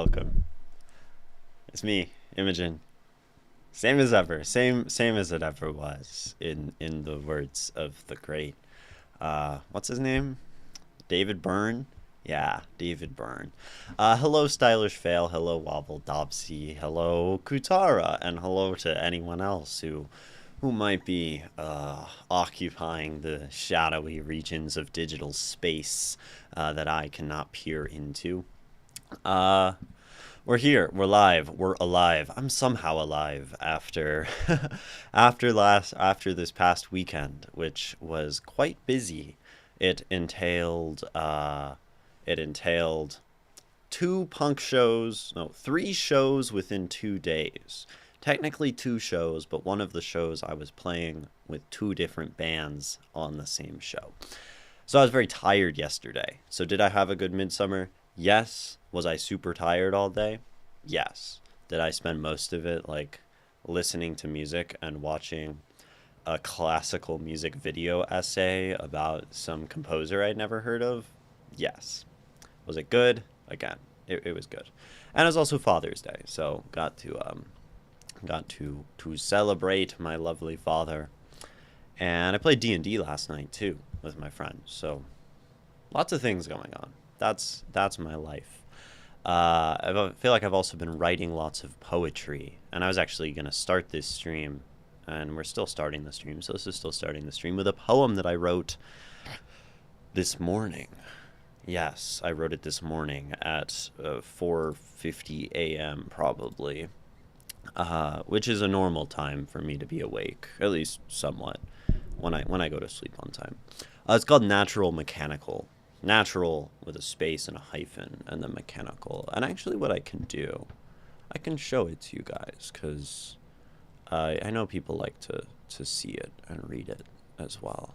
welcome. It's me, Imogen. Same as ever. Same as it ever was. In the words of the great what's his name? David Byrne? Yeah, David Byrne. Hello, Stylish Fail. Hello, Wobble Dobsy. Hello, Kutara. And hello to anyone else who might be occupying the shadowy regions of digital space that I cannot peer into. Uh, we're here. We're live. We're alive. I'm somehow alive after after this past weekend, which was quite busy. It entailed it entailed two punk shows, no, three shows within 2 days. Technically two shows, but one of the shows I was playing with two different bands on the same show. So I was very tired yesterday. So did I have a good midsummer? Yes. Was I super tired all day? Yes. Did I spend most of it like listening to music and watching a classical music video essay about some composer I'd never heard of? Yes. Was it good? Again, it was good. And it was also Father's Day, so got to celebrate my lovely father. And I played D&D last night too with my friends. So lots of things going on. That's my life. I feel like I've also been writing lots of poetry, and I was actually gonna start this stream, and we're still starting the stream. So this is still starting the stream with a poem that I wrote this morning. Yes, I wrote it this morning at 4:50 a.m. probably, which is a normal time for me to be awake, at least somewhat, when I go to sleep on time. It's called Natural Mechanical. Natural with a space and a hyphen, and then mechanical. And actually, what I can do, I can show it to you guys, because I know people like to see it and read it as well.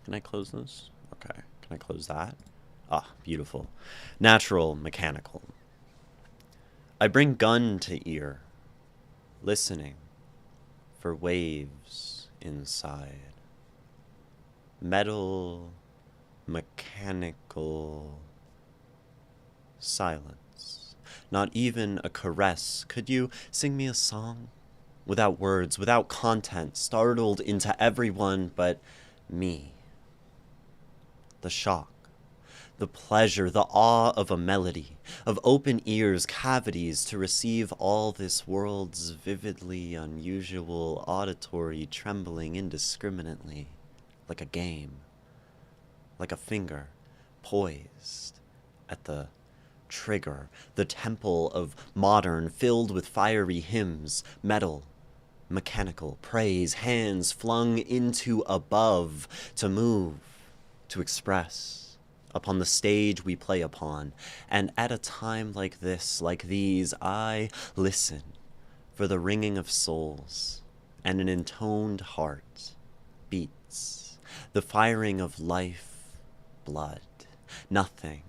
Can I close this? Okay. Can I close that? Ah, beautiful. Natural mechanical. I bring gun to ear, listening for waves inside. Metal, mechanical silence. Not even a caress. Could you sing me a song? Without words, without content, startled into everyone but me. The shock, the pleasure, the awe of a melody, of open ears, cavities to receive all this world's vividly unusual auditory trembling indiscriminately, like a game, like a finger poised at the trigger, the temple of modern filled with fiery hymns, metal, mechanical praise, hands flung into above to move, to express upon the stage we play upon. And at a time like this, like these, I listen for the ringing of souls, and an intoned heart beats, the firing of life, blood. Nothing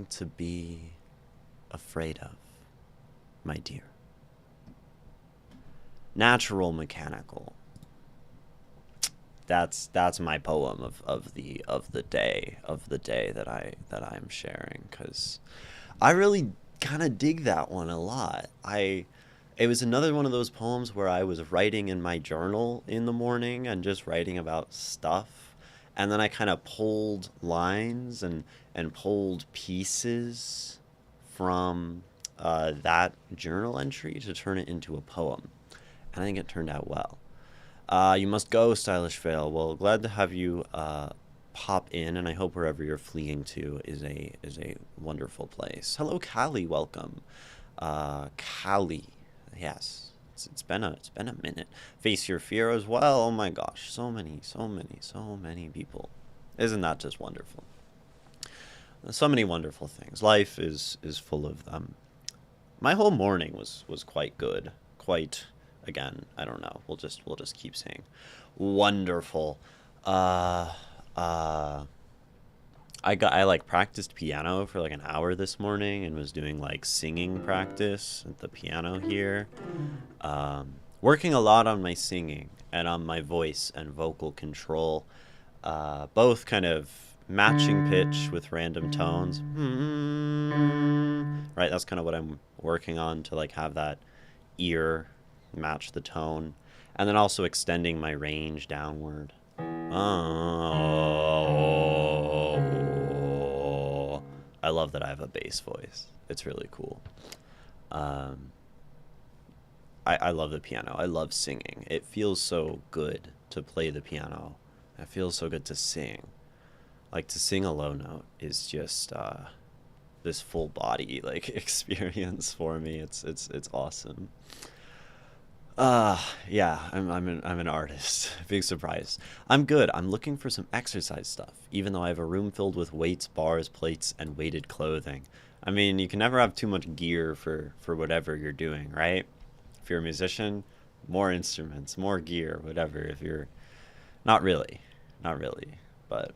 to be afraid of, my dear. Natural mechanical. That's my poem of the day that I'm sharing, because I really kind of dig that one a lot. It was another one of those poems where I was writing in my journal in the morning and just writing about stuff, and then I kind of pulled lines and pulled pieces from that journal entry to turn it into a poem, and I think it turned out well. You must go, Stylish Fail. Well, glad to have you pop in, and I hope wherever you're fleeing to is a wonderful place. Hello, Callie. Welcome, Callie. Yes, it's been a minute. Face Your Fear as well. Oh my gosh, so many people. Isn't that just wonderful? So many wonderful things. Life is full of them. My whole morning was quite good. Quite, again, I don't know. We'll just keep saying wonderful. Uh uh I like practiced piano for like an hour this morning and was doing like singing practice at the piano here. Working a lot on my singing and on my voice and vocal control. Both kind of matching pitch with random tones. right? That's kind of what I'm working on, to like have that ear match the tone, and then also extending my range downward. Oh, I love that I have a bass voice. It's really cool. Um, I love the piano. I love singing. It feels so good to play the piano. It feels so good to sing. Like, to sing a low note is just this full body like experience for me. It's awesome. Yeah, I'm an artist. Big surprise. I'm good. I'm looking for some exercise stuff, even though I have a room filled with weights, bars, plates, and weighted clothing. I mean, you can never have too much gear for whatever you're doing, right? If you're a musician, more instruments, more gear, whatever. If you're not really, not really, but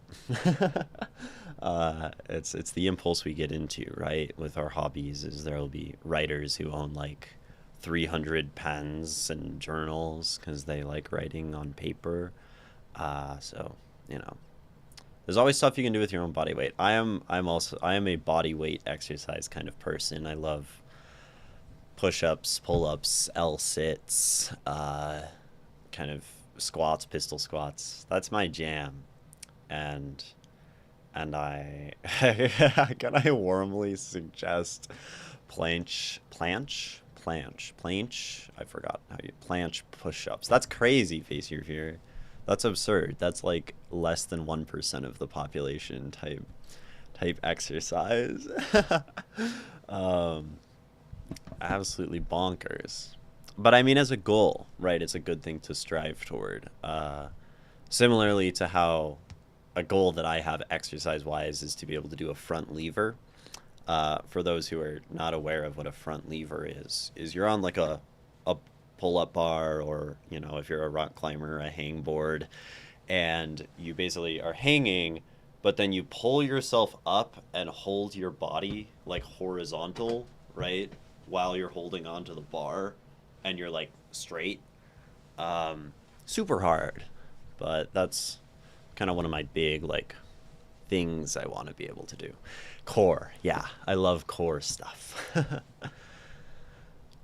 it's the impulse we get into, right? With our hobbies, is there'll be writers who own like 300 pens and journals because they like writing on paper. So you know, there's always stuff you can do with your own body weight. I am a body weight exercise kind of person. I love push-ups, pull-ups, L-sits, kind of squats, pistol squats. That's my jam. And I can I warmly suggest planche. I forgot how you planche push-ups. That's crazy, Face Your Fear. That's absurd. That's like less than 1% of the population type exercise. um, Absolutely bonkers. But I mean, as a goal, right? It's a good thing to strive toward. Similarly to how a goal that I have exercise-wise is to be able to do a front lever. For those who are not aware of what a front lever is you're on like a pull-up bar, or you know, if you're a rock climber, a hangboard, and you basically are hanging, but then you pull yourself up and hold your body like horizontal, right? While you're holding onto the bar, and you're like straight. Super hard, but that's kind of one of my big like things I want to be able to do. Core, yeah, I love core stuff.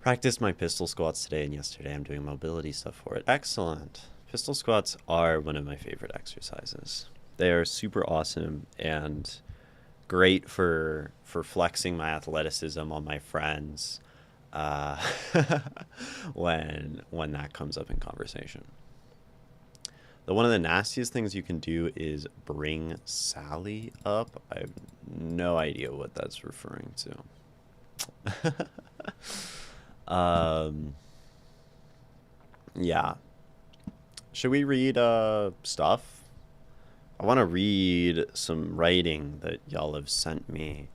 Practiced my pistol squats today and yesterday. I'm doing mobility stuff for it. Excellent. Pistol squats are one of my favorite exercises. They are super awesome and great for flexing my athleticism on my friends, uh, when that comes up in conversation. One of the nastiest things you can do is bring Sally up. I have no idea what that's referring to. Yeah. Should we read stuff? I want to read some writing that y'all have sent me.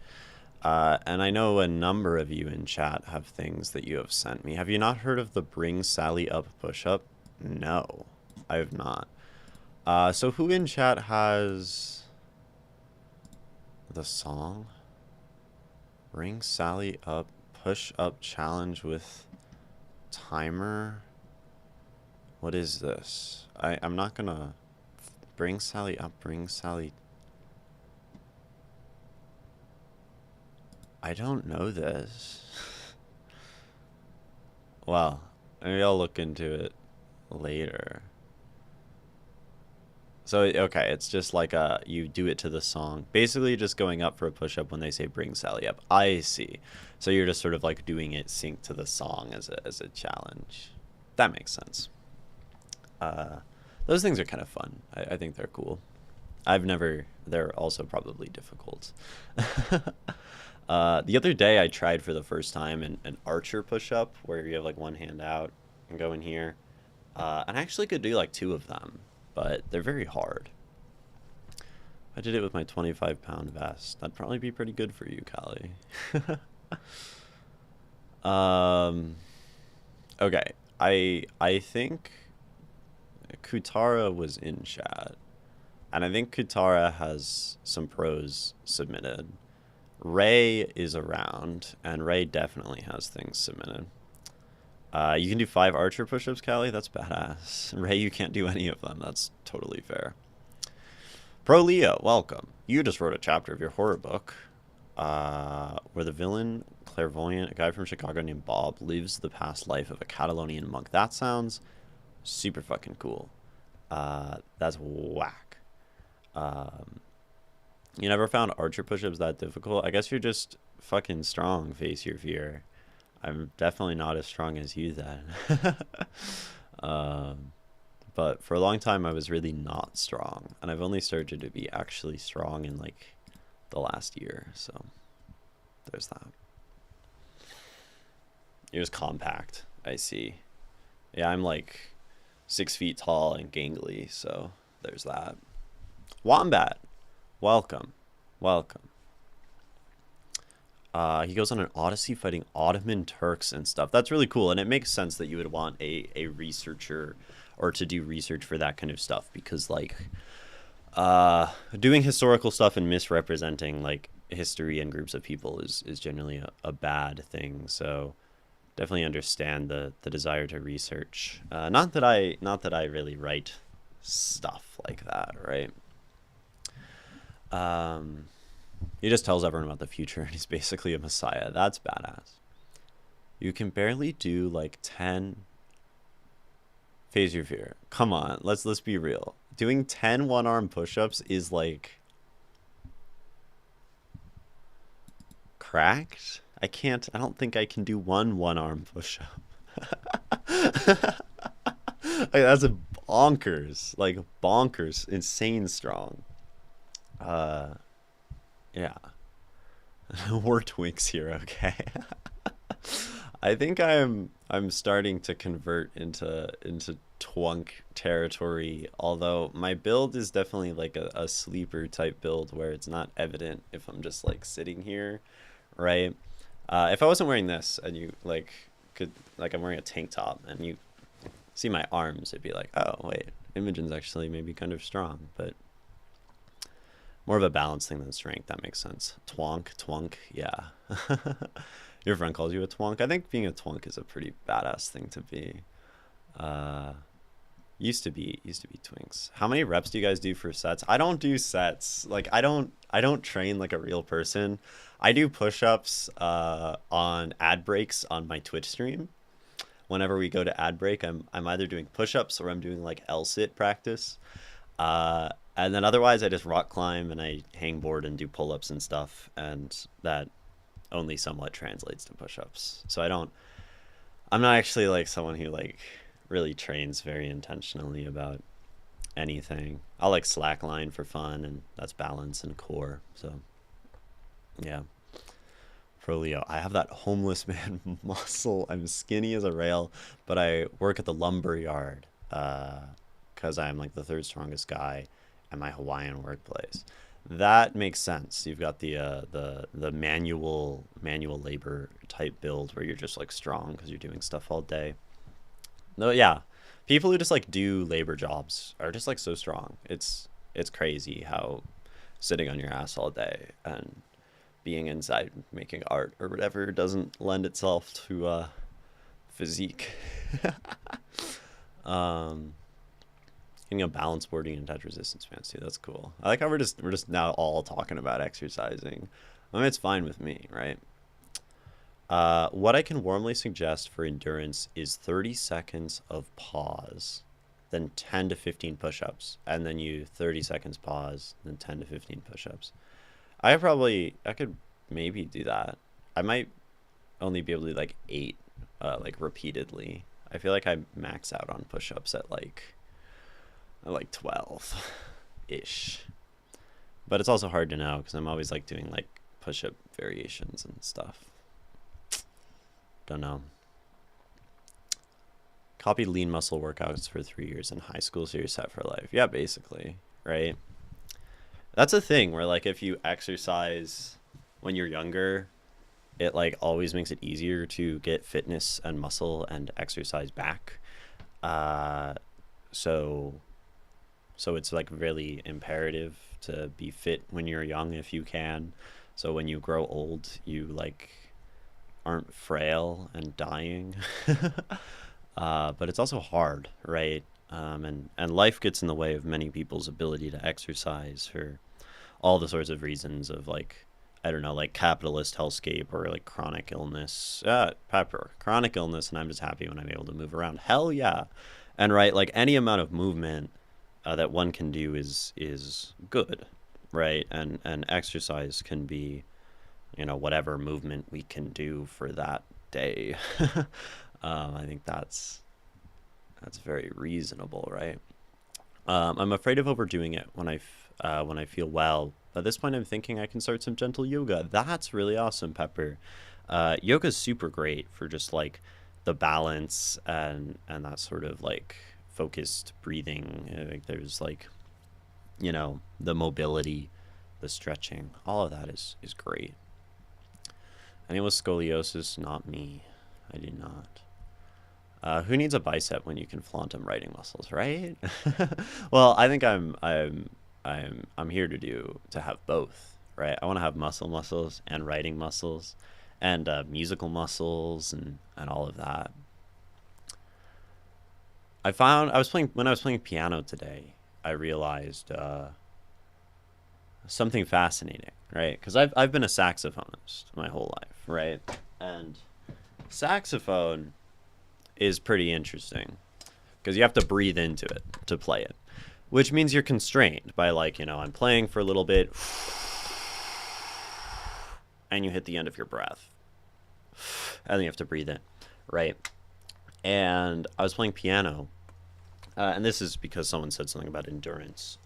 And I know a number of you in chat have things that you have sent me. Have you not heard of the Bring Sally Up push-up? No, I have not. So who in chat has the song? Bring Sally Up push-up challenge with timer? What is this? I'm not gonna... Bring Sally Up, bring Sally... I don't know this. Well, maybe I'll look into it later. So, okay, it's just like you do it to the song. Basically just going up for a push-up when they say bring Sally up. I see. So you're just sort of like doing it sync to the song as a challenge. That makes sense. Those things are kind of fun. I think they're cool. They're also probably difficult. The other day I tried for the first time an archer push-up where you have like one hand out and go in here. And I actually could do like 2 of them, but they're very hard. I did it with my 25-pound vest. That'd probably be pretty good for you, Callie. Okay. I think Kutara was in chat. And I think Kutara has some pros submitted. Ray is around, and Ray definitely has things submitted. You can do 5 archer push-ups, Callie? That's badass. Ray, you can't do any of them. That's totally fair. Pro Leo, welcome. You just wrote a chapter of your horror book. where the villain, clairvoyant, a guy from Chicago named Bob, lives the past life of a Catalonian monk. That sounds super fucking cool. That's whack. Um, you never found archer push-ups that difficult? I guess you're just fucking strong, face your fear. I'm definitely not as strong as you then. um, but for a long time, I was really not strong. And I've only started to be actually strong in like the last year. So there's that. You're just compact, I see. Yeah, I'm like 6 feet tall and gangly. So there's that. Wombat, welcome. Welcome. He goes on an odyssey fighting Ottoman Turks and stuff. That's really cool, and it makes sense that you would want a researcher or to do research for that kind of stuff because, like, doing historical stuff and misrepresenting like history and groups of people is generally a bad thing. So definitely understand the desire to research. Not that I really write stuff like that, right? Um, he just tells everyone about the future and he's basically a messiah. That's badass. You can barely do like 10 phase your fear. Come on, let's be real. Doing 10 one-arm push-ups is like cracked. I don't think I can do one-arm push-up. Like, that's a bonkers, like bonkers, insane strong. Uh, yeah. We're twinks here, okay? I think I'm starting to convert into twunk territory, although my build is definitely like a sleeper type build where it's not evident if I'm just like sitting here, right? If I wasn't wearing this and you like could like I'm wearing a tank top and you see my arms, it'd be like, oh wait, Imogen's actually maybe kind of strong, but more of a balance thing than strength. That makes sense. Twonk, yeah. Your friend calls you a twonk. I think being a twonk is a pretty badass thing to be. Uh, used to be twinks. How many reps do you guys do for sets? I don't do sets. Like I don't train like a real person. I do push-ups on ad breaks on my Twitch stream. Whenever we go to ad break, I'm either doing push-ups or I'm doing like L-sit practice. And then otherwise I just rock climb and I hang board and do pull-ups and stuff, and that only somewhat translates to push-ups. So I'm not actually like someone who like really trains very intentionally about anything. I'll like slackline for fun, and that's balance and core. So yeah. Pro Leo, I have that homeless man muscle. I'm skinny as a rail, but I work at the lumber yard because I'm like the third strongest guy at my Hawaiian workplace. That makes sense. You've got the manual labor type build where you're just like strong because you're doing stuff all day. No, yeah, people who just like do labor jobs are just like so strong. It's crazy how sitting on your ass all day and being inside making art or whatever doesn't lend itself to physique. um, Getting a balance boarding and touch resistance bands too. That's cool. I like how we're just now all talking about exercising. I mean, it's fine with me, right? What I can warmly suggest for endurance is 30 seconds of pause, then 10 to 15 push-ups, and then you 30 seconds pause, then 10 to 15 push-ups. I could maybe do that. I might only be able to do like 8, like repeatedly. I feel like I max out on push-ups at like 12 ish. But it's also hard to know because I'm always like doing like push-up variations and stuff. Don't know. Copied lean muscle workouts for 3 years in high school, so you're set for life. Yeah, basically, right? That's a thing where like if you exercise when you're younger, it like always makes it easier to get fitness and muscle and exercise back. Uh, so it's like really imperative to be fit when you're young if you can. So when you grow old, you like aren't frail and dying. But it's also hard, right? And life gets in the way of many people's ability to exercise for all the sorts of reasons of like I don't know, like capitalist hellscape or like chronic illness. Pepper, chronic illness, and I'm just happy when I'm able to move around. Hell yeah. And right, like any amount of movement that one can do is good, right? And exercise can be, whatever movement we can do for that day. I think that's very reasonable, right? I'm afraid of overdoing it when I feel well. At this point, I'm thinking I can start some gentle yoga. That's really awesome, Pepper. Yoga's super great for just like the balance and that sort of like focused breathing. Like there's like the mobility, the stretching. All of that is great. Anyone with scoliosis? Not me. I do not. Who needs a bicep when you can flaunt them writing muscles, right? Well, I think I'm here to have both, right? I want to have muscles and writing muscles, and musical muscles and all of that. I found when I was playing piano today, I realized something fascinating, right? Because I've been a saxophonist my whole life, right? And saxophone is pretty interesting because you have to breathe into it to play it, which means you're constrained by like, I'm playing for a little bit and you hit the end of your breath and then you have to breathe in, right? And I was playing piano, and this is because someone said something about endurance.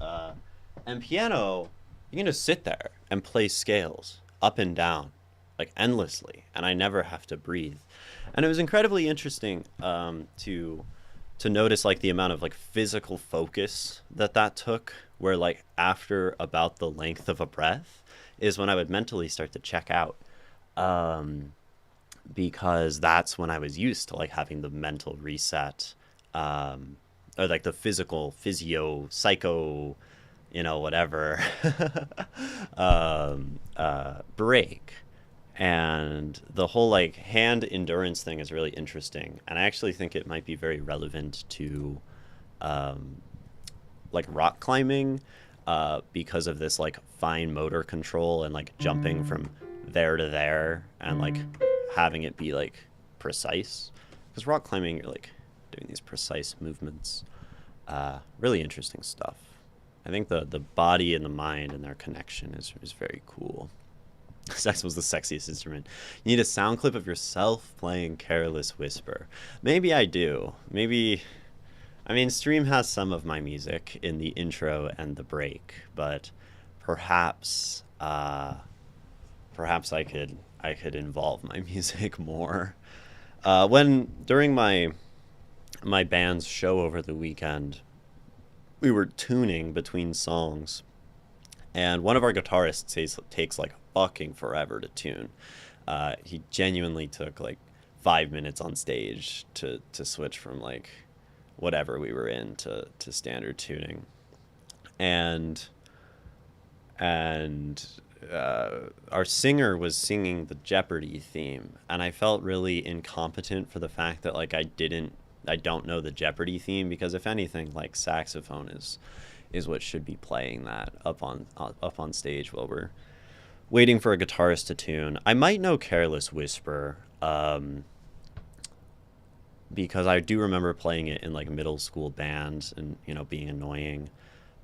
And piano, you can just sit there and play scales up and down like endlessly, and I never have to breathe. And it was incredibly interesting to notice like the amount of like physical focus that took, where like after about the length of a breath is when I would mentally start to check out, because that's when I was used to like having the mental reset, or like the physio psycho, whatever, break. And the whole like hand endurance thing is really interesting, and I actually think it might be very relevant to like rock climbing, because of this like fine motor control and like jumping from there to there and like having it be like precise, because rock climbing you're like doing these precise movements. Really interesting stuff. I think the body and the mind and their connection is very cool. Sex was the sexiest instrument. You need a sound clip of yourself playing Careless Whisper. Maybe I do. Maybe, I mean, Stream has some of my music in the intro and the break, but perhaps perhaps I could involve my music more. When during my band's show over the weekend, we were tuning between songs, and one of our guitarists takes like fucking forever to tune. He genuinely took like 5 minutes on stage to switch from like whatever we were in to standard tuning, and our singer was singing the Jeopardy theme, and I felt really incompetent for the fact that like I don't know the Jeopardy theme, because if anything, like saxophone is what should be playing that up on stage while we're waiting for a guitarist to tune. I might know Careless Whisper, because I do remember playing it in like middle school band and being annoying.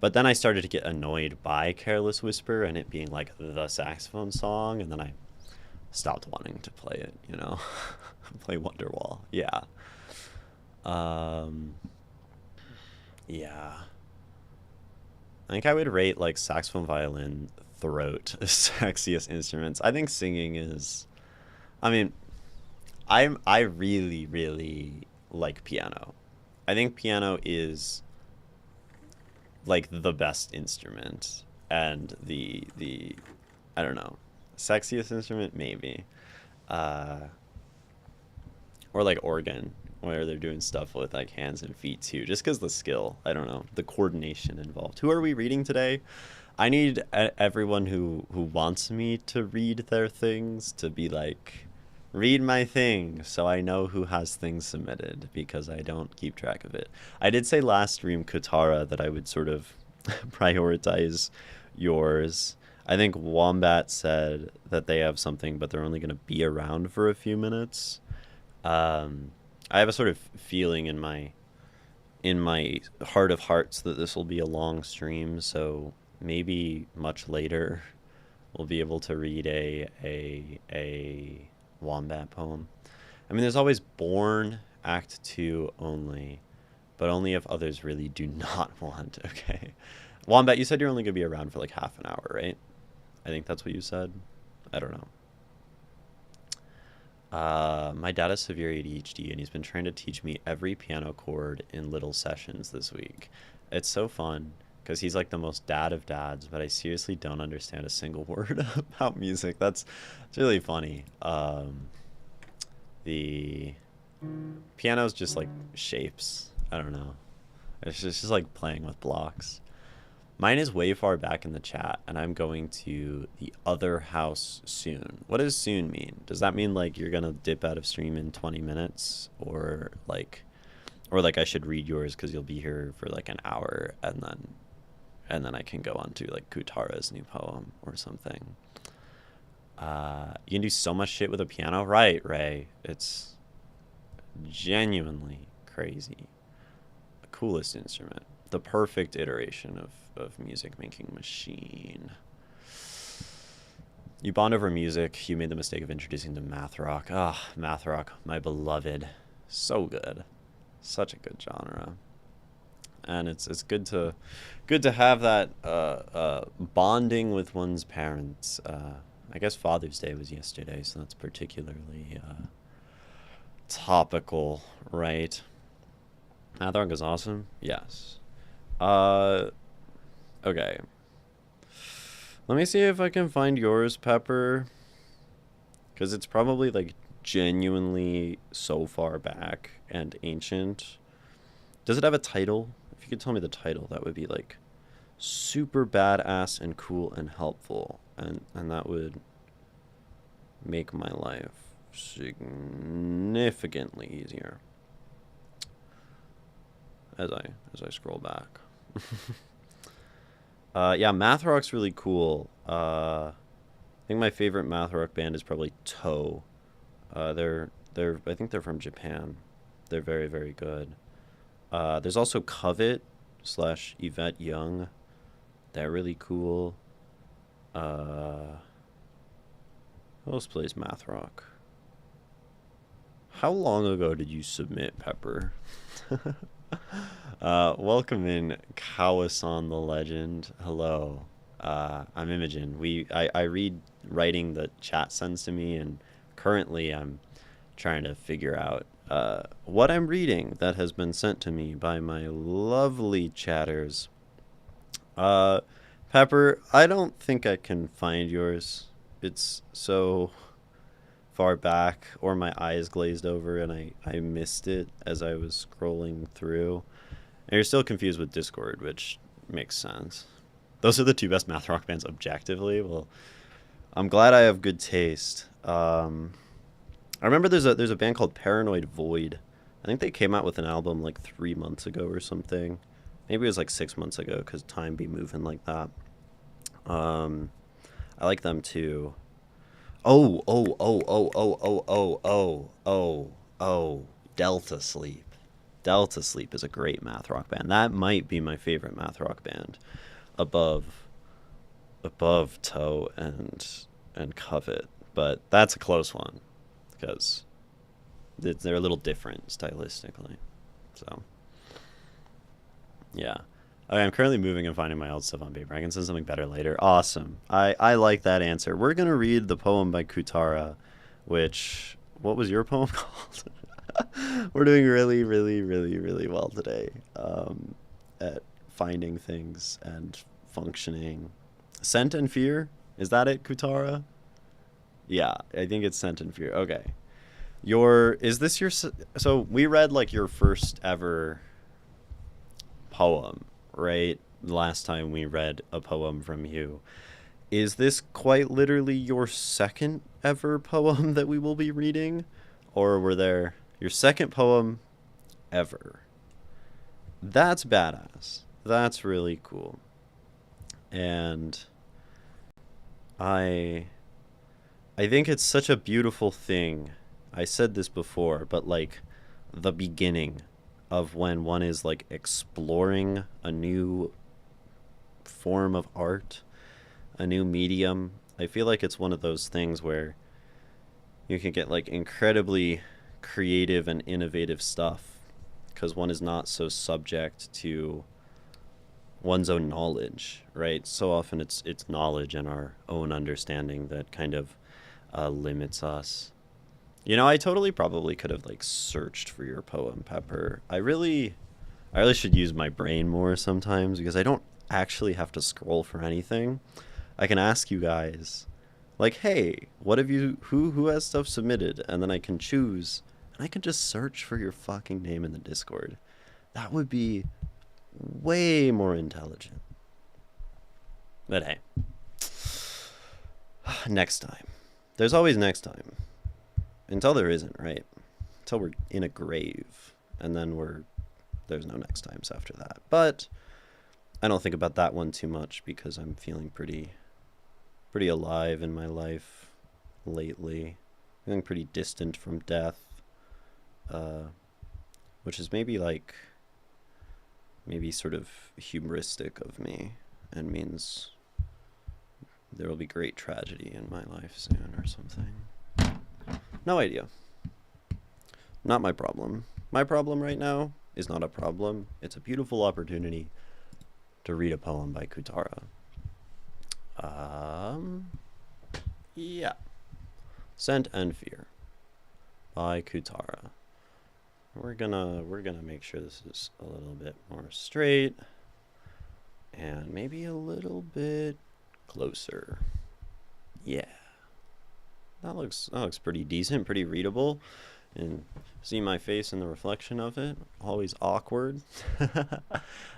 But then I started to get annoyed by Careless Whisper and it being like the saxophone song, and then I stopped wanting to play it, play Wonderwall. Yeah. Yeah. I think I would rate like saxophone, violin, throat sexiest instruments. I think singing is, I mean, I really, really like piano. I think piano is like the best instrument, and the I don't know, sexiest instrument maybe, or like organ, where they're doing stuff with like hands and feet too, just because the skill, I don't know, the coordination involved. Who are we reading today? I need everyone who wants me to read their things to be like, read my thing, so I know who has things submitted, because I don't keep track of it. I did say last stream, Katara, that I would sort of prioritize yours. I think Wombat said that they have something, but they're only going to be around for a few minutes. Um, I have a sort of feeling in my heart of hearts that this will be a long stream, so maybe much later we'll be able to read a Wombat poem. I mean, there's always Born Act 2 only, but only if others really do not want, okay? Wombat, you said you're only going to be around for like half an hour, right? I think that's what you said. I don't know. My dad has severe ADHD, and he's been trying to teach me every piano chord in little sessions this week. It's so fun because he's like the most dad of dads, but I seriously don't understand a single word about music. It's really funny. The piano's just like shapes. I don't know. It's just like playing with blocks. Mine is way far back in the chat, and I'm going to the other house soon. What does soon mean? Does that mean like you're gonna dip out of stream in 20 minutes, or like I should read yours because you'll be here for like an hour, and then I can go on to like Kutara's new poem or something. You can do so much shit with a piano, right, Ray? It's genuinely crazy. The coolest instrument, the perfect iteration of music making machine. You bond over music. You made the mistake of introducing to math rock. Ah, math rock, my beloved. So good. Such a good genre. And it's good to have that bonding with one's parents. I guess Father's Day was yesterday, so that's particularly topical, right? Math rock is awesome. Yes. Uh, okay. Let me see if I can find yours, Pepper. Because it's probably like genuinely so far back and ancient. Does it have a title? If you could tell me the title, that would be like super badass and cool and helpful. And that would make my life significantly easier as I scroll back. Yeah, math rock's really cool. I think my favorite math rock band is probably Toe. They're I think they're from Japan. They're very very good. There's also Covet slash Yvette Young. They're really cool. Who else plays math rock? How long ago did you submit, Pepper? Welcome in, Kawasan the Legend. Hello. I'm Imogen. I read writing that chat sends to me, and currently I'm trying to figure out what I'm reading that has been sent to me by my lovely chatters. Pepper, I don't think I can find yours. It's so far back, or my eyes glazed over and I missed it as I was scrolling through. And you're still confused with Discord, which makes sense. Those are the two best math rock bands objectively. Well, I'm glad I have good taste. I remember there's a band called Paranoid Void. I think they came out with an album like 3 months ago or something. Maybe it was like 6 months ago because time be moving like that. I like them too. Oh, Delta Sleep. Delta Sleep is a great math rock band. That might be my favorite math rock band above Toe and Covet, but that's a close one because they're a little different stylistically. So, yeah. Okay, I'm currently moving and finding my old stuff on paper. I can send something better later. Awesome. I like that answer. We're going to read the poem by Kutara, which... What was your poem called? We're doing really, really, really, really well today at finding things and functioning. Scent and Fear? Is that it, Kutara? Yeah, I think it's Scent and Fear. Okay. Is this your... So we read like your first ever poem, right? Last time we read a poem from you. Is this quite literally your second ever poem that we will be reading? Or were there your second poem ever? That's badass. That's really cool. And I I think it's such a beautiful thing. I said this before, but like the beginning of when one is like exploring a new form of art, a new medium. I feel like it's one of those things where you can get like incredibly creative and innovative stuff because one is not so subject to one's own knowledge, right? So often it's knowledge and our own understanding that kind of limits us. You know, I totally probably could have like searched for your poem, Pepper. I really should use my brain more sometimes because I don't actually have to scroll for anything. I can ask you guys, like, hey, what have you, who has stuff submitted? And then I can choose, and I can just search for your fucking name in the Discord. That would be way more intelligent. But hey, next time. There's always next time. Until there isn't, right? Until we're in a grave. And then there's no next times after that. But I don't think about that one too much because I'm feeling pretty alive in my life lately. Feeling pretty distant from death. Which is maybe sort of humoristic of me and means there will be great tragedy in my life soon or something. No idea. Not my problem. My problem right now is not a problem. It's a beautiful opportunity to read a poem by Kutara. Yeah. Scent and Fear by Kutara. We're gonna make sure this is a little bit more straight and maybe a little bit closer. Yeah. That looks pretty decent, pretty readable. And see my face in the reflection of it. Always awkward.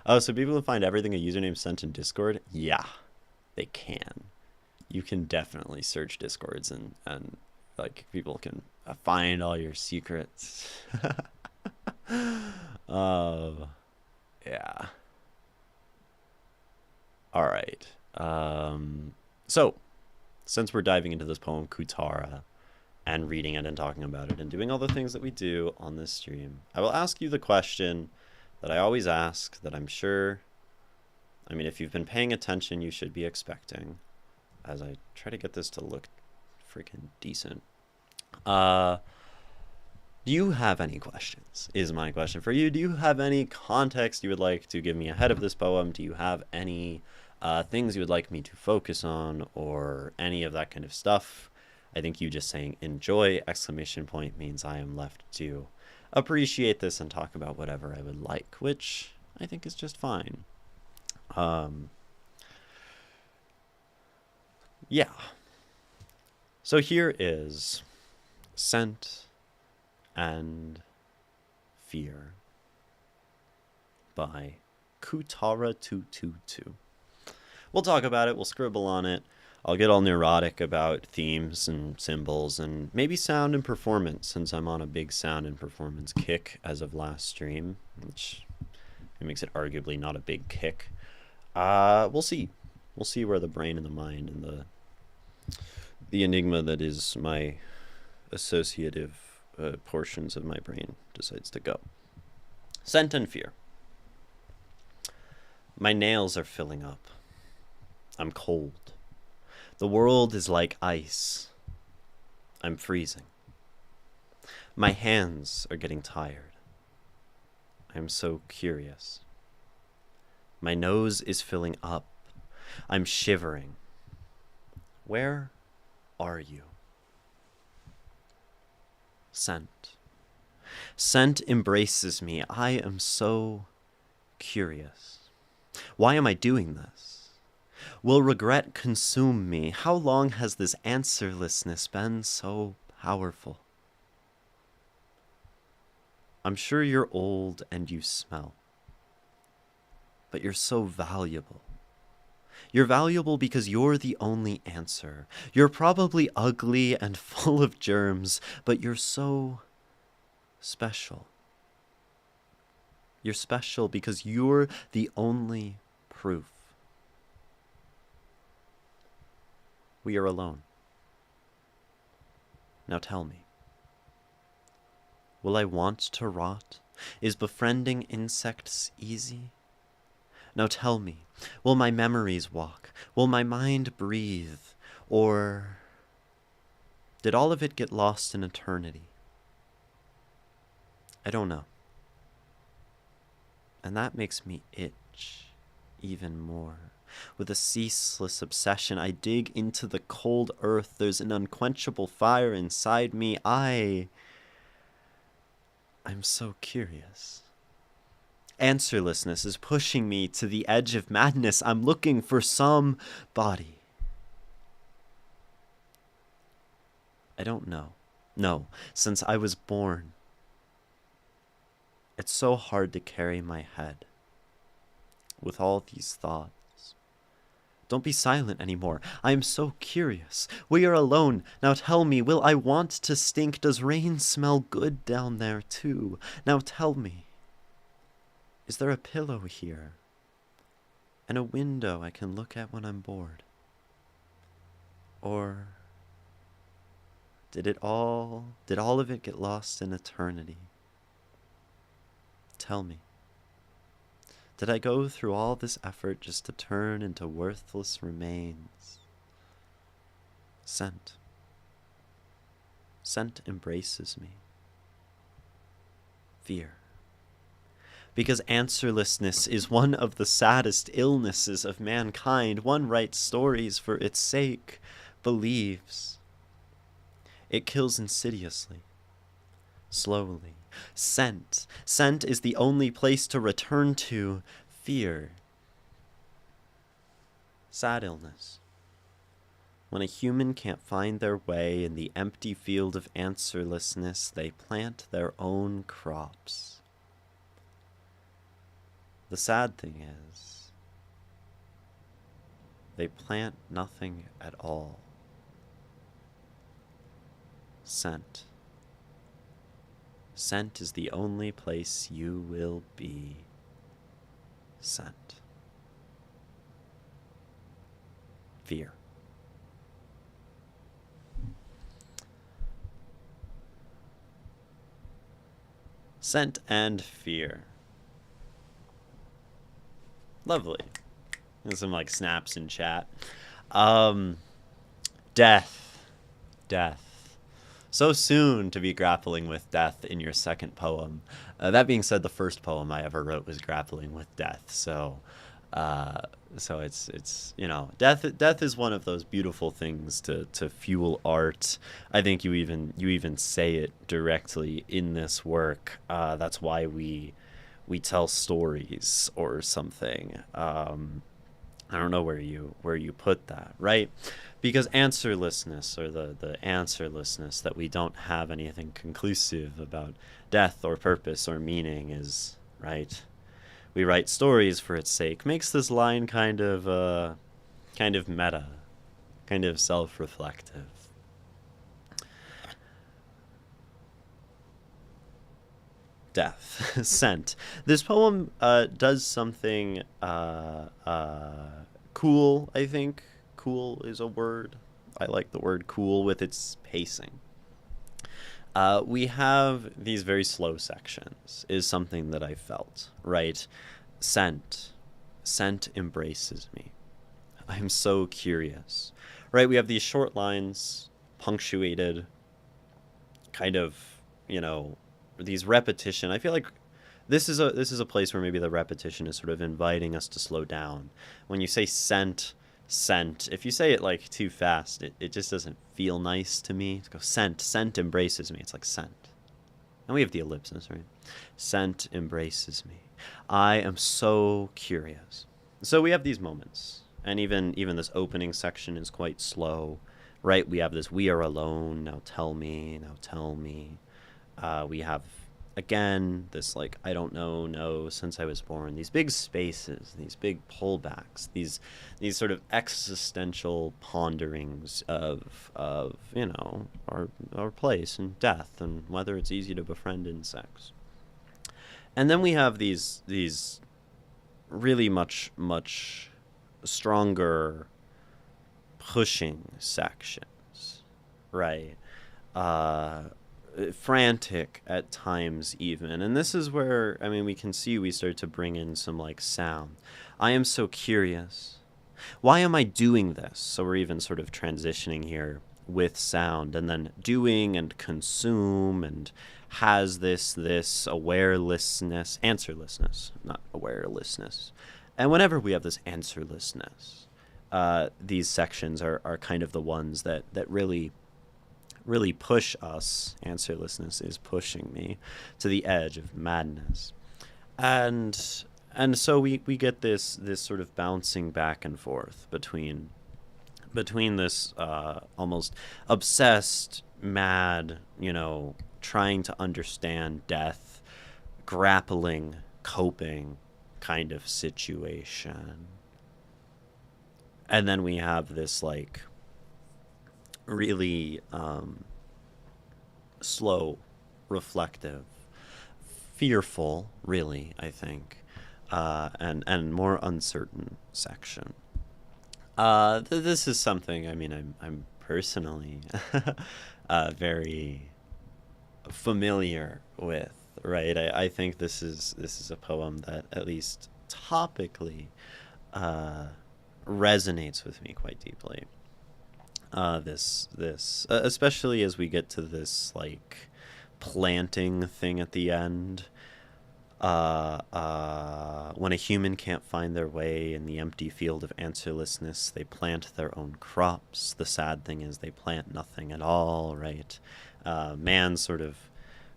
Oh, so people who find everything a username sent in Discord? Yeah, they can. You can definitely search Discords and like people can find all your secrets. Yeah. All right. So since we're diving into this poem, Kutara, and reading it and talking about it and doing all the things that we do on this stream, I will ask you the question that I always ask that I'm sure, I mean, if you've been paying attention, you should be expecting, as I try to get this to look freaking decent. Do you have any questions? Is my question for you. Do you have any context you would like to give me ahead of this poem? Do you have any things you would like me to focus on or any of that kind of stuff? I think you just saying enjoy exclamation point means I am left to appreciate this and talk about whatever I would like, which I think is just fine. Yeah. So here is Scent and Fear by Kutara222. We'll talk about it, we'll scribble on it. I'll get all neurotic about themes and symbols and maybe sound and performance, since I'm on a big sound and performance kick as of last stream, which makes it arguably not a big kick. We'll see. We'll see where the brain and the mind and the enigma that is my associative portions of my brain decides to go. Scent and Fear. My nails are filling up. I'm cold. The world is like ice. I'm freezing. My hands are getting tired. I'm so curious. My nose is filling up. I'm shivering. Where are you? Scent. Scent embraces me. I am so curious. Why am I doing this? Will regret consume me? How long has this answerlessness been so powerful? I'm sure you're old and you smell, but you're so valuable. You're valuable because you're the only answer. You're probably ugly and full of germs, but you're so special. You're special because you're the only proof. We are alone. Now tell me, will I want to rot? Is befriending insects easy? Now tell me, will my memories walk? Will my mind breathe? Or did all of it get lost in eternity? I don't know. And that makes me itch even more. With a ceaseless obsession, I dig into the cold earth. There's an unquenchable fire inside me. I'm so curious. Answerlessness is pushing me to the edge of madness. I'm looking for somebody. I don't know. No, since I was born. It's so hard to carry my head with all these thoughts. Don't be silent anymore. I am so curious. We are alone. Now tell me, will I want to stink? Does rain smell good down there too? Now tell me, is there a pillow here? And a window I can look at when I'm bored? Or did all of it get lost in eternity? Tell me, did I go through all this effort just to turn into worthless remains? Scent. Scent embraces me. Fear. Because answerlessness is one of the saddest illnesses of mankind. One writes stories for its sake, believes. It kills insidiously, slowly. Scent. Scent is the only place to return to. Fear. Sad illness. When a human can't find their way in the empty field of answerlessness, they plant their own crops. The sad thing is, they plant nothing at all. Scent. Scent is the only place you will be sent. Fear. Scent and fear. Lovely. There's some like snaps in chat. Death. Death. So soon to be grappling with death in your second poem. That being said, the first poem I ever wrote was grappling with death. So it's you know, death is one of those beautiful things to fuel art. I think you even say it directly in this work. That's why we tell stories or something. I don't know where you put that, right? Because answerlessness, or the answerlessness that we don't have anything conclusive about death or purpose or meaning is, right? We write stories for its sake, makes this line kind of meta, kind of self-reflective. Death. Scent. This poem does something cool, I think. Cool is a word. I like the word cool with its pacing. We have these very slow sections, is something that I felt, right? Scent. Scent embraces me. I'm so curious, right? We have these short lines, punctuated, kind of, you know, these repetition. I feel like this is a place where maybe the repetition is sort of inviting us to slow down. When you say scent, if you say it like too fast, it just doesn't feel nice to me. To go scent embraces me. It's like scent. And we have the ellipsis, right? Scent embraces me. I am so curious. So we have these moments. And even this opening section is quite slow, right? We have this, we are alone, now tell me. We have, again, this like, I don't know, no, since I was born. These big spaces, these big pullbacks, these sort of existential ponderings of you know, our place and death and whether it's easy to befriend insects. And then we have these really much stronger pushing sections, right? Uh, Frantic at times, even. And this is where, I mean, we can see we start to bring in some like sound. I am so curious. Why am I doing this? So we're even sort of transitioning here with sound, and then doing and consume, and has this awarelessness, answerlessness, not awarelessness. And whenever we have this answerlessness, these sections are kind of the ones that really push us. Answerlessness is pushing me to the edge of madness. And so we get this sort of bouncing back and forth between this almost obsessed, mad, trying to understand death, grappling, coping kind of situation. And then we have this like really slow, reflective, fearful, really, I think, and more uncertain section. This is something. I mean, I'm personally very familiar with. Right. I think this is a poem that at least topically resonates with me quite deeply. This especially as we get to this like planting thing at the end. When a human can't find their way in the empty field of answerlessness, they plant their own crops. The sad thing is they plant nothing at all, right? Man sort of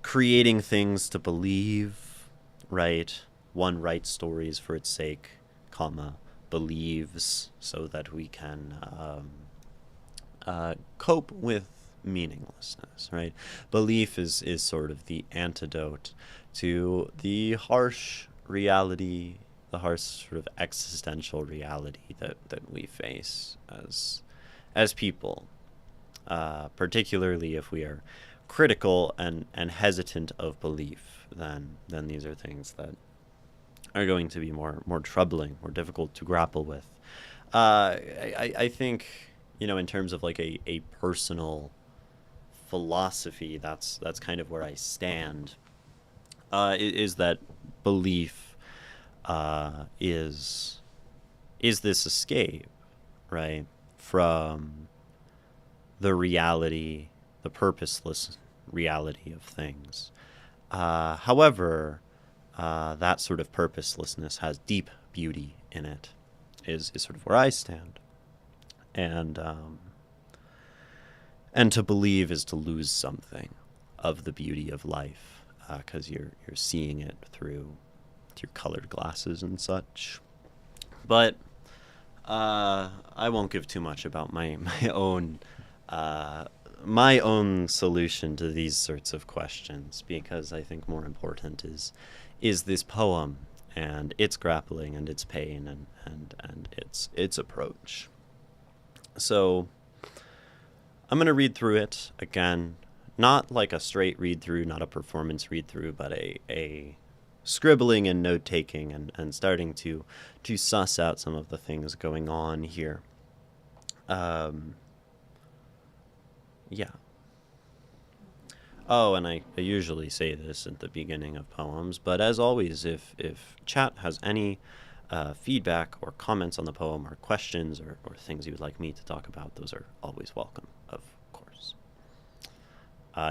creating things to believe, right? One writes stories for its sake, comma, believes, so that we can cope with meaninglessness, right? Belief is sort of the antidote to the harsh reality, the harsh sort of existential reality that we face as people, particularly if we are critical and hesitant of belief, then these are things that are going to be more troubling, more difficult to grapple with. I think, in terms of like a personal philosophy, that's kind of where I stand. Is that belief is this escape, right, from the reality, the purposeless reality of things. However, that sort of purposelessness has deep beauty in it, is sort of where I stand. And to believe is to lose something of the beauty of life, because you're seeing it through colored glasses and such. But I won't give too much about my own solution to these sorts of questions, because I think more important is this poem and its grappling and its pain and its approach. So I'm going to read through it again, not like a straight read through, not a performance read through, but a scribbling and note taking and starting to suss out some of the things going on here. Yeah. Oh, and I usually say this at the beginning of poems, but as always, if chat has any feedback or comments on the poem or questions or things you would like me to talk about, those are always welcome, of course.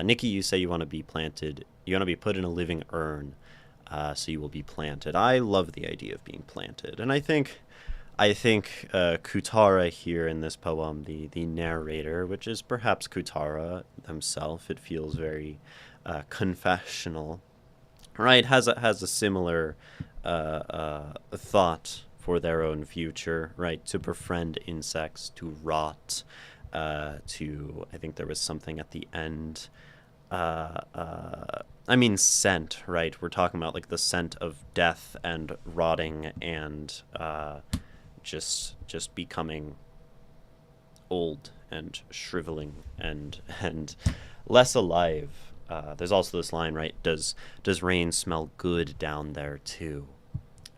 Nikki, you say you want to be planted, you want to be put in a living urn, so you will be planted. I love the idea of being planted, and I think Kutara here in this poem, the narrator, which is perhaps Kutara himself, it feels very confessional, right? Has a similar thought for their own future, right? To befriend insects, to rot, to, I think there was something at the end. I mean, scent, right? We're talking about like the scent of death and rotting and just becoming old and shriveling and less alive. There's also this line, right? Does rain smell good down there too?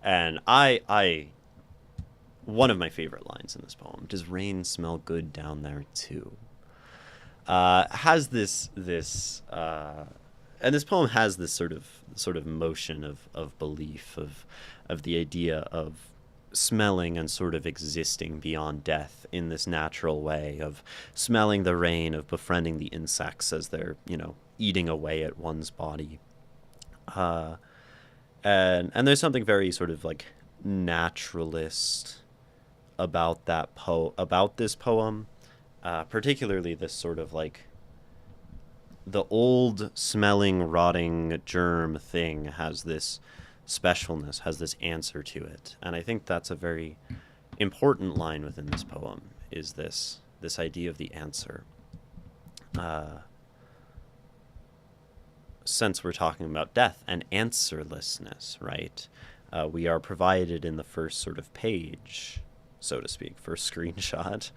And I one of my favorite lines in this poem. Does rain smell good down there too? Has and this poem has this sort of motion of belief of the idea of smelling and sort of existing beyond death in this natural way of smelling the rain, of befriending the insects as they're eating away at one's body. Uh, and there's something very sort of like naturalist about about this poem, particularly this sort of like the old smelling rotting germ thing has this specialness, has this answer to it, and I think that's a very important line within this poem. Is this idea of the answer? Uh, since we're talking about death and answerlessness, right? We are provided in the first sort of page, so to speak, first screenshot,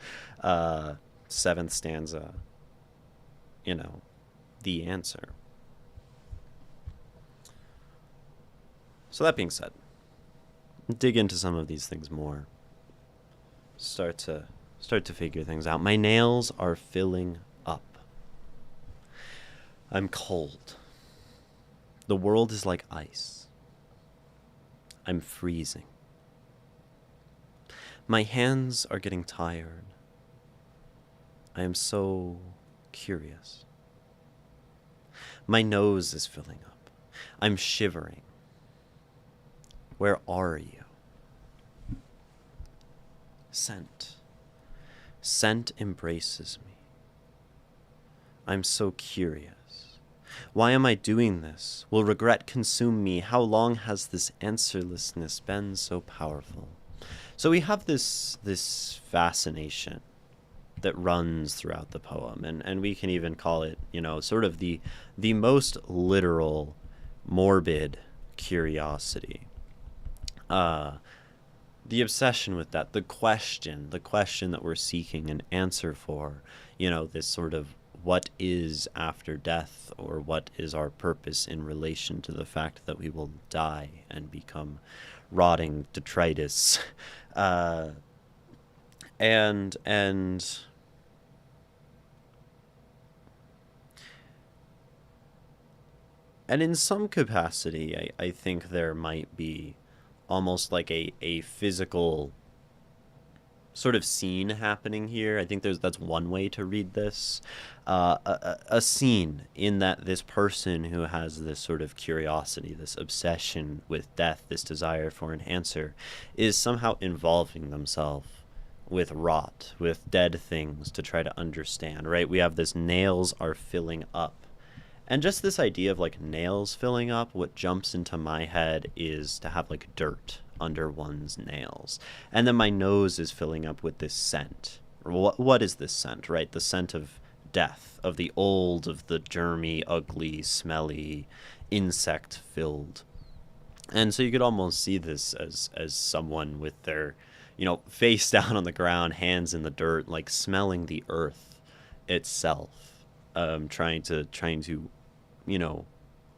seventh stanza, the answer. So that being said, dig into some of these things more. Start to figure things out. My nails are filling up. I'm cold. The world is like ice. I'm freezing. My hands are getting tired. I am so curious. My nose is filling up. I'm shivering. Where are you? Scent. Scent embraces me. I'm so curious. Why am I doing this? Will regret consume me? How long has this answerlessness been so powerful? So we have this fascination that runs throughout the poem, and we can even call it, sort of the most literal, morbid curiosity. The obsession with that, the question that we're seeking an answer for, this sort of what is after death, or what is our purpose in relation to the fact that we will die and become rotting detritus. And in some capacity, I think there might be almost like a physical sort of scene happening here. I think that's one way to read this. A scene in that this person who has this sort of curiosity, this obsession with death, this desire for an answer, is somehow involving themselves with rot, with dead things to try to understand, right? We have this nails are filling up. And just this idea of like nails filling up, what jumps into my head is to have like dirt under one's nails. And then my nose is filling up with this scent. What is this scent, right? The scent of death, of the old, of the germy, ugly, smelly, insect-filled. And so you could almost see this as someone with their, face down on the ground, hands in the dirt, like smelling the earth itself, trying to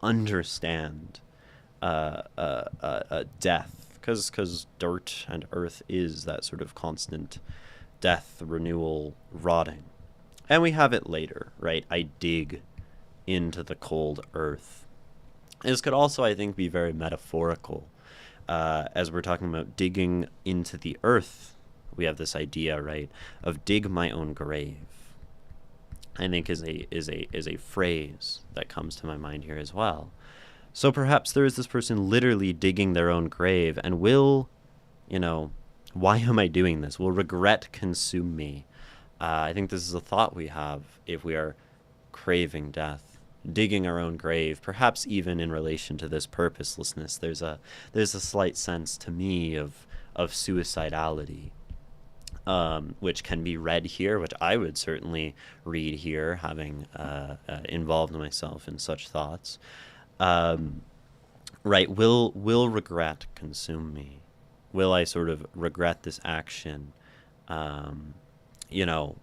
understand death, because dirt and earth is that sort of constant death, renewal, rotting. And we have it later, right? I dig into the cold earth. This could also, I think, be very metaphorical. As we're talking about digging into the earth, we have this idea, right, of dig my own grave. I think is a phrase that comes to my mind here as well. So perhaps there is this person literally digging their own grave, and will, why am I doing this? Will regret consume me? I think this is a thought we have if we are craving death, digging our own grave, perhaps even in relation to this purposelessness. There's a slight sense to me of suicidality, which can be read here, which I would certainly read here, having involved myself in such thoughts. Right, will regret consume me? Will I sort of regret this action?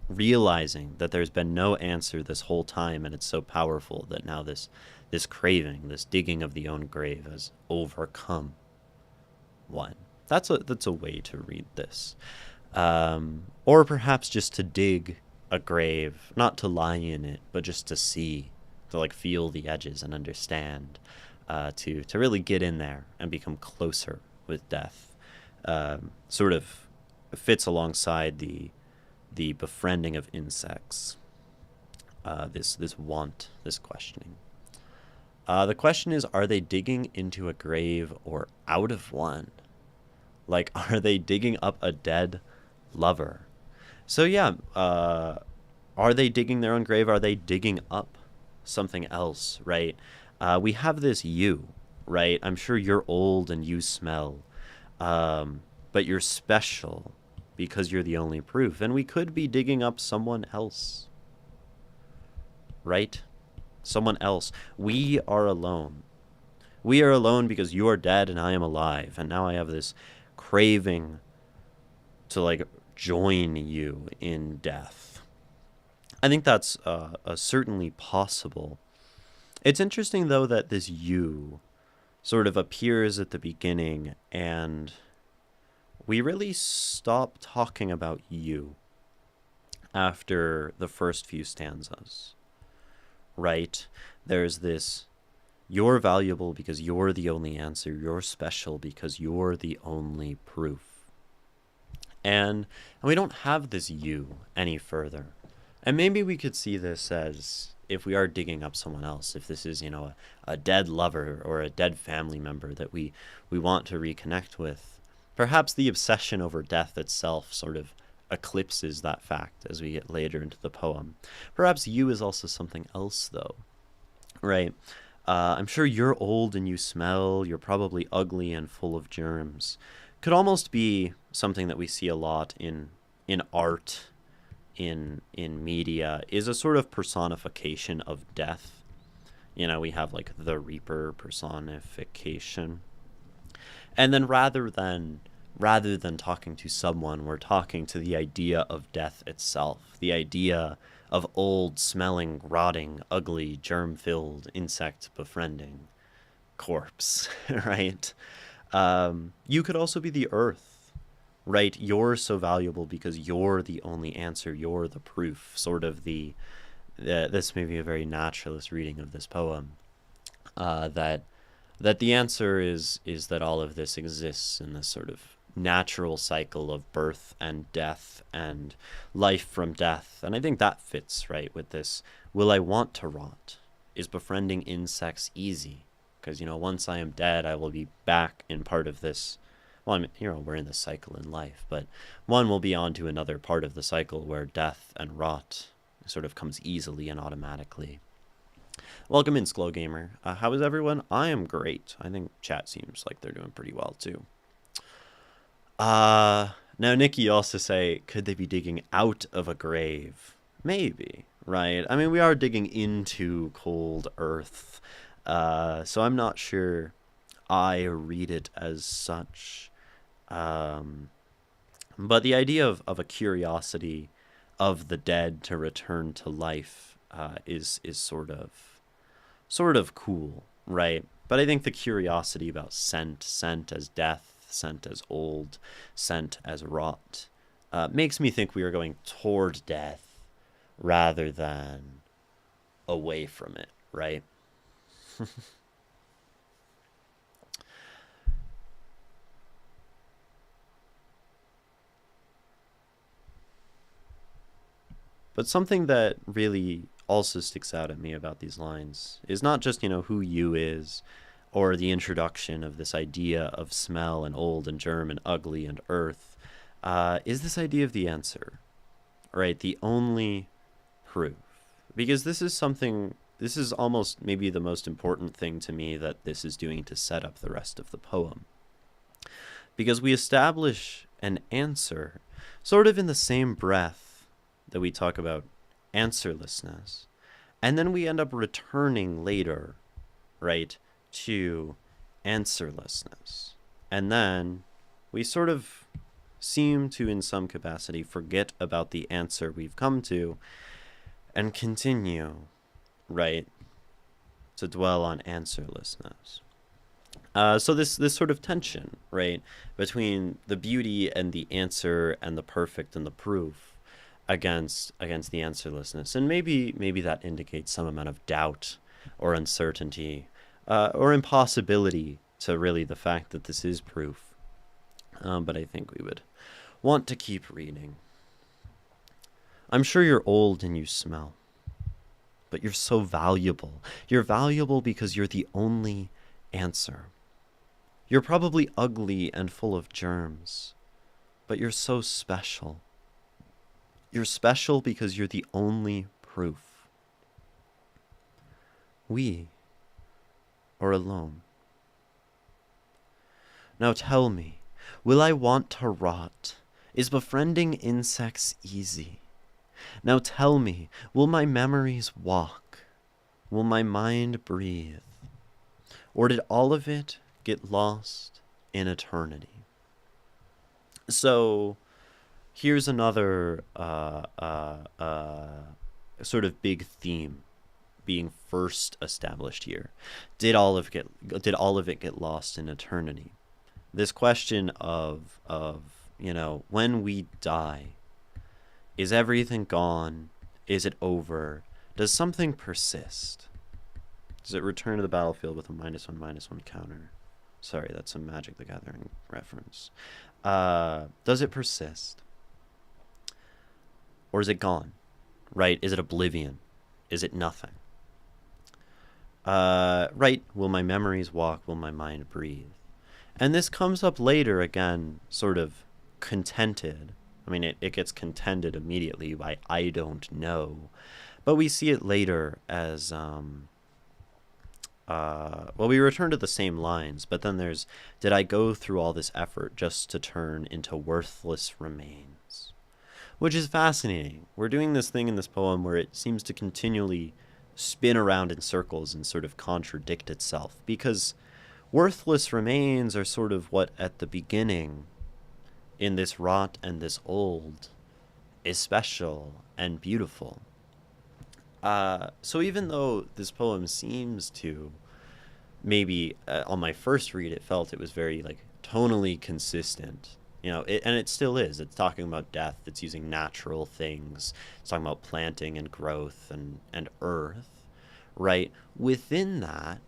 Realizing that there's been no answer this whole time, and it's so powerful that now this craving, this digging of the own grave has overcome one. that's a way to read this. Or perhaps just to dig a grave, not to lie in it, but just to see, to like feel the edges and understand, to really get in there and become closer with death. Sort of fits alongside the befriending of insects. This want, this questioning. The question is, are they digging into a grave or out of one? Like, are they digging up a dead lover? So yeah, are they digging their own grave? Are they digging up something else, right? We have this you, right? I'm sure you're old and you smell, but you're special because you're the only proof. And we could be digging up someone else, right? Someone else. We are alone. We are alone because you are dead and I am alive. And now I have this craving to like join you in death. I think that's certainly possible. It's interesting though that this you sort of appears at the beginning and we really stop talking about you after the first few stanzas, right? There's this, you're valuable because you're the only answer. You're special because you're the only proof. And we don't have this you any further. And maybe we could see this as if we are digging up someone else, if this is, a dead lover or a dead family member that we want to reconnect with. Perhaps the obsession over death itself sort of eclipses that fact as we get later into the poem. Perhaps you is also something else, though, right? I'm sure you're old and you smell, you're probably ugly and full of germs. Could almost be something that we see a lot in art, in media, is a sort of personification of death. We have like the Reaper personification. And then rather than talking to someone, we're talking to the idea of death itself, the idea of old, smelling, rotting, ugly, germ-filled, insect befriending corpse, right? You could also be the earth, right? You're so valuable because you're the only answer, you're the proof, sort of this may be a very naturalist reading of this poem, that the answer is that all of this exists in this sort of natural cycle of birth and death and life from death. And I think that fits right with this, will I want to rot? Is befriending insects easy? Because, once I am dead, I will be back in part of this. Well, we're in this cycle in life, but one will be on to another part of the cycle where death and rot sort of comes easily and automatically. Welcome in, Slow Gamer. How is everyone? I am great. I think chat seems like they're doing pretty well, too. Now, Nikki also say, could they be digging out of a grave? Maybe, right? I mean, we are digging into cold earth, so I'm not sure I read it as such. But the idea of a curiosity of the dead to return to life is sort of cool, right? But I think the curiosity about scent as death, scent as old, scent as rot, makes me think we are going toward death rather than away from it, right? But something that really also sticks out at me about these lines is not just, who you is, or the introduction of this idea of smell and old and germ and ugly and earth, is this idea of the answer, right? The only proof. Because this is almost maybe the most important thing to me that this is doing to set up the rest of the poem. Because we establish an answer sort of in the same breath that we talk about answerlessness. And then we end up returning later, right, to answerlessness. And then we sort of seem to, in some capacity, forget about the answer we've come to and continue, right, to dwell on answerlessness. So this sort of tension, right, between the beauty and the answer and the perfect and the proof against the answerlessness, and maybe that indicates some amount of doubt or uncertainty or impossibility to really the fact that this is proof. But I think we would want to keep reading. I'm sure you're old and you smell, but you're so valuable. You're valuable because you're the only answer. You're probably ugly and full of germs, but you're so special. You're special because you're the only proof. We are alone. Now tell me, will I want to rot? Is befriending insects easy? Now tell me, will my memories walk? Will my mind breathe? Or did all of it get lost in eternity? So here's another sort of big theme being first established here. Did all of it get lost in eternity? This question of when we die, is everything gone? Is it over? Does something persist? Does it return to the battlefield with a -1/-1 counter? Sorry, that's a Magic the Gathering reference. Does it persist? Or is it gone? Right? Is it oblivion? Is it nothing? Right. Will my memories walk? Will my mind breathe? And this comes up later again, sort of contented. I mean, it gets contended immediately by I don't know. But we see it later as, we return to the same lines, but then there's, did I go through all this effort just to turn into worthless remains? Which is fascinating. We're doing this thing in this poem where it seems to continually spin around in circles and sort of contradict itself, because worthless remains are sort of what at the beginning in this rot and this old is special and beautiful. So even though this poem seems to maybe on my first read it felt it was very like tonally consistent, and it still is. It's talking about death. It's using natural things. It's talking about planting and growth and earth, right? Within that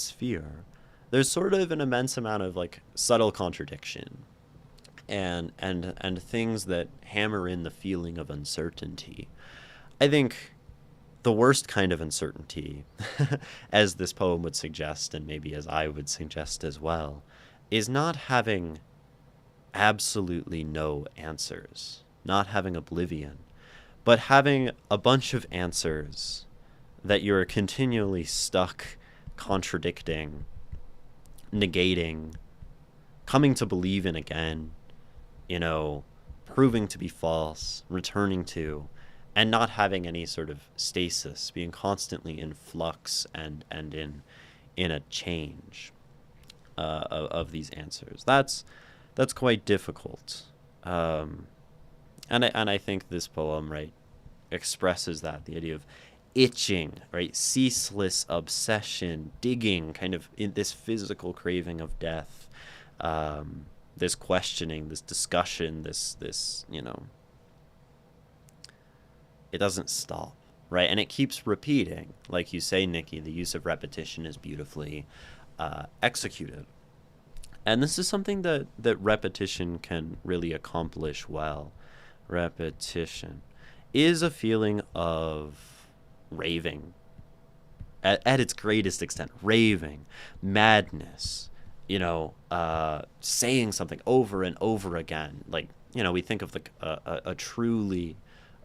sphere, there's sort of an immense amount of like subtle contradiction and things that hammer in the feeling of uncertainty. I think the worst kind of uncertainty, as this poem would suggest, and maybe as I would suggest as well, is not having absolutely no answers, not having oblivion, but having a bunch of answers that you're continually stuck contradicting, negating, coming to believe in again, proving to be false, returning to, and not having any sort of stasis, being constantly in flux and in a change of these answers. That's quite difficult, and I think this poem, right, expresses that, the idea of itching, right, ceaseless obsession, digging, kind of in this physical craving of death, this questioning, this discussion, this it doesn't stop, right? And it keeps repeating. Like you say, Nikki, the use of repetition is beautifully executed. And this is something that repetition can really accomplish well. Repetition is a feeling of raving at its greatest extent. Raving, madness, saying something over and over again. Like, we think of like a truly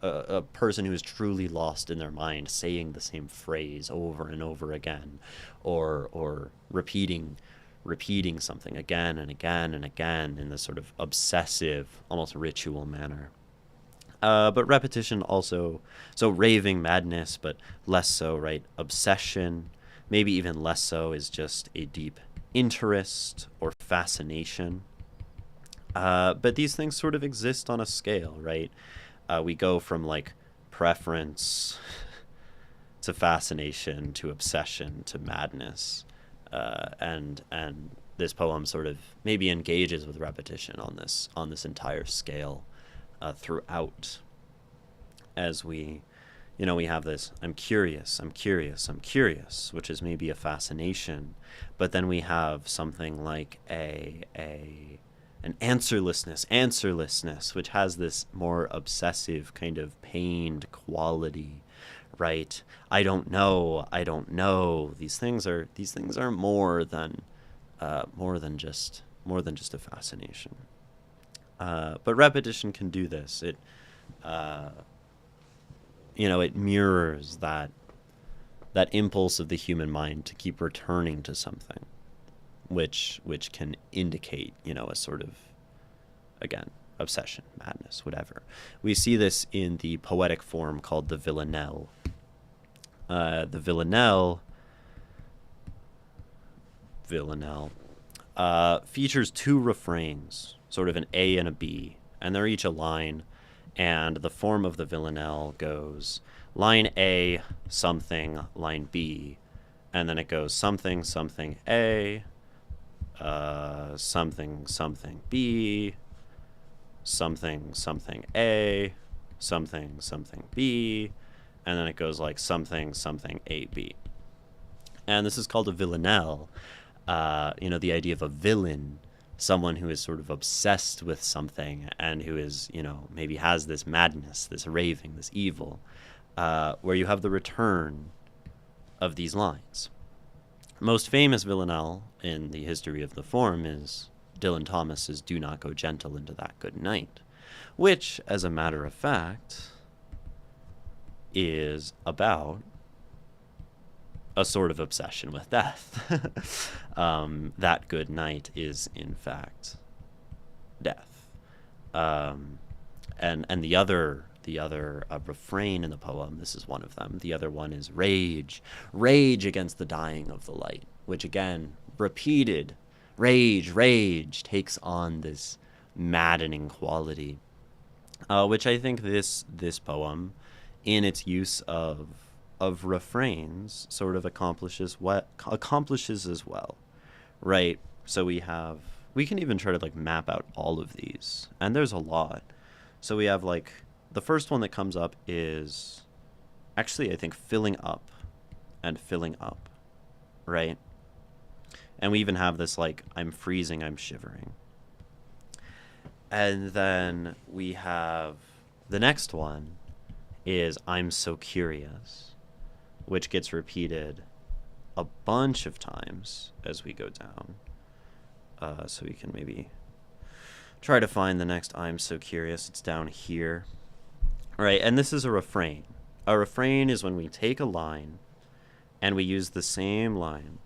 a person who is truly lost in their mind saying the same phrase over and over again, or repeating something again and again and again in this sort of obsessive, almost ritual manner. But repetition also, so raving, madness, but less so, right? Obsession, maybe even less so, is just a deep interest or fascination. But these things sort of exist on a scale, right? We go from like preference to fascination to obsession to madness. and this poem sort of maybe engages with repetition on this entire scale throughout, as we have this I'm curious, I'm curious, I'm curious, which is maybe a fascination, but then we have something like an answerlessness, which has this more obsessive kind of pained quality, right? I don't know, I don't know. These things are more than just a fascination. But repetition can do this. Uh, it mirrors that impulse of the human mind to keep returning to something, which can indicate, a sort of, again, obsession, madness, whatever. We see this in the poetic form called the villanelle. The villanelle features two refrains, sort of an A and a B, and they're each a line. And the form of the villanelle goes line A, something, line B, and then it goes something, something A, something, something B, something, something A, something, something B, and then it goes like something, something A, B. And this is called a villanelle. The idea of a villain, someone who is sort of obsessed with something and who is, maybe has this madness, this raving, this evil, where you have the return of these lines. Most famous villanelle in the history of the form is Dylan Thomas's Do Not Go Gentle into That Good Night, which, as a matter of fact, is about a sort of obsession with death. That good night is, in fact, death. And the other refrain in the poem, this is one of them. The other one is rage against the dying of the light, which again, repeated, rage takes on this maddening quality, which I think this poem, in its use of refrains, sort of accomplishes as well, right? So we can even try to map out all of these, and there's a lot. So we have the first one that comes up is actually, I think, filling up, right? And we even have this I'm freezing, I'm shivering. And then we have the next one is I'm so curious, which gets repeated a bunch of times as we go down. So we can maybe try to find the next I'm so curious. It's down here. All right, and this is a refrain. A refrain is when we take a line and we use the same line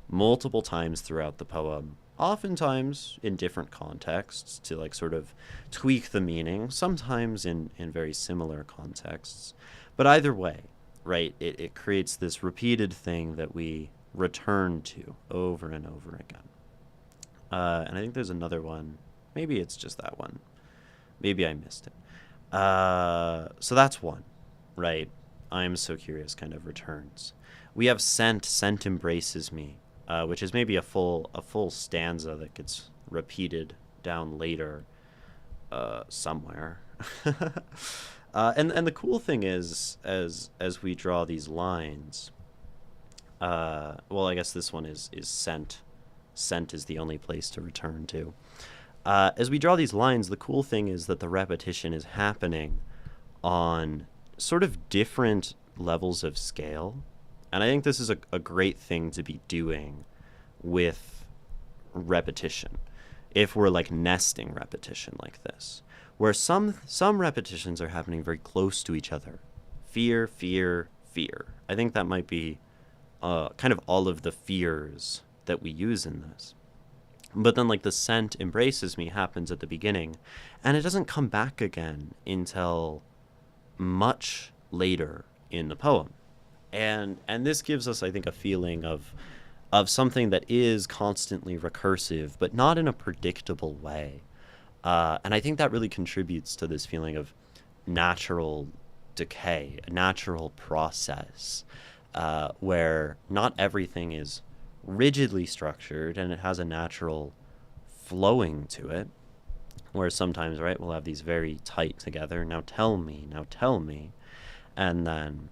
multiple times throughout the poem, oftentimes in different contexts to sort of tweak the meaning, sometimes in very similar contexts. But either way, right, it creates this repeated thing that we return to over and over again. And I think there's another one. Maybe it's just that one. Maybe I missed it. So that's one, right? I'm so curious kind of returns. We have scent embraces me, which is maybe a full stanza that gets repeated down later somewhere. And the cool thing is, as we draw these lines, well, I guess this one is scent. Scent is the only place to return to. As we draw these lines, the cool thing is that the repetition is happening on sort of different levels of scale. And I think this is a great thing to be doing with repetition, if we're nesting repetition like this, where some repetitions are happening very close to each other. Fear, fear, fear. I think that might be kind of all of the fears that we use in this. But then the scent embraces me happens at the beginning, and it doesn't come back again until much later in the poem. And this gives us, I think, a feeling of something that is constantly recursive, but not in a predictable way. And I think that really contributes to this feeling of natural decay, a natural process, where not everything is rigidly structured and it has a natural flowing to it, where sometimes, right, we'll have these very tight together, now tell me, now tell me, and then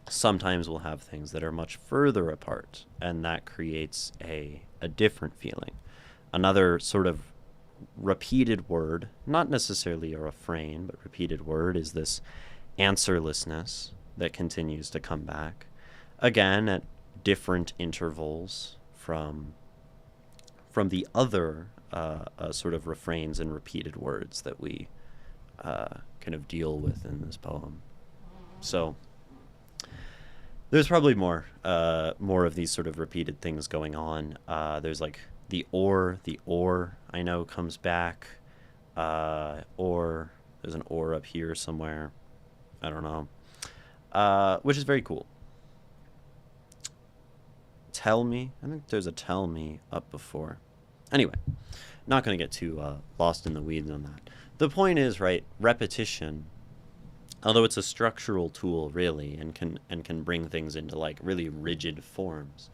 sometimes we'll have things that are much further apart, and that creates a different feeling. Another sort of repeated word, not necessarily a refrain, but repeated word, is this answerlessness that continues to come back, again at different intervals from the other sort of refrains and repeated words that we kind of deal with in this poem. So there's probably more of these sort of repeated things going on. There's like the or I know comes back, or there's an or up here somewhere. I don't know, which is very cool. Tell me, I think there's a tell me up before. Anyway, not going to get too lost in the weeds on that. The point is, right, repetition, although it's a structural tool really and can bring things into like really rigid forms,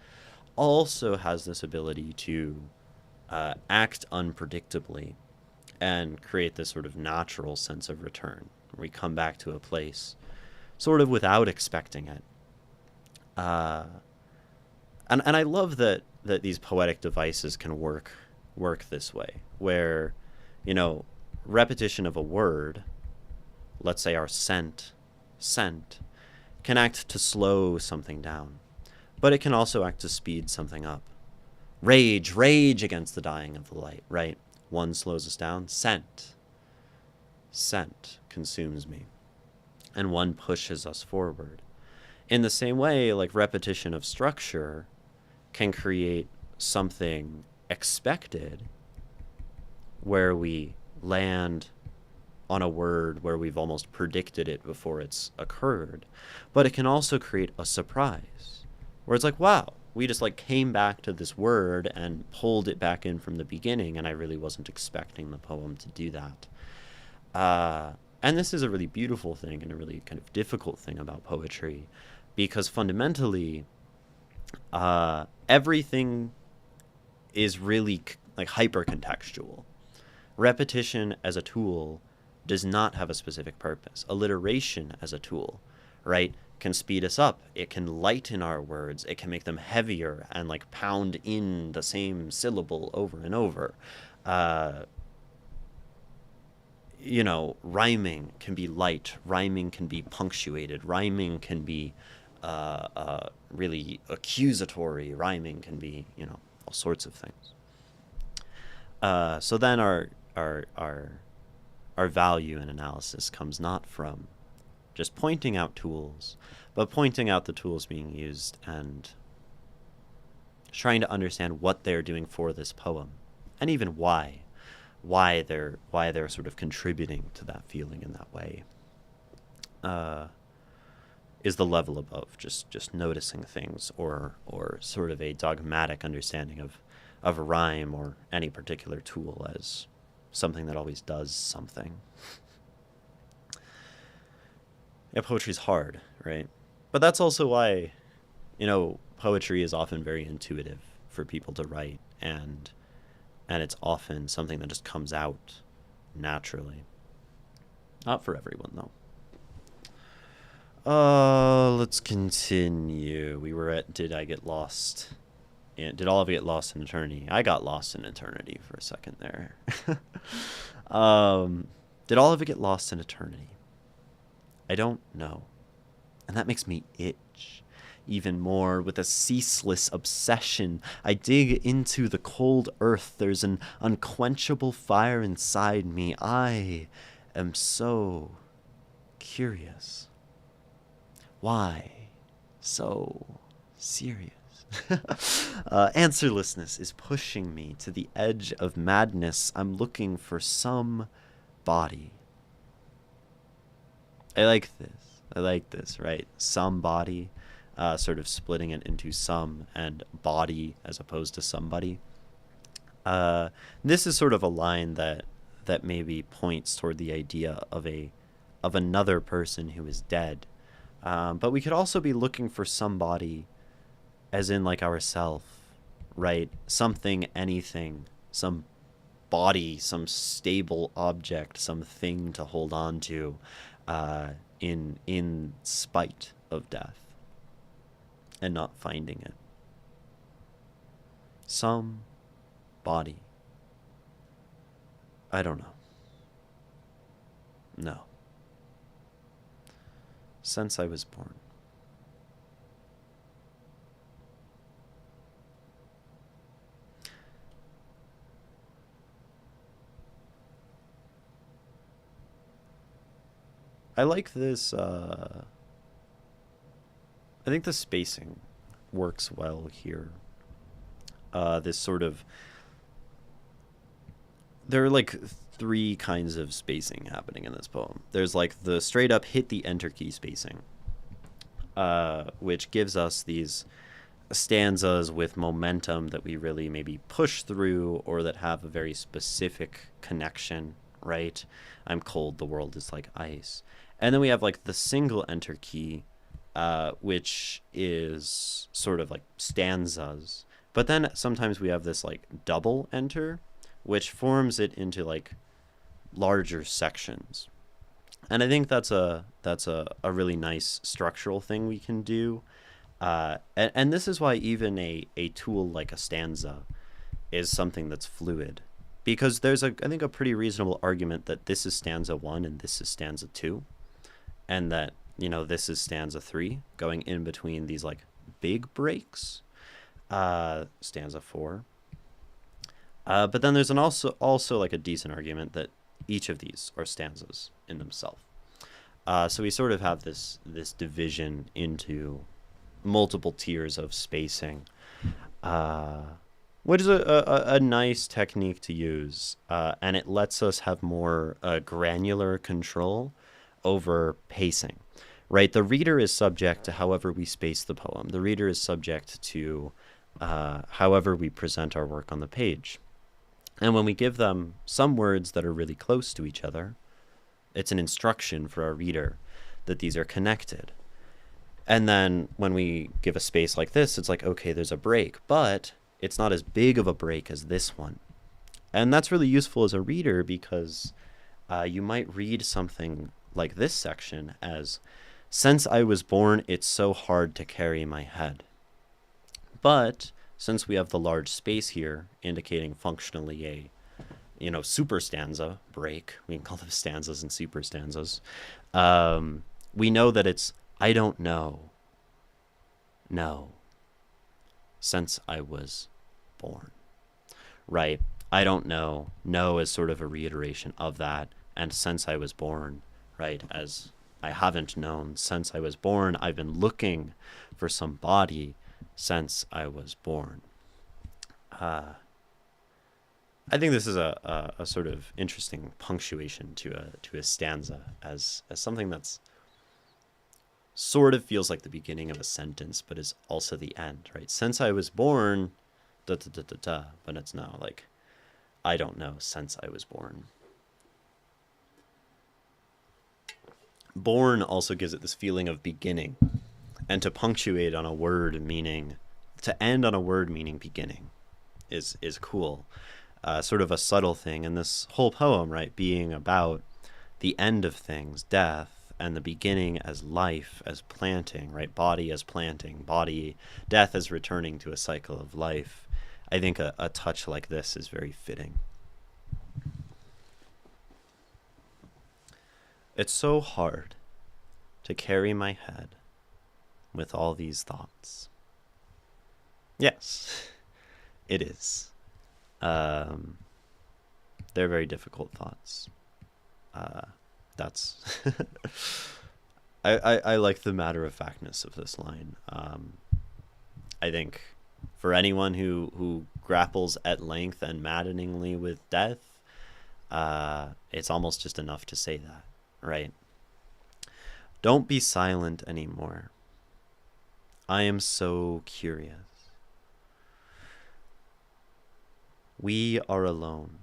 also has this ability to act unpredictably and create this sort of natural sense of return, where we come back to a place sort of without expecting it. And I love that these poetic devices can work this way, where, you know, repetition of a word, let's say our scent, can act to slow something down, but it can also act to speed something up. Rage against the dying of the light, right? One slows us down. Scent consumes me, and one pushes us forward. In the same way, like repetition of structure can create something expected, where we land on a word where we've almost predicted it before it's occurred. But it can also create a surprise, where it's like, wow, we just like came back to this word and pulled it back in from the beginning, and I really wasn't expecting the poem to do that. And this is a really beautiful thing and a really kind of difficult thing about poetry, because fundamentally, everything is really like hyper-contextual. Repetition as a tool does not have a specific purpose. Alliteration as a tool, right, can speed us up. It can lighten our words. It can make them heavier and like pound in the same syllable over and over. You know, rhyming can be light. Rhyming can be punctuated. Rhyming can be really accusatory. Rhyming can be, you know, all sorts of things. So then our value in analysis comes not from just pointing out tools, but pointing out the tools being used and trying to understand what they're doing for this poem, and even why they're sort of contributing to that feeling in that way. Is the level above just noticing things, or sort of a dogmatic understanding of a rhyme or any particular tool as something that always does something. Yeah, poetry's hard, right? But that's also why, you know, poetry is often very intuitive for people to write, and it's often something that just comes out naturally. Not for everyone, though. Let's continue. We were at Did I Get Lost? Did all of it get lost in eternity? I got lost in eternity for a second there. Did all of it get lost in eternity? I don't know. And that makes me itch even more. With a ceaseless obsession, I dig into the cold earth. There's an unquenchable fire inside me. I am so curious. Why so serious? Answerlessness is pushing me to the edge of madness. I'm looking for some body. I like this, right? Some body, sort of splitting it into some and body as opposed to somebody. This is sort of a line that maybe points toward the idea of another person who is dead. But we could also be looking for somebody as in like ourself, right? Something, anything, some body, some stable object, something to hold on to, uh, in spite of death, and not finding it. Some body. I don't know. No. Since I was born. I like this. I think the spacing works well here. This sort of. There are like three kinds of spacing happening in this poem. There's like the straight up hit the enter key spacing, which gives us these stanzas with momentum that we really maybe push through or that have a very specific connection, right? I'm cold, the world is like ice. And then we have like the single enter key, which is sort of like stanzas. But then sometimes we have this like double enter, which forms it into like larger sections. And I think that's a really nice structural thing we can do. And this is why even a tool like a stanza is something that's fluid, because there's I think a pretty reasonable argument that this is stanza 1 and this is stanza 2, and that this is stanza 3 going in between these like big breaks, stanza 4. But then there's an also like a decent argument that each of these are stanzas in themselves. So we sort of have this division into multiple tiers of spacing, which is a nice technique to use, and it lets us have more granular control over pacing. Right, the reader is subject to however we space the poem. The reader is subject to however we present our work on the page. And when we give them some words that are really close to each other, it's an instruction for our reader that these are connected. And then when we give a space like this, it's like, okay, there's a break, but it's not as big of a break as this one. And that's really useful as a reader, because you might read something like this section as, since I was born, it's so hard to carry my head. But since we have the large space here indicating functionally a super stanza break, we can call them stanzas and super stanzas, we know that it's I don't know, no, since I was born, right? I don't know, no is sort of a reiteration of that, and since I was born, right, as I haven't known since I was born, I've been looking for somebody since I was born. I think this is a sort of interesting punctuation to a stanza as something that's sort of feels like the beginning of a sentence, but is also the end, right? Since I was born, da da da da da, but it's now like, I don't know since I was born. Born also gives it this feeling of beginning, and to punctuate on a word meaning, to end on a word meaning beginning, is cool. Sort of a subtle thing, and this whole poem, right, being about the end of things, death, and the beginning as life, as planting, right, body as planting, body, death as returning to a cycle of life. I think a touch like this is very fitting. It's so hard to carry my head with all these thoughts. Yes, it is. They're very difficult thoughts. That's I like the matter-of-factness of this line. I think for anyone who grapples at length and maddeningly with death, it's almost just enough to say that, right? Don't be silent anymore. I am so curious. We are alone.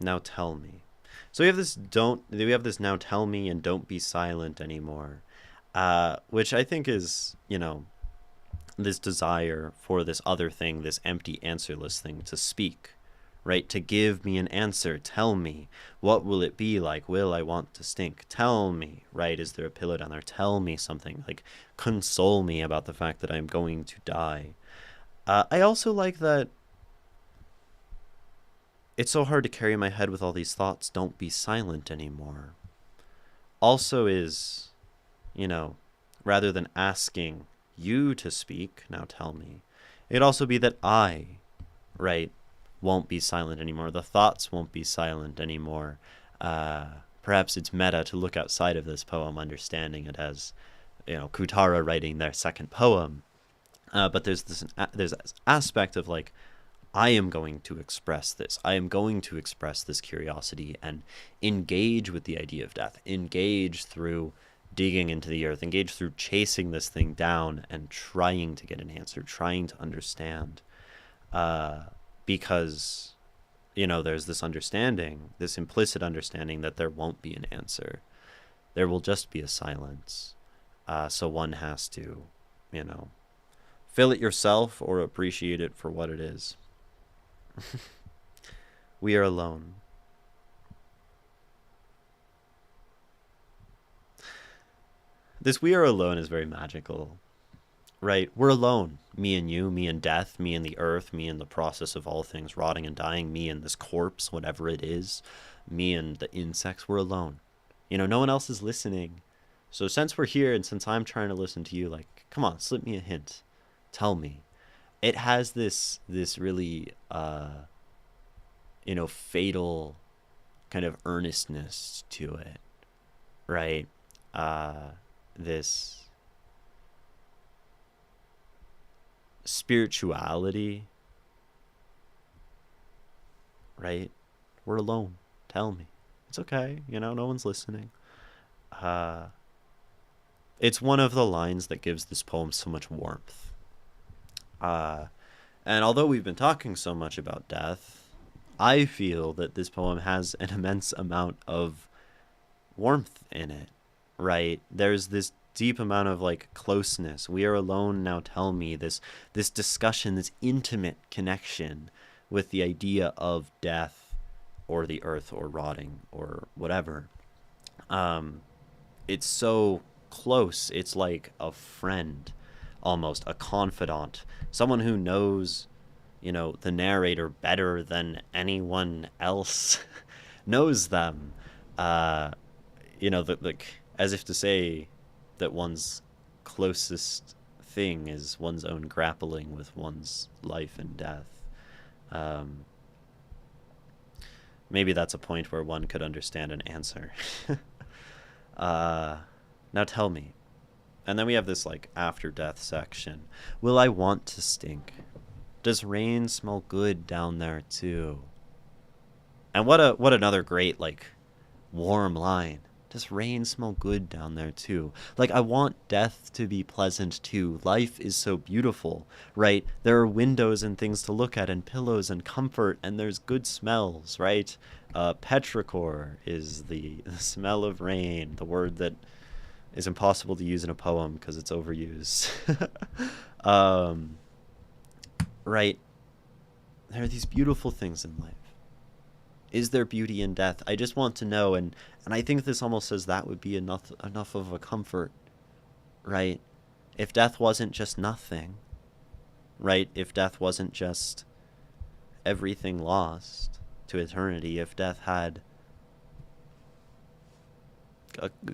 Now tell me. So we have this now tell me and don't be silent anymore, which I think is, this desire for this other thing, this empty, answerless thing to speak, right? To give me an answer. Tell me, what will it be like? Will I want to stink? Tell me, right? Is there a pillow down there? Tell me something. Like, console me about the fact that I'm going to die. I also like that it's so hard to carry my head with all these thoughts. Don't be silent anymore. Also is, you know, rather than asking you to speak, now tell me, it'd also be that I, right, won't be silent anymore. The thoughts won't be silent anymore. Perhaps it's meta to look outside of this poem, understanding it as, Kutara writing their second poem. But there's this aspect of like, I am going to express this. I am going to express this curiosity and engage with the idea of death. Engage through digging into the earth. Engage through chasing this thing down and trying to get an answer, trying to understand. Because, there's this understanding, this implicit understanding that there won't be an answer. There will just be a silence. So one has to, fill it yourself or appreciate it for what it is. We are alone. This "we are alone" is very magical, right? We're alone. Me and you, me and death, me and the earth, me and the process of all things rotting and dying, me and this corpse, whatever it is, me and the insects. We're alone. No one else is listening. So since we're here and since I'm trying to listen to you, like, come on, slip me a hint. Tell me. It has this really, fatal kind of earnestness to it, right? This spirituality, right? We're alone. Tell me. It's okay. No one's listening. It's one of the lines that gives this poem so much warmth. And although we've been talking so much about death, I feel that this poem has an immense amount of warmth in it, right? There's this deep amount of like closeness. We are alone now, tell me. This discussion, this intimate connection with the idea of death or the earth or rotting or whatever. It's so close. It's like a friend, almost a confidant, someone who knows, the narrator better than anyone else knows them. As if to say that one's closest thing is one's own grappling with one's life and death. Maybe that's a point where one could understand an answer. Now tell me. And then we have this like after death section. Will I want to stink? Does rain smell good down there too? And what another great like warm line. Does rain smell good down there too? Like, I want death to be pleasant too. Life is so beautiful, right? There are windows and things to look at and pillows and comfort, and there's good smells, right? Petrichor is the smell of rain, the word that is impossible to use in a poem because it's overused. Right? There are these beautiful things in life. Is there beauty in death? I just want to know, and I think this almost says that would be enough of a comfort, right? If death wasn't just nothing, right? If death wasn't just everything lost to eternity, if death had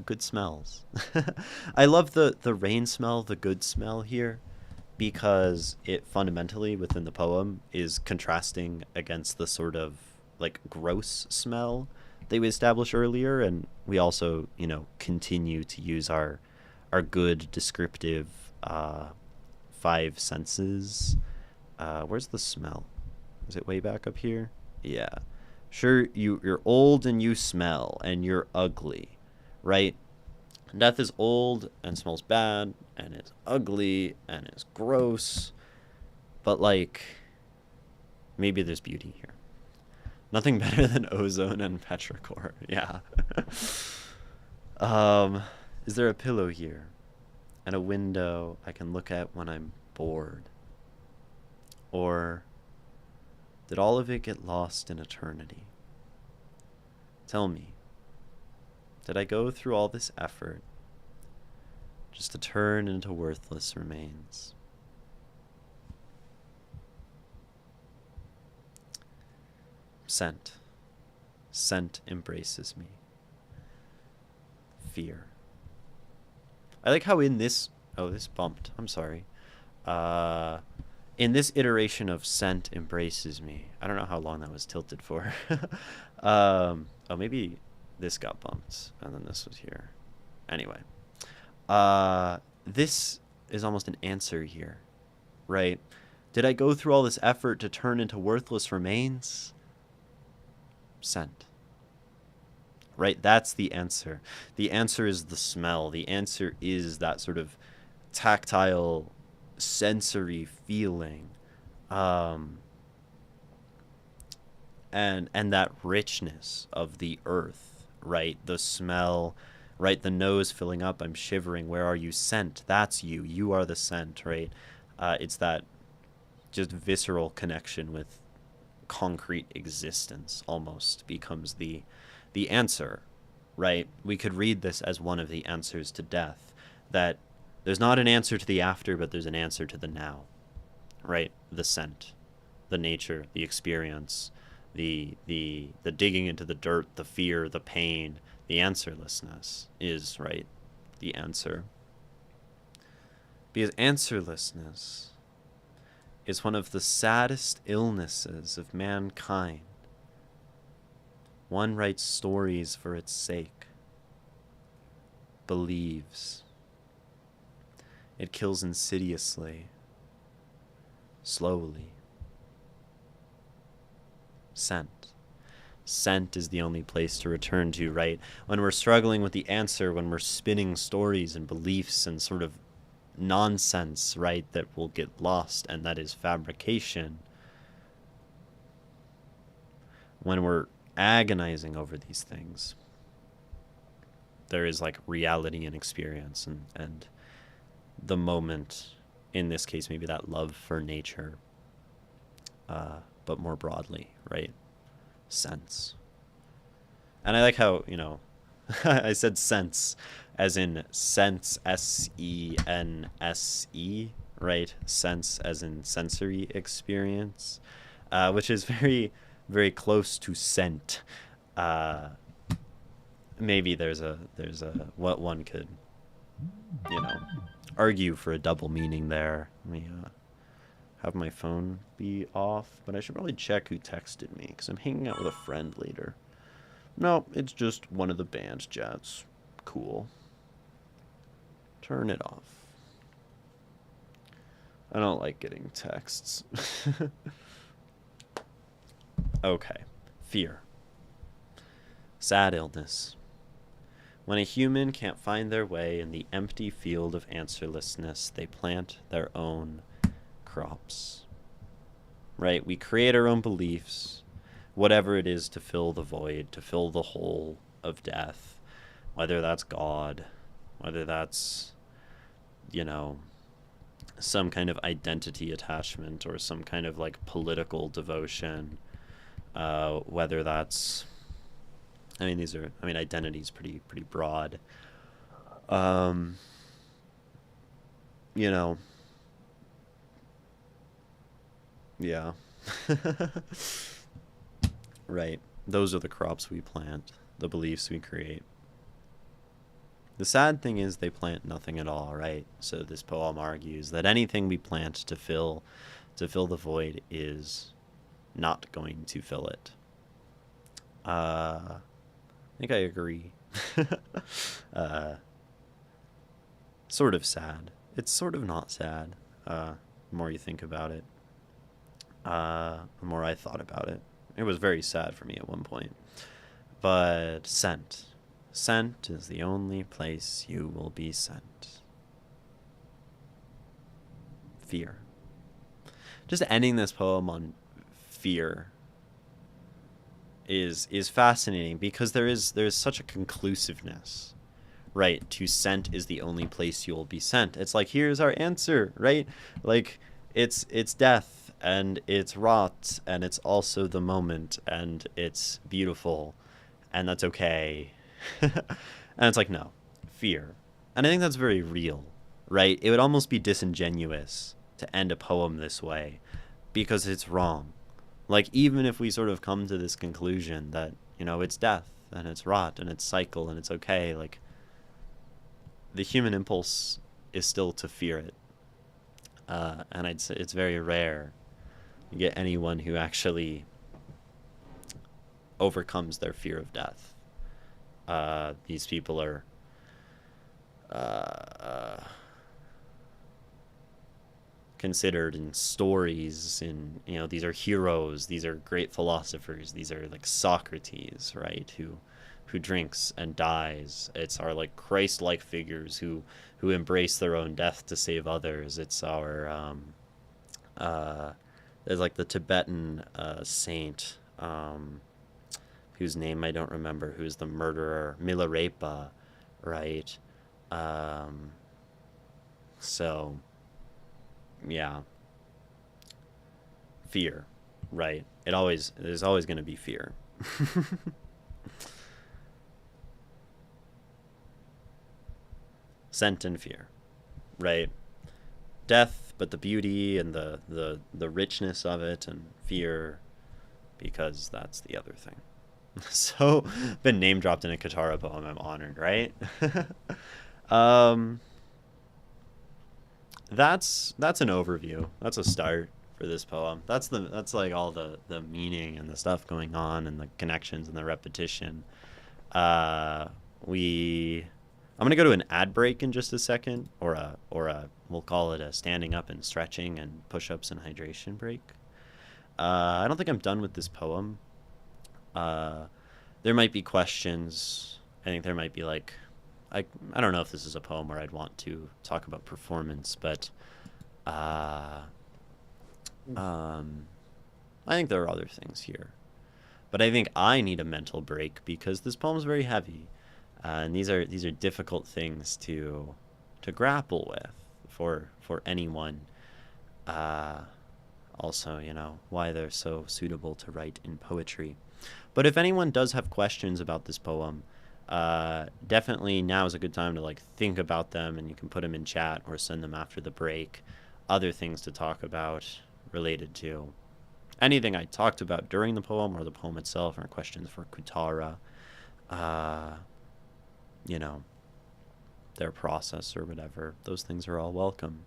good smells. I love the rain smell, the good smell here, because it fundamentally within the poem is contrasting against the sort of like gross smell that we established earlier, and we also continue to use our good descriptive five senses. Where's the smell? Is it way back up here? Yeah, sure. You're old and you smell and you're ugly, right? Death is old and smells bad and it's ugly and it's gross, but like maybe there's beauty here. Nothing better than ozone and petrichor. Yeah. Is there a pillow here? And a window I can look at when I'm bored? Or did all of it get lost in eternity? Tell me, did I go through all this effort just to turn into worthless remains? Scent. Scent embraces me. Fear. I like how in this... Oh, this bumped. I'm sorry. In this iteration of scent embraces me. I don't know how long that was tilted for. Oh, maybe this got bumped and then this was here. Anyway. This is almost an answer here, right? Did I go through all this effort to turn into worthless remains? Scent. Right? That's the answer. The answer is the smell. The answer is that sort of tactile, sensory feeling. And that richness of the earth, right? The smell, right? The nose filling up. I'm shivering. Where are you? Scent. That's you. You are the scent, right? It's that just visceral connection with concrete existence almost becomes the answer, right? We could read this as one of the answers to death, that there's not an answer to the after, but there's an answer to the now, right? The scent, the nature, the experience, the digging into the dirt, the fear, the pain, the answerlessness is, right, the answer. Because answerlessness is one of the saddest illnesses of mankind. One writes stories for its sake, believes. It kills insidiously, slowly. Scent. Scent is the only place to return to, right? When we're struggling with the answer, when we're spinning stories and beliefs and sort of nonsense, right, that will get lost, and that is fabrication. When we're agonizing over these things, there is like reality and experience and the moment, in this case maybe that love for nature, but more broadly, right? Sense. And I like how, you know, I said sense as in sense, S-E-N-S-E, right? Sense as in sensory experience, which is very, very close to scent. Maybe there's a what one could, you know, argue for a double meaning there. Let me have my phone be off, but I should probably check who texted me because I'm hanging out with a friend later. No, it's just one of the band chats. Cool. Turn it off. I don't like getting texts. Okay. Fear. Sad illness. When a human can't find their way in the empty field of answerlessness, they plant their own crops. Right? We create our own beliefs, whatever it is, to fill the void, to fill the hole of death, whether that's God, whether that's, you know, some kind of identity attachment or some kind of like political devotion, whether that's, I mean, identity is pretty broad. You know, yeah. Right. Those are the crops we plant, the beliefs we create. The sad thing is they plant nothing at all, right? So this poem argues that anything we plant to fill the void is not going to fill it. I think I agree. Sort of sad. It's sort of not sad. The more you think about it, the more I thought about it. It was very sad for me at one point. But scent. Scent is the only place you will be sent. Fear. Just ending this poem on fear is fascinating because there is such a conclusiveness, right? To scent is the only place you'll be sent. It's like, here's our answer, right? Like, it's death, and it's rot, and it's also the moment, and it's beautiful, and that's okay. And it's like, no, fear. And I think that's very real, right? It would almost be disingenuous to end a poem this way because it's wrong. Like, even if we sort of come to this conclusion that, it's death and it's rot and it's cycle and it's okay, like, the human impulse is still to fear it. And I'd say it's very rare you get anyone who actually overcomes their fear of death. These people are considered in stories, in these are heroes, these are great philosophers, these are like Socrates, right, who drinks and dies. It's our like Christ-like figures who embrace their own death to save others. It's our there's like the Tibetan saint, whose name I don't remember, who's the murderer, Milarepa, right? So yeah, fear, right? There's always going to be fear. Scent and fear, right? Death, but the beauty and the richness of it, and fear, because that's the other thing. So, been name dropped in a Katara poem. I'm honored, right? um, that's an overview. That's a start for this poem. That's like all the meaning and the stuff going on and the connections and the repetition. Uh, we I'm gonna go to an ad break in just a second, or a we'll call it a standing up and stretching and push-ups and hydration break. I don't think I'm done with this poem. Uh, there might be questions. I think there might be like, I don't know if this is a poem where I'd want to talk about performance, but uh, um, I think there are other things here. But I think I need a mental break because this poem's very heavy, and these are difficult things to grapple with for anyone. Uh, Also, why they're so suitable to write in poetry. But if anyone does have questions about this poem, definitely now is a good time to like think about them, and you can put them in chat or send them after the break. Other things to talk about related to anything I talked about during the poem or the poem itself, or questions for Kutara, uh, you know, their process or whatever. Those things are all welcome.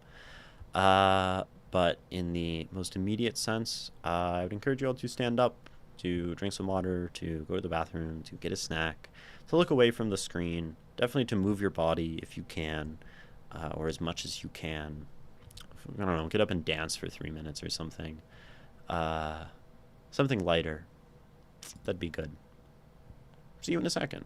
But in the most immediate sense, I would encourage you all to stand up, to drink some water, to go to the bathroom, to get a snack, to look away from the screen, definitely to move your body if you can, or as much as you can. I don't know, get up and dance for 3 minutes or something. Something lighter. That'd be good. See you in a second.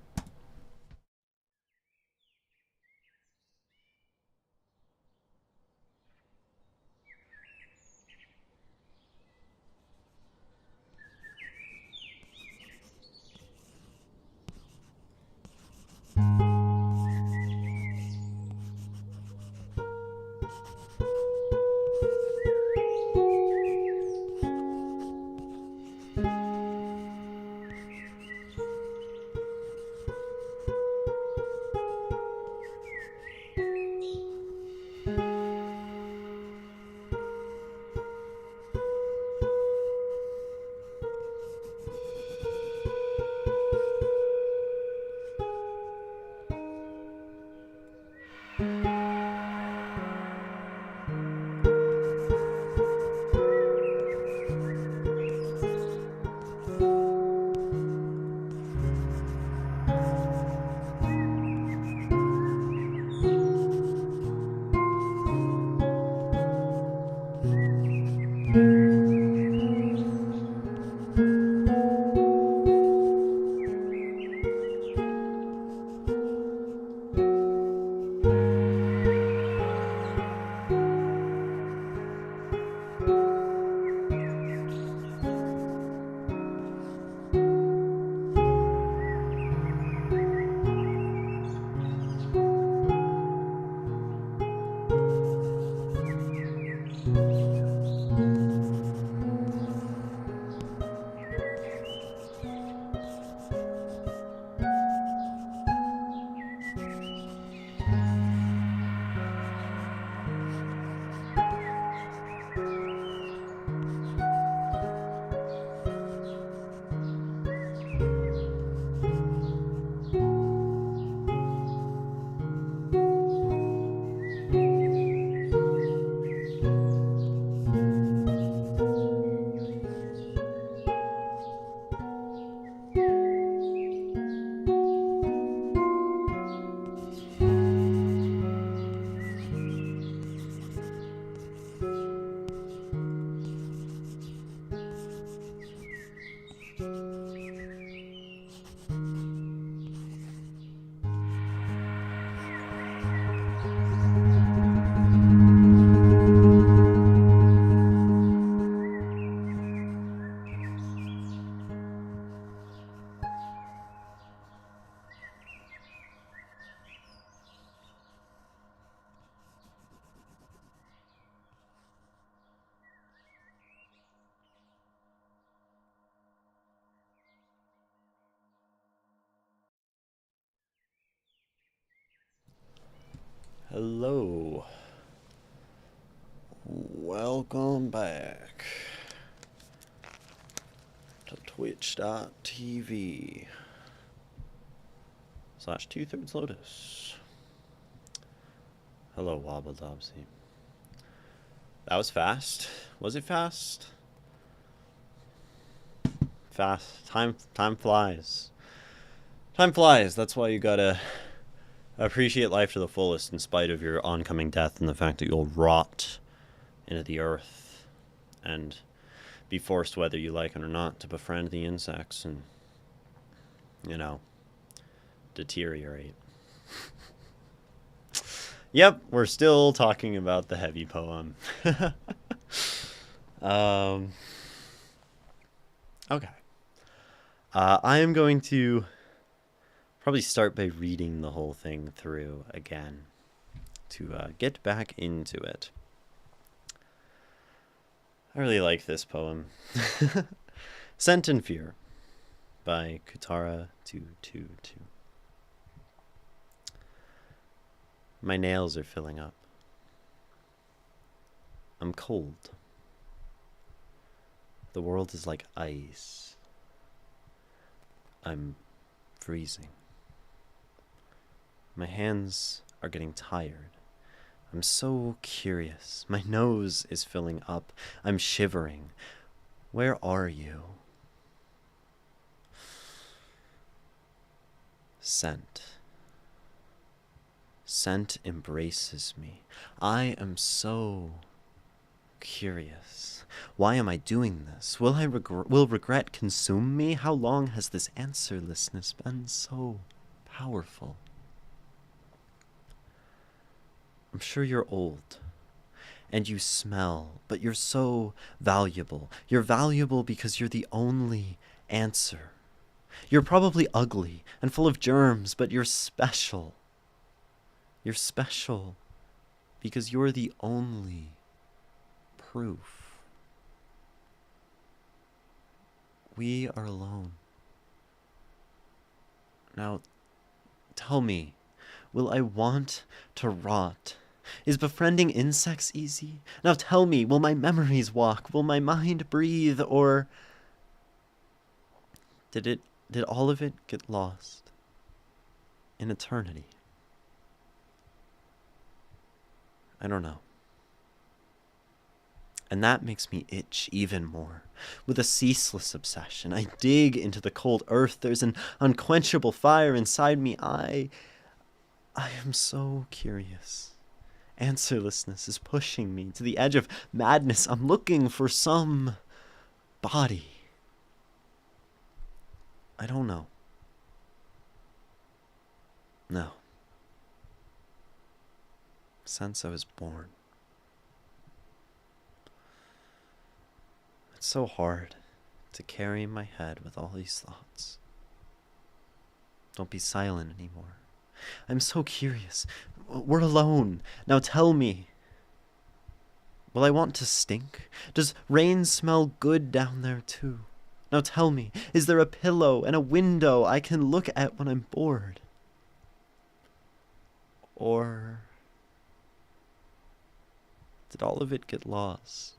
Hello. Welcome back to twitch.tv / 2/3 Lotus. Hello, Wobble Dobsy. That was fast. Was it fast? Fast. Time flies. Time flies. That's why you gotta appreciate life to the fullest in spite of your oncoming death and the fact that you'll rot into the earth and be forced, whether you like it or not, to befriend the insects and, deteriorate. Yep, we're still talking about the heavy poem. Okay. I am going to probably start by reading the whole thing through again to get back into it. I really like this poem. Scent and Fear by Kutara222. My nails are filling up. I'm cold. The world is like ice. I'm freezing. My hands are getting tired. I'm so curious. My nose is filling up. I'm shivering. Where are you? Scent. Scent embraces me. I am so curious. Why am I doing this? Will regret consume me? How long has this answerlessness been so powerful? I'm sure you're old, and you smell, but you're so valuable. You're valuable because you're the only answer. You're probably ugly and full of germs, but you're special. You're special because you're the only proof. We are alone. Now, tell me, will I want to rot? Is befriending insects easy? Now tell me, will my memories walk? Will my mind breathe? Or did all of it get lost in eternity? I don't know. And that makes me itch even more. With a ceaseless obsession, I dig into the cold earth. There's an unquenchable fire inside me. I am so curious. Answerlessness is pushing me to the edge of madness. I'm looking for some body. I don't know. No. Since I was born. It's so hard to carry in my head with all these thoughts. Don't be silent anymore. I'm so curious. We're alone. Now tell me. Will I want to stink? Does rain smell good down there too? Now tell me, is there a pillow and a window I can look at when I'm bored? Or did all of it get lost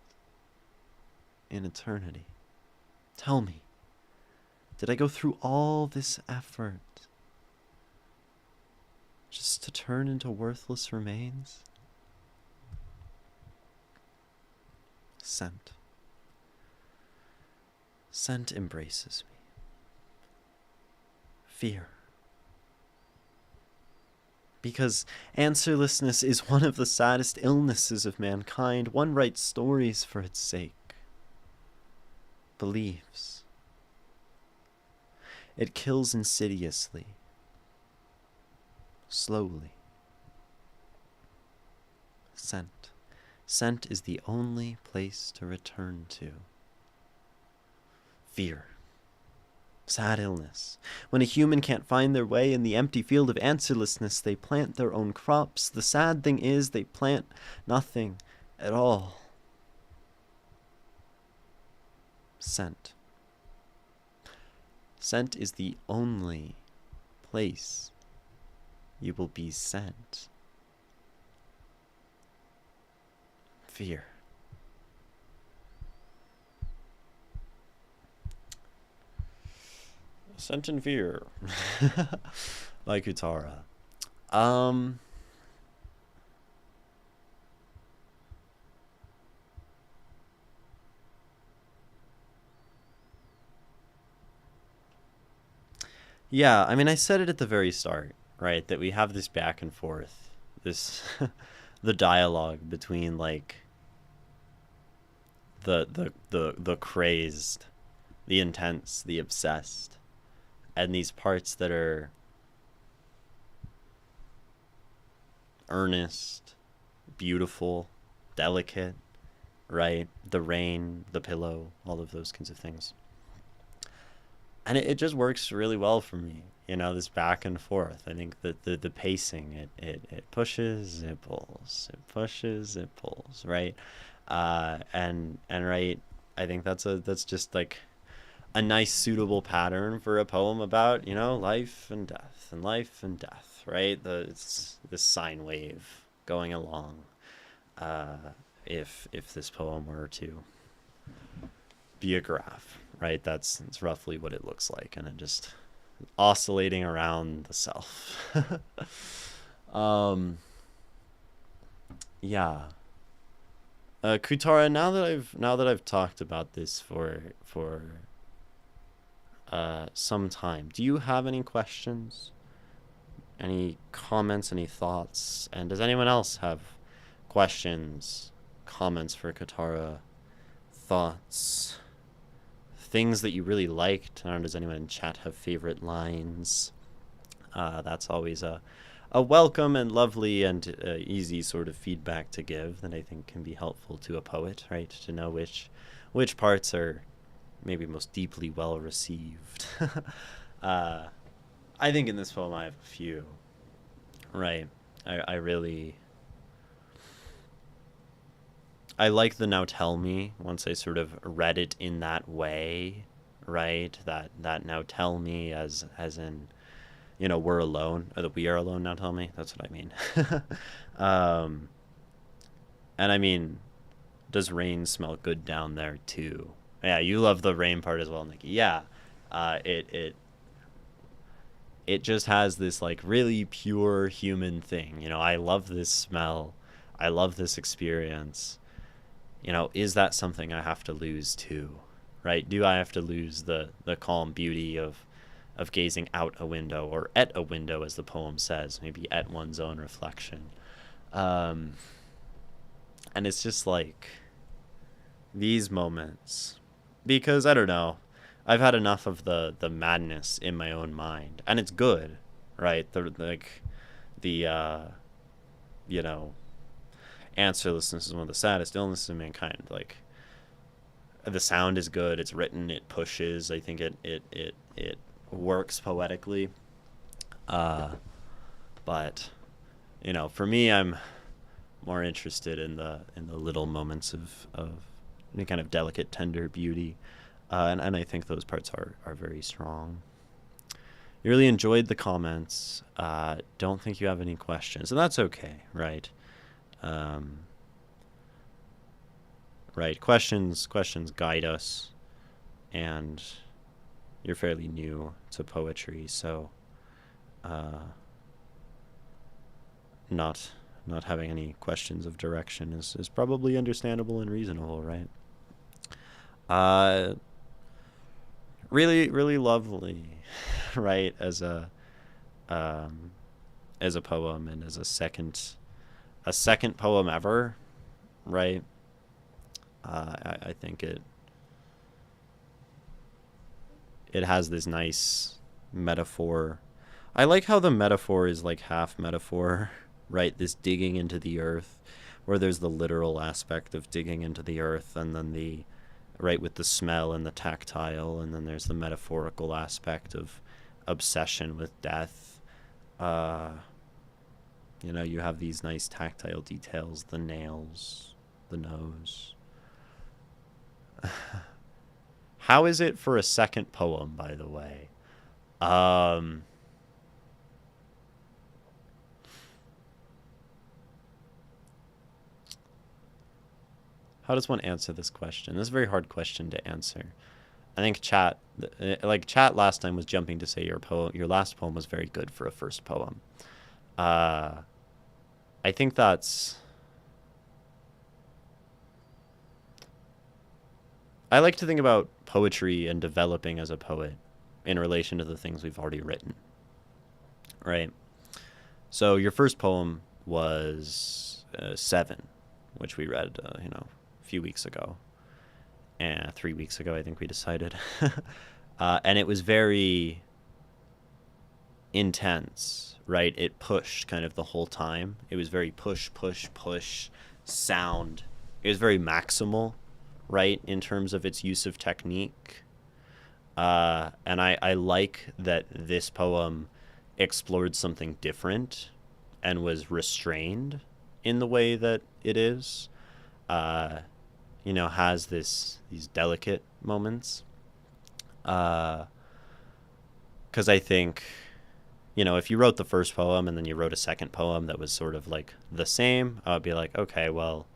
in eternity? Tell me, did I go through all this effort just to turn into worthless remains? Scent. Scent embraces me. Fear. Because answerlessness is one of the saddest illnesses of mankind. One writes stories for its sake. Believes. It kills insidiously. Slowly. Scent. Scent is the only place to return to. Fear. Sad illness. When a human can't find their way in the empty field of answerlessness, they plant their own crops. The sad thing is they plant nothing at all. Scent. Scent is the only place you will be sent. fear. Scent and fear. Like Utara. Um, yeah, I mean, I said it at the very start, right? That we have this back and forth, this, the dialogue between like the crazed, the intense, the obsessed, and these parts that are earnest, beautiful, delicate, right? The rain, the pillow, all of those kinds of things. And it just works really well for me. You know, this back and forth. I think that the pacing, it pushes, it pulls, it pushes, it pulls, right? And right, I think that's just like a nice suitable pattern for a poem about, you know, life and death, right? It's this sine wave going along. Uh, if this poem were to be a graph, right? That's roughly what it looks like, and it just oscillating around the self. um, yeah. Kutara, now that I've talked about this for some time, do you have any questions, any comments, any thoughts? And does anyone else have questions, comments for Katara, thoughts, things that you really liked? I don't know, does anyone in chat have favorite lines? That's always a welcome and lovely and easy sort of feedback to give that I think can be helpful to a poet, right? To know which parts are maybe most deeply well received. uh, I think in this poem I have a few, right? I really I like the now tell me once I sort of read it in that way, right? That now tell me as in, you know, we're alone, or that we are alone now tell me. That's what I mean. um and I mean, does rain smell good down there too? Yeah, you love the rain part as well, Nikki. Yeah. It just has this like really pure human thing. You know, I love this smell. I love this experience. You know, is that something I have to lose too? Right? Do I have to lose the calm beauty of gazing out a window, or at a window, as the poem says, maybe at one's own reflection? Um, and it's just like these moments, because I don't know, I've had enough of the madness in my own mind, and it's good, right? The you know, answerlessness is one of the saddest illnesses of mankind. Like, the sound is good, it's written, it pushes. I think it works poetically. Uh, but you know, for me, I'm more interested in the little moments of any kind of delicate, tender beauty, and I think those parts are very strong. You really enjoyed the comments. Don't think you have any questions, and that's okay, right? Um, right. Questions guide us, and you're fairly new to poetry, so uh, not not having any questions of direction is probably understandable and reasonable, right? Uh, really lovely, right? Um, as a poem, and as a second poem ever, right? I think it has this nice metaphor. I like how the metaphor is like half metaphor, right? This digging into the earth, where there's the literal aspect of digging into the earth, and then the right with the smell and the tactile, and then there's the metaphorical aspect of obsession with death. Uh, you know, you have these nice tactile details, the nails, the nose. How is it for a second poem, by the way? Um, how does one answer this question? This is a very hard question to answer. I think chat last time was jumping to say your last poem was very good for a first poem. Uh, I think that's. I like to think about poetry and developing as a poet in relation to the things we've already written, right? So your first poem was Seven, which we read, a few weeks ago, and 3 weeks ago, I think we decided, and it was very intense, right? It pushed kind of the whole time. It was very push, push, push sound. It was very maximal, right, in terms of its use of technique. And I like that this poem explored something different and was restrained in the way that it is. Uh, has these delicate moments. Because I think, if you wrote the first poem and then you wrote a second poem that was sort of like the same, I would be like, okay, well,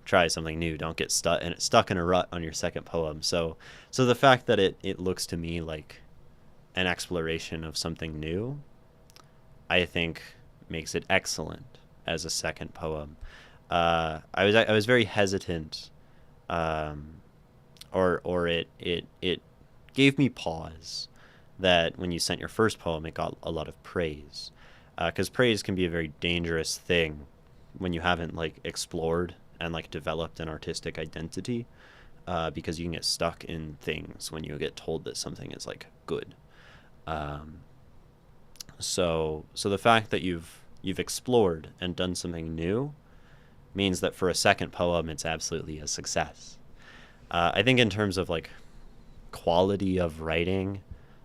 try something new. Don't get stuck in a rut on your second poem. So the fact that it looks to me like an exploration of something new, I think makes it excellent as a second poem. I was very hesitant, or it gave me pause that when you sent your first poem, it got a lot of praise, because praise can be a very dangerous thing when you haven't like explored and like developed an artistic identity, because you can get stuck in things when you get told that something is like good. Um, so the fact that you've explored and done something new means that for a second poem, it's absolutely a success. I think in terms of like quality of writing,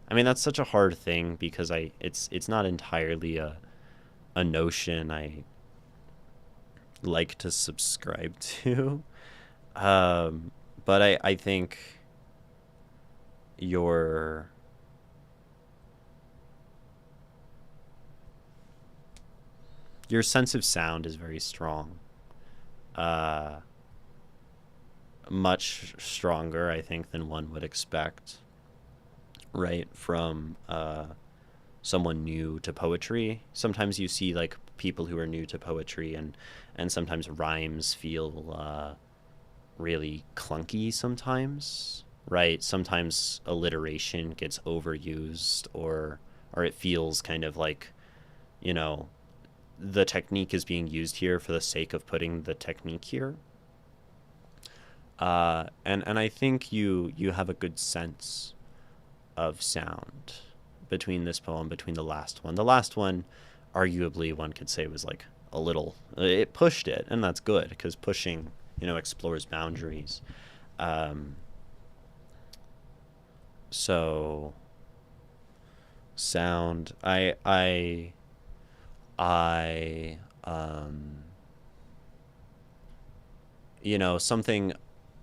I mean that's such a hard thing because it's not entirely a notion I like to subscribe to. But I think your your sense of sound is very strong. Uh, Much stronger, I think, than one would expect, right? From someone new to poetry. Sometimes you see like people who are new to poetry, and sometimes rhymes feel really clunky sometimes, right? Sometimes alliteration gets overused, or it feels kind of like, you know, the technique is being used here for the sake of putting the technique here. And I think you have a good sense of sound between this poem, between the last one. The last one, arguably, one could say was like a little. It pushed it, and that's good because pushing, explores boundaries. Um, so sound, I something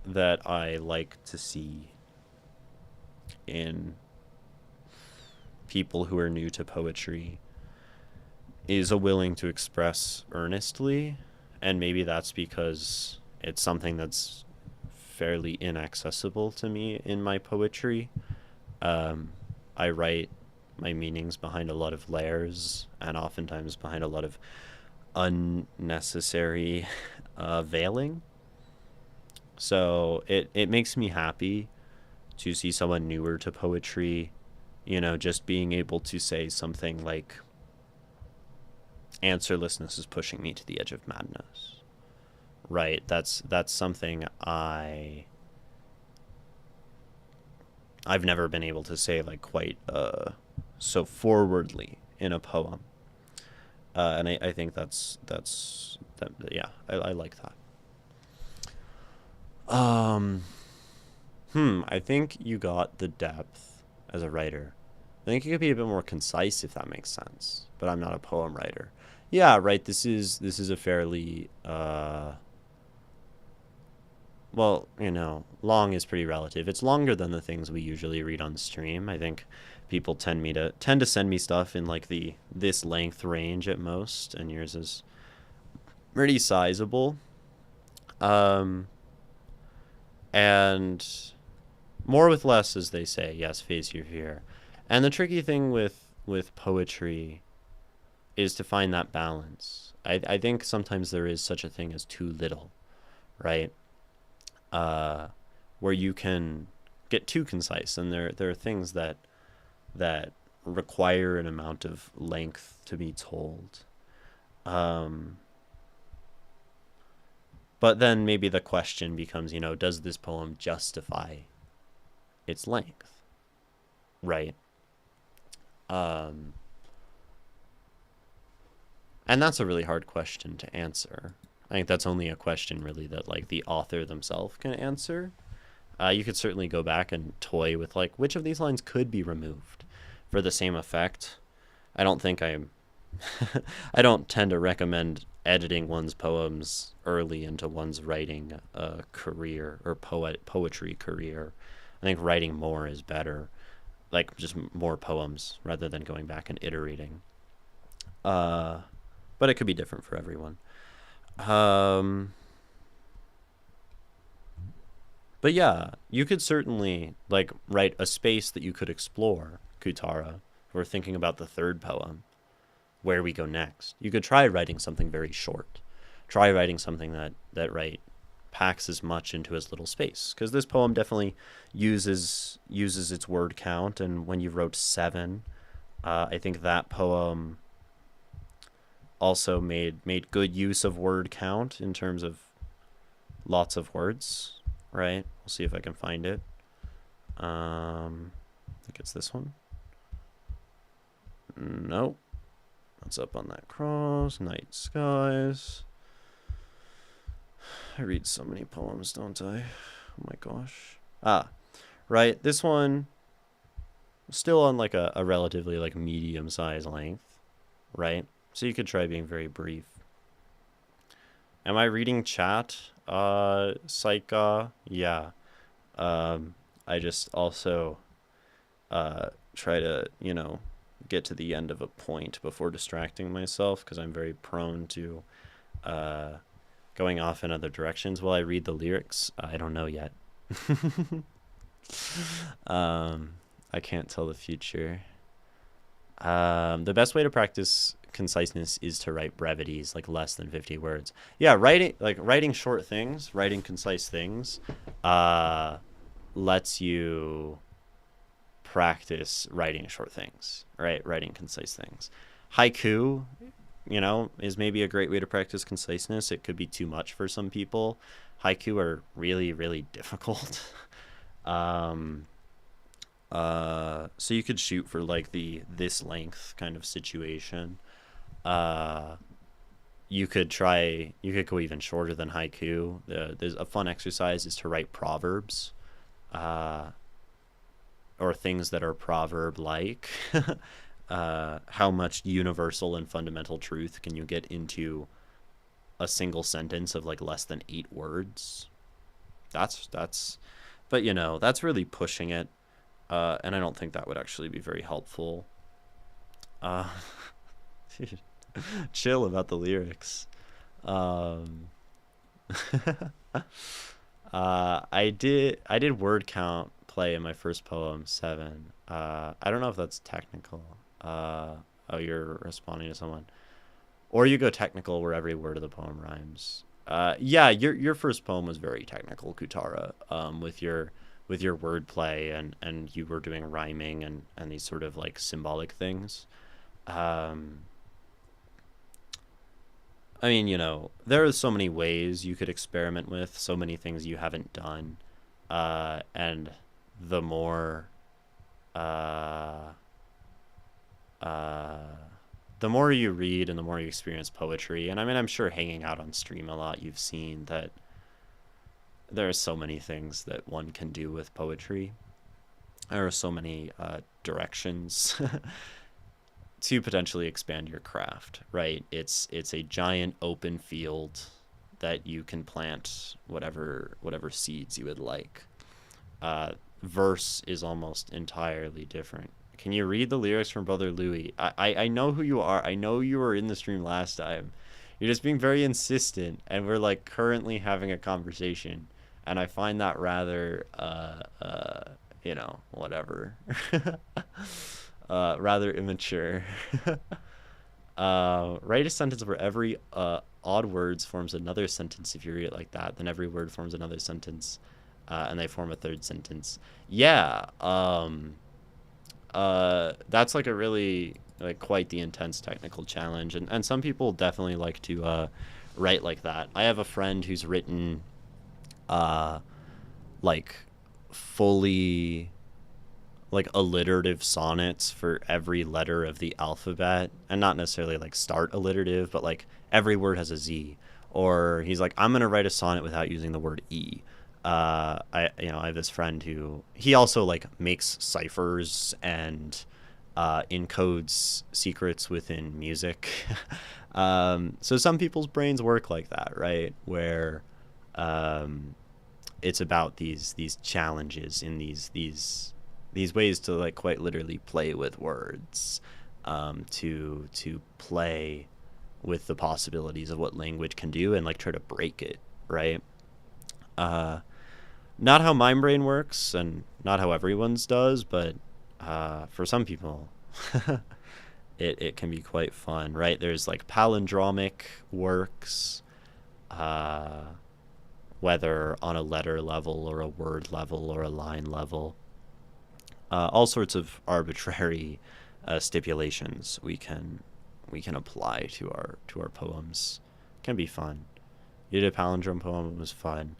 that I like to see in people who are new to poetry is a willing to express earnestly, and maybe that's because it's something that's fairly inaccessible to me in my poetry. Um, I write my meanings behind a lot of layers and oftentimes behind a lot of unnecessary veiling. So it makes me happy to see someone newer to poetry, just being able to say something like, answerlessness is pushing me to the edge of madness. Right? That's something I've never been able to say like quite so forwardly in a poem. And I think that, yeah, I like that. Um, I think you got the depth as a writer. I think you could be a bit more concise if that makes sense. But I'm not a poem writer. Yeah, right. This is a fairly well, long is pretty relative. It's longer than the things we usually read on stream. I think people tend to send me stuff in like the this length range at most, and yours is pretty sizable. Um, and more with less, as they say. Yes, face your fear. And the tricky thing with poetry is to find that balance. I think sometimes there is such a thing as too little, right? Uh, where you can get too concise, and there are things that require an amount of length to be told. Um, but then maybe the question becomes, does this poem justify its length, right? Um, and that's a really hard question to answer. I think that's only a question really that like the author themselves can answer. You could certainly go back and toy with like which of these lines could be removed for the same effect. I don't think I'm I don't tend to recommend editing one's poems early into one's writing career or poetry career. I think writing more is better, like just more poems rather than going back and iterating. Uh, but it could be different for everyone. Um, but yeah, you could certainly like write a space that you could explore, Kutara. If we're thinking about the third poem, where we go next. You could try writing something very short. Try writing something that right packs as much into as little space, because this poem definitely uses its word count. And when you wrote 7, I think that poem also made good use of word count in terms of lots of words. Right? We'll see if I can find it. I think it's this one. Nope. What's up on that cross? Night skies. I read so many poems, don't I? Oh my gosh. Right. This one still on like a relatively like medium size length, right? So you could try being very brief. Am I reading chat? Psycha? Yeah. Um, I just also try to, get to the end of a point before distracting myself because I'm very prone to uh, going off in other directions while I read the lyrics. I don't know yet. I can't tell the future. The best way to practice conciseness is to write brevities, like less than 50 words. Yeah, writing short things, writing concise things, uh, lets you practice writing short things, right? Writing concise things. Haiku, is maybe a great way to practice conciseness. It could be too much for some people. Haiku are really, really difficult. um, so you could shoot for like the this length kind of situation. Uh, you could go even shorter than haiku. There's a fun exercise is to write proverbs, uh, or things that are proverb like. How much universal and fundamental truth can you get into a single sentence of like less than 8 words? That's, but that's really pushing it. And I don't think that would actually be very helpful. Uh, chill about the lyrics. Um, I did word count play in my first poem 7. I don't know if that's technical. Oh, you're responding to someone, or you go technical where every word of the poem rhymes. Yeah, your first poem was very technical, Kutara. With your wordplay and you were doing rhyming and these sort of like symbolic things. Um, I mean, there are so many ways you could experiment with, so many things you haven't done. And the more, uh, uh, the more you read and the more you experience poetry, and I mean, I'm sure hanging out on stream a lot, you've seen that there are so many things that one can do with poetry. There are so many directions to potentially expand your craft, right? It's a giant open field that you can plant whatever seeds you would like. Uh, Verse is almost entirely different. Can you read the lyrics from Brother Louis? I know who you are. I know you were in the stream last time. You're just being very insistent, and we're like currently having a conversation, and I find that rather, whatever, rather immature. Write a sentence where every odd words forms another sentence. If you read it like that, then every word forms another sentence, and they form a third sentence. Yeah. That's like a really like quite the intense technical challenge, and some people definitely like to write like that. I have a friend who's written uh like fully like alliterative sonnets for every letter of the alphabet, and not necessarily like start alliterative, but like every word has a Z. Or he's like, I'm gonna write a sonnet without using the word E. I have this friend who he also like makes ciphers and encodes secrets within music. So some people's brains work like that, right? Where um, it's about these challenges in these ways to like quite literally play with words, to play with the possibilities of what language can do and like try to break it, right? Uh, Not how my brain works and not how everyone's does, but for some people, it can be quite fun, right? There's like palindromic works, uh, whether on a letter level or a word level or a line level. All sorts of arbitrary stipulations we can apply to our poems. Can be fun. You did a palindrome poem. It was fun.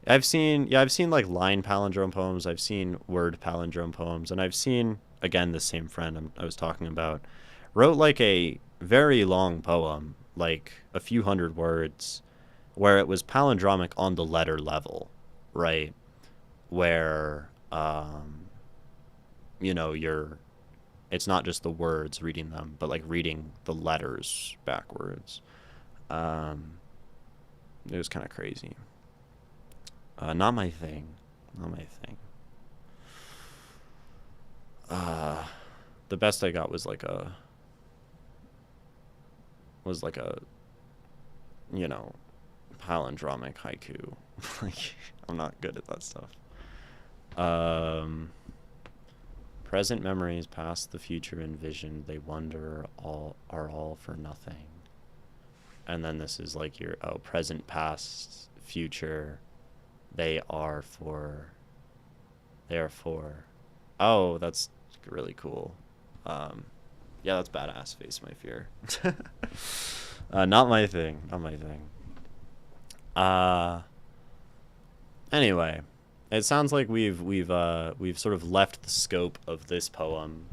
I've seen like line palindrome poems. I've seen word palindrome poems, and I've seen again the same friend I was talking about wrote like a very long poem, like a few hundred words, where it was palindromic on the letter level, right? Where you're it's not just the words reading them, but like reading the letters backwards. Um, it was kind of crazy. Not my thing. Not my thing. Uh, the best I got was like a you know palindromic haiku. Like I'm not good at that stuff. Um, Present memories, past the future envisioned, they wonder all are all for nothing. And then this is like your present, past, future, they are for they are for. Oh, that's really cool. Um, yeah, that's badass. Face my fear. Not my thing. Not my thing. Uh, anyway, it sounds like we've sort of left the scope of this poem,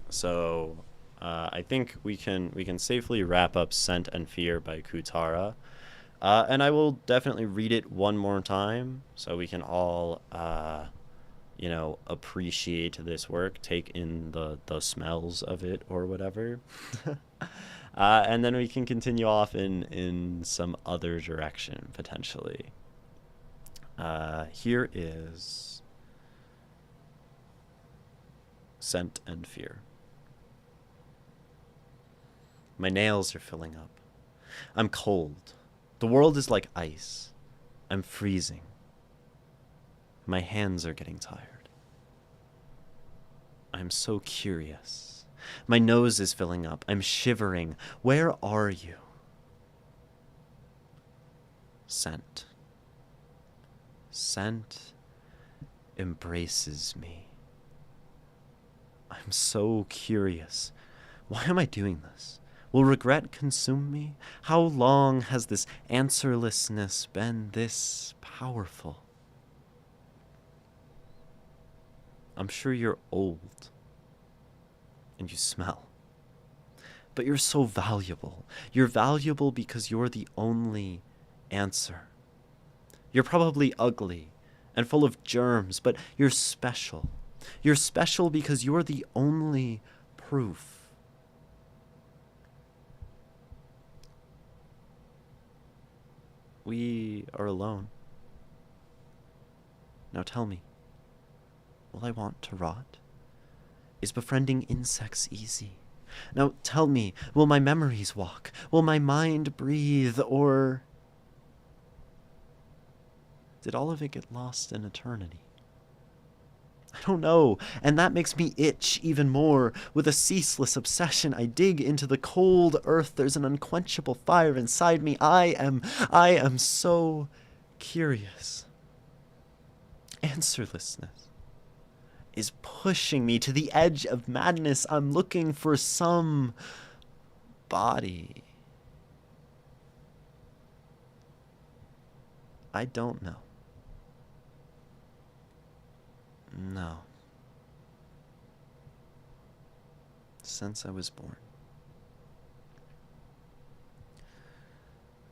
so I think we can safely wrap up "Scent and Fear" by Kutara, and I will definitely read it one more time so we can all appreciate this work, take in the smells of it or whatever. And then we can continue off in some other direction potentially. Here is Scent and Fear. My nails are filling up. I'm cold. The world is like ice. I'm freezing. My hands are getting tired. I'm so curious. My nose is filling up. I'm shivering. Where are you? Scent. Scent embraces me. I'm so curious. Why am I doing this? Will regret consume me? How long has this answerlessness been this powerful? I'm sure you're old and you smell, but you're so valuable. You're valuable because you're the only answer. You're probably ugly and full of germs, but you're special. You're special because you're the only proof. We are alone. Now tell me, will I want to rot? Is befriending insects easy? Now tell me, will my memories walk? Will my mind breathe? Or did all of it get lost in eternity? I don't know, and that makes me itch even more. With a ceaseless obsession, I dig into the cold earth. There's an unquenchable fire inside me. I am so curious. Answerlessness is pushing me to the edge of madness. I'm looking for some body. I don't know. No. Since I was born.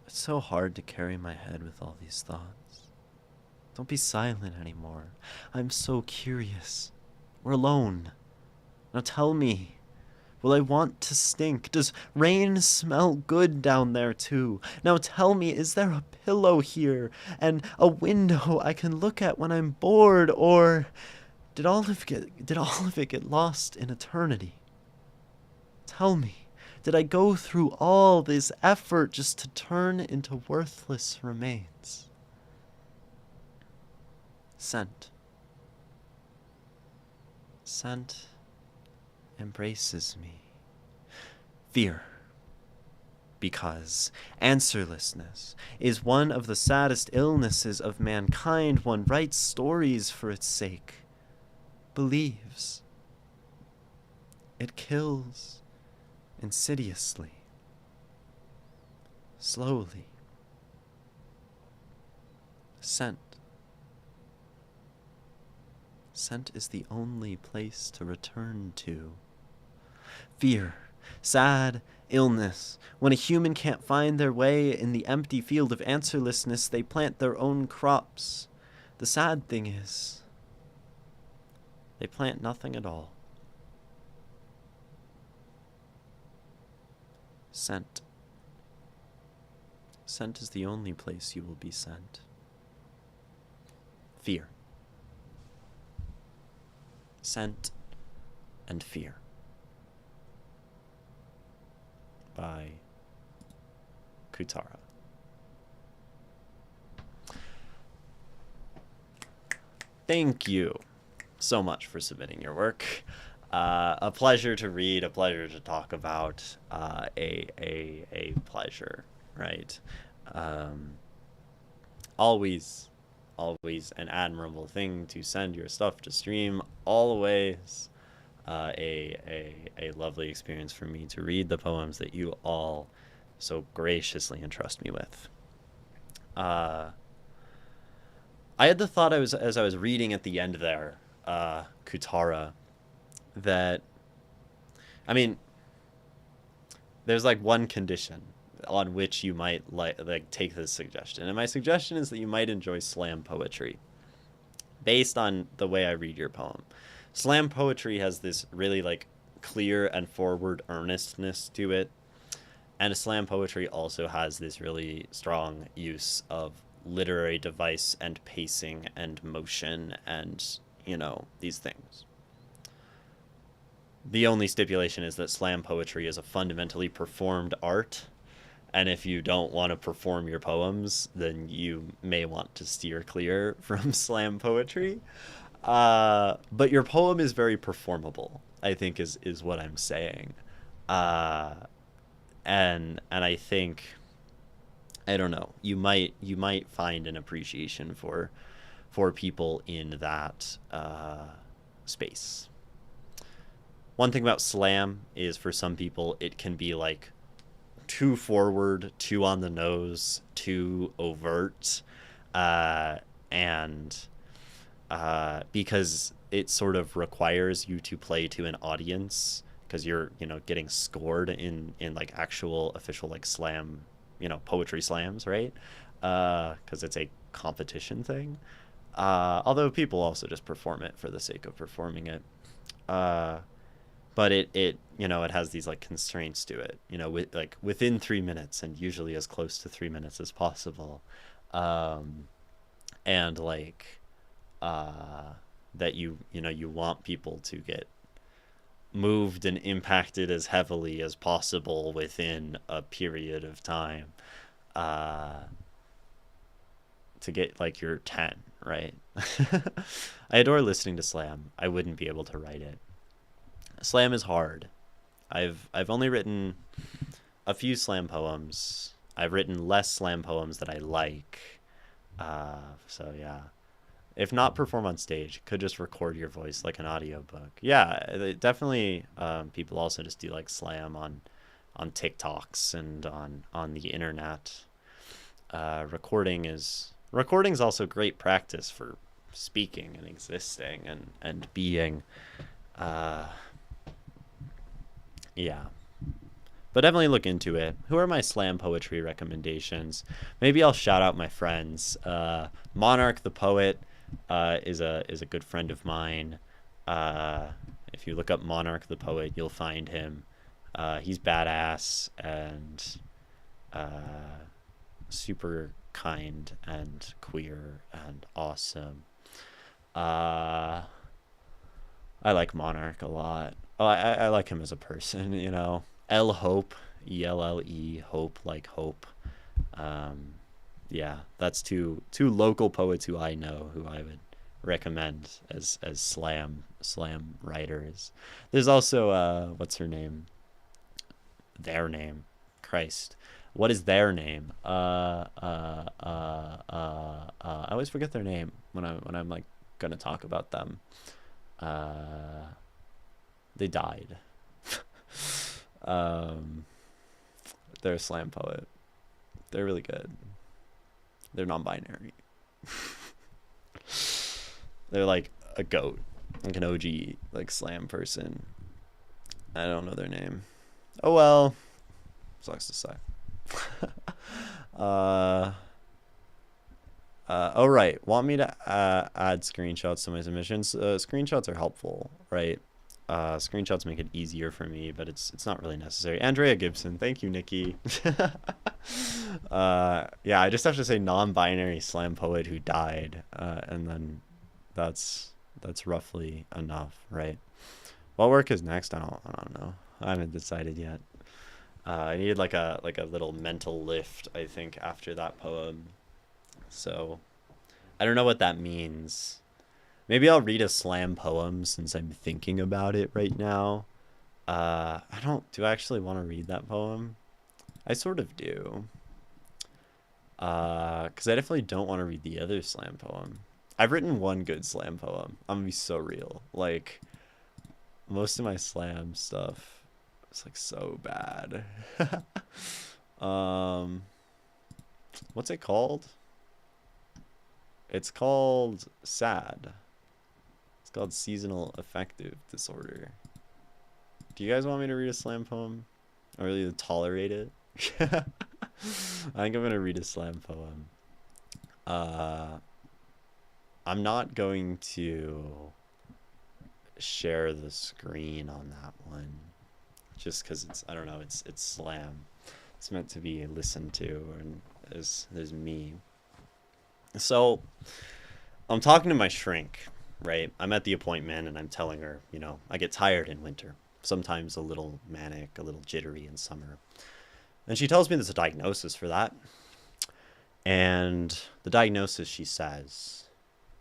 It's so hard to carry my head with all these thoughts. Don't be silent anymore. I'm so curious. We're alone. Now tell me, will I want to stink? Does rain smell good down there too? Now tell me, is there a pillow here and a window I can look at when I'm bored? Or did all of it get lost in eternity? Tell me, did I go through all this effort just to turn into worthless remains? Scent. Scent embraces me. Fear. Because answerlessness is one of the saddest illnesses of mankind. One writes stories for its sake, believes. It kills insidiously, slowly. Scent. Scent is the only place to return to. Fear, sad illness. When a human can't find their way in the empty field of answerlessness, they plant their own crops. The sad thing is, they plant nothing at all. Scent. Scent is the only place you will be sent. Fear. Scent and Fear by Kutara. Thank you so much for submitting your work. A pleasure to read, a pleasure to talk about, a pleasure, right? Always an admirable thing to send your stuff to stream. Always a lovely experience for me to read the poems that you all so graciously entrust me with. I had the thought as I was reading at the end there, Kutara, that, I mean, there's like one condition on which you might like take this suggestion, and my suggestion is that you might enjoy slam poetry based on the way I read your poem. Slam poetry has this really like clear and forward earnestness to it, and slam poetry also has this really strong use of literary device and pacing and motion and, you know, these things. The only stipulation is that slam poetry is a fundamentally performed art, and if you don't want to perform your poems, then you may want to steer clear from slam poetry. But your poem is very performable, I think is what I'm saying. And I think, I don't know, you might find an appreciation for people in that space. One thing about slam is, for some people, it can be like too forward, too on the nose, too overt, and because it sort of requires you to play to an audience, because you're, you know, getting scored in like actual official like slam, you know, poetry slams, right? Because it's a competition thing. Although people also just perform it for the sake of performing it. But it you know, it has these like constraints to it, you know, with like within 3 minutes, and usually as close to 3 minutes as possible, and like that you know, you want people to get, moved and impacted as heavily as possible within a period of time, uh, to get like your 10, right? I adore listening to slam. I wouldn't be able to write it. Slam is hard. I've only written a few slam poems. I've written less slam poems that I like. So yeah. If not perform on stage, could just record your voice like an audiobook. Yeah, definitely. People also just do like slam on TikToks and on the internet. Recording's also great practice for speaking and existing and being. Uh, yeah, but definitely look into it. Who are my slam poetry recommendations? Maybe I'll shout out my friends. Monarch the poet is a good friend of mine. Uh, if you look up Monarch the poet, you'll find him. He's badass and super kind and queer and awesome. Uh, I like Monarch a lot. Oh, I like him as a person, you know. L Hope, ELLE, Hope like hope. Um, yeah, that's two local poets who I know who I would recommend as slam writers. There's also what's her name? Their name, Christ. What is their name? I always forget their name when I'm like gonna talk about them. Uh, they died. um, they're a slam poet. They're really good. They're non-binary. They're like a goat, like an OG like slam person. I don't know their name. Oh well, sucks to say. uh, oh right, want me to add screenshots to my submissions? Screenshots are helpful, right? Screenshots make it easier for me, but it's not really necessary. Andrea Gibson, thank you, Nikki. Yeah, I just have to say non-binary slam poet who died, and then that's roughly enough, right? What work is next? I don't know. I haven't decided yet. I needed like a little mental lift, I think, after that poem. So I don't know what that means. Maybe I'll read a slam poem since I'm thinking about it right now. I don't. Do I actually want to read that poem? I sort of do. Because I definitely don't want to read the other slam poem. I've written one good slam poem. I'm gonna be so real. Like, most of my slam stuff is like so bad. um, what's it called? It's called SAD. It's called Seasonal Affective Disorder. Do you guys want me to read a slam poem? Or really tolerate it? I think I'm gonna read a slam poem. I'm not going to share the screen on that one, just because it's, I don't know, it's slam. It's meant to be listened to, and there's me. So I'm talking to my shrink, right? I'm at the appointment and I'm telling her, you know, I get tired in winter. Sometimes a little manic, a little jittery in summer. And she tells me there's a diagnosis for that. And the diagnosis, she says,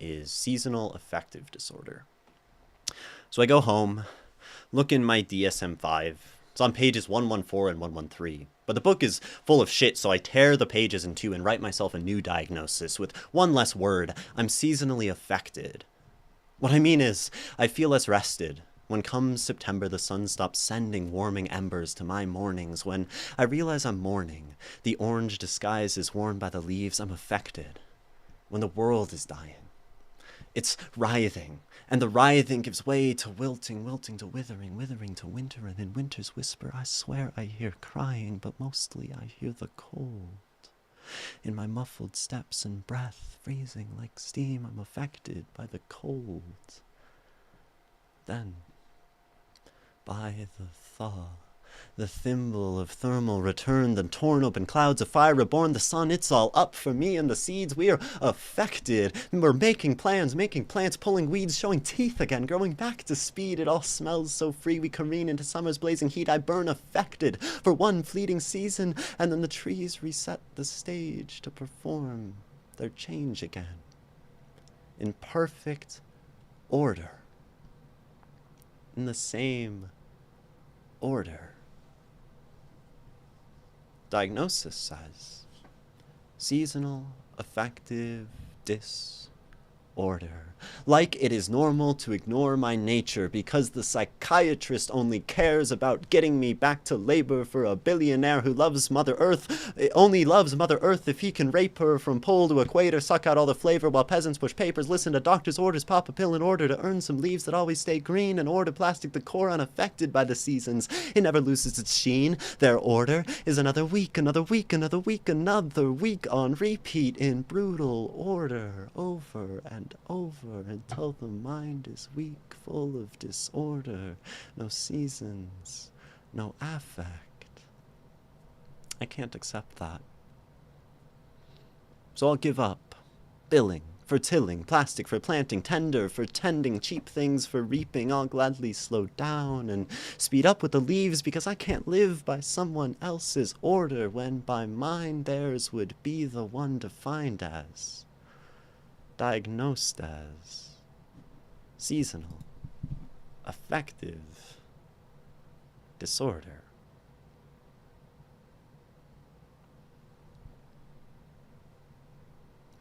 is seasonal affective disorder. So I go home, look in my DSM-5. It's on pages 114 and 113. But the book is full of shit, so I tear the pages in two and write myself a new diagnosis with one less word. I'm seasonally affected. What I mean is, I feel less rested. When comes September, the sun stops sending warming embers to my mornings. When I realize I'm mourning, the orange disguise is worn by the leaves. I'm affected. When the world is dying, it's writhing, and the writhing gives way to wilting, wilting to withering, withering to winter, and in winter's whisper I swear I hear crying, but mostly I hear the cold. In my muffled steps and breath, freezing like steam, I'm affected by the cold. Then, by the thaw, The thimble of thermal return, the torn open clouds of fire reborn, the sun, it's all up for me and the seeds. We are affected. We're making plans, making plants, pulling weeds, showing teeth again, growing back to speed. It all smells so free. We careen into summer's blazing heat. I burn affected for one fleeting season, and then the trees reset the stage to perform their change again. In perfect order. In the same order. Diagnosis says seasonal affective disorder. Like it is normal to ignore my nature because the psychiatrist only cares about getting me back to labor for a billionaire who loves Mother Earth, only loves Mother Earth if he can rape her from pole to equator, suck out all the flavor while peasants push papers, listen to doctor's orders, pop a pill in order to earn some leaves that always stay green, and order plastic decor unaffected by the seasons. It never loses its sheen. Their order is another week, another week, another week, another week on repeat in brutal order, over and over, until the mind is weak, full of disorder, no seasons, no affect. I can't accept that. So I'll give up. Billing for tilling, plastic for planting, tender for tending, cheap things for reaping. I'll gladly slow down and speed up with the leaves because I can't live by someone else's order when by mine theirs would be the one defined as, diagnosed as, seasonal, affective disorder.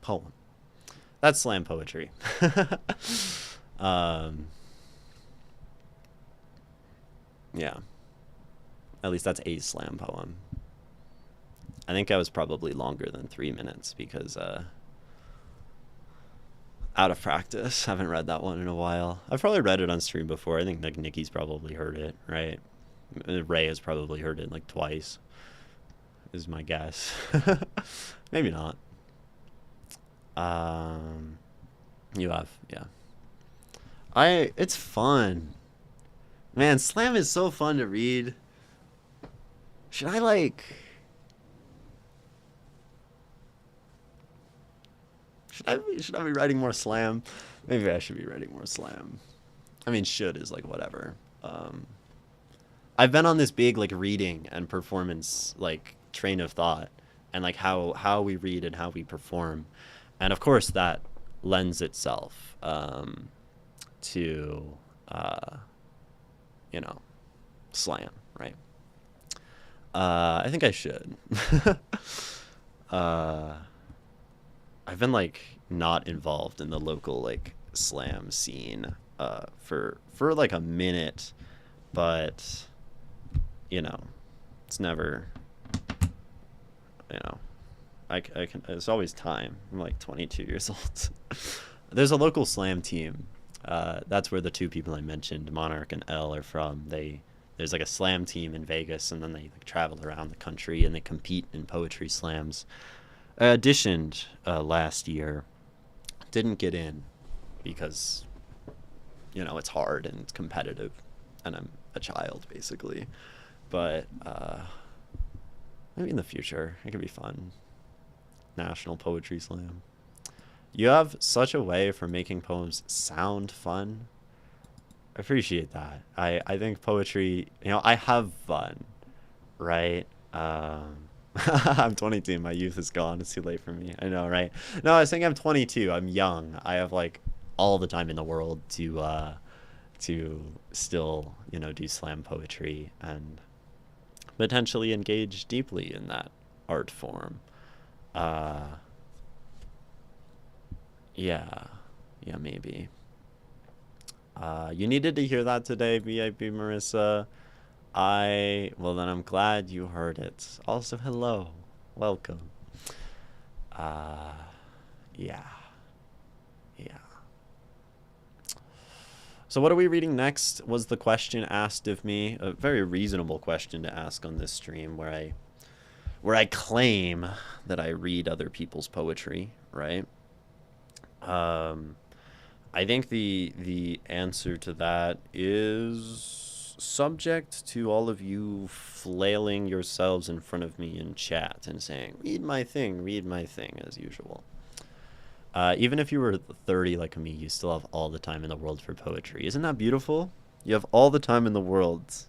Poem. That's slam poetry. Yeah. At least that's a slam poem. I think I was probably longer than 3 minutes because out of practice. Haven't read that one in a while. I've probably read it on stream before. I think Nikki's probably heard it, right? Ray has probably heard it like twice, is my guess. Maybe not. You have, yeah. It's fun. Man, slam is so fun to read. Should I like... Should I be writing more slam? Maybe I should be writing more slam. I mean, should is like whatever. I've been on this big like reading and performance like train of thought, and like how we read and how we perform, and of course that lends itself to you know, slam, right? I think I should. I've been like not involved in the local like slam scene for like a minute, but you know, it's never, you know, I can, there's always time. I'm like 22 years old. There's a local slam team. That's where the two people I mentioned, Monarch and L, are from. There's like a slam team in Vegas, and then they like travel around the country and they compete in poetry slams. I auditioned last year, didn't get in because, you know, it's hard and it's competitive, and I'm a child basically. But maybe in the future it could be fun. National Poetry Slam. You have such a way for making poems sound fun. I appreciate that. I think poetry, you know, I have fun, right? I'm 22. My youth is gone. It's too late for me. I know, right? No, I was saying I'm 22. I'm young. I have like all the time in the world to still, you know, do slam poetry and potentially engage deeply in that art form. Yeah, maybe. You needed to hear that today, VIP Marissa. Well, then I'm glad you heard it. Also, hello. Welcome. Yeah. So what are we reading next was the question asked of me. A very reasonable question to ask on this stream where I claim that I read other people's poetry, right? I think the answer to that is subject to all of you flailing yourselves in front of me in chat and saying, read my thing, as usual. Even if you were 30 like me, you still have all the time in the world for poetry. Isn't that beautiful? You have all the time in the world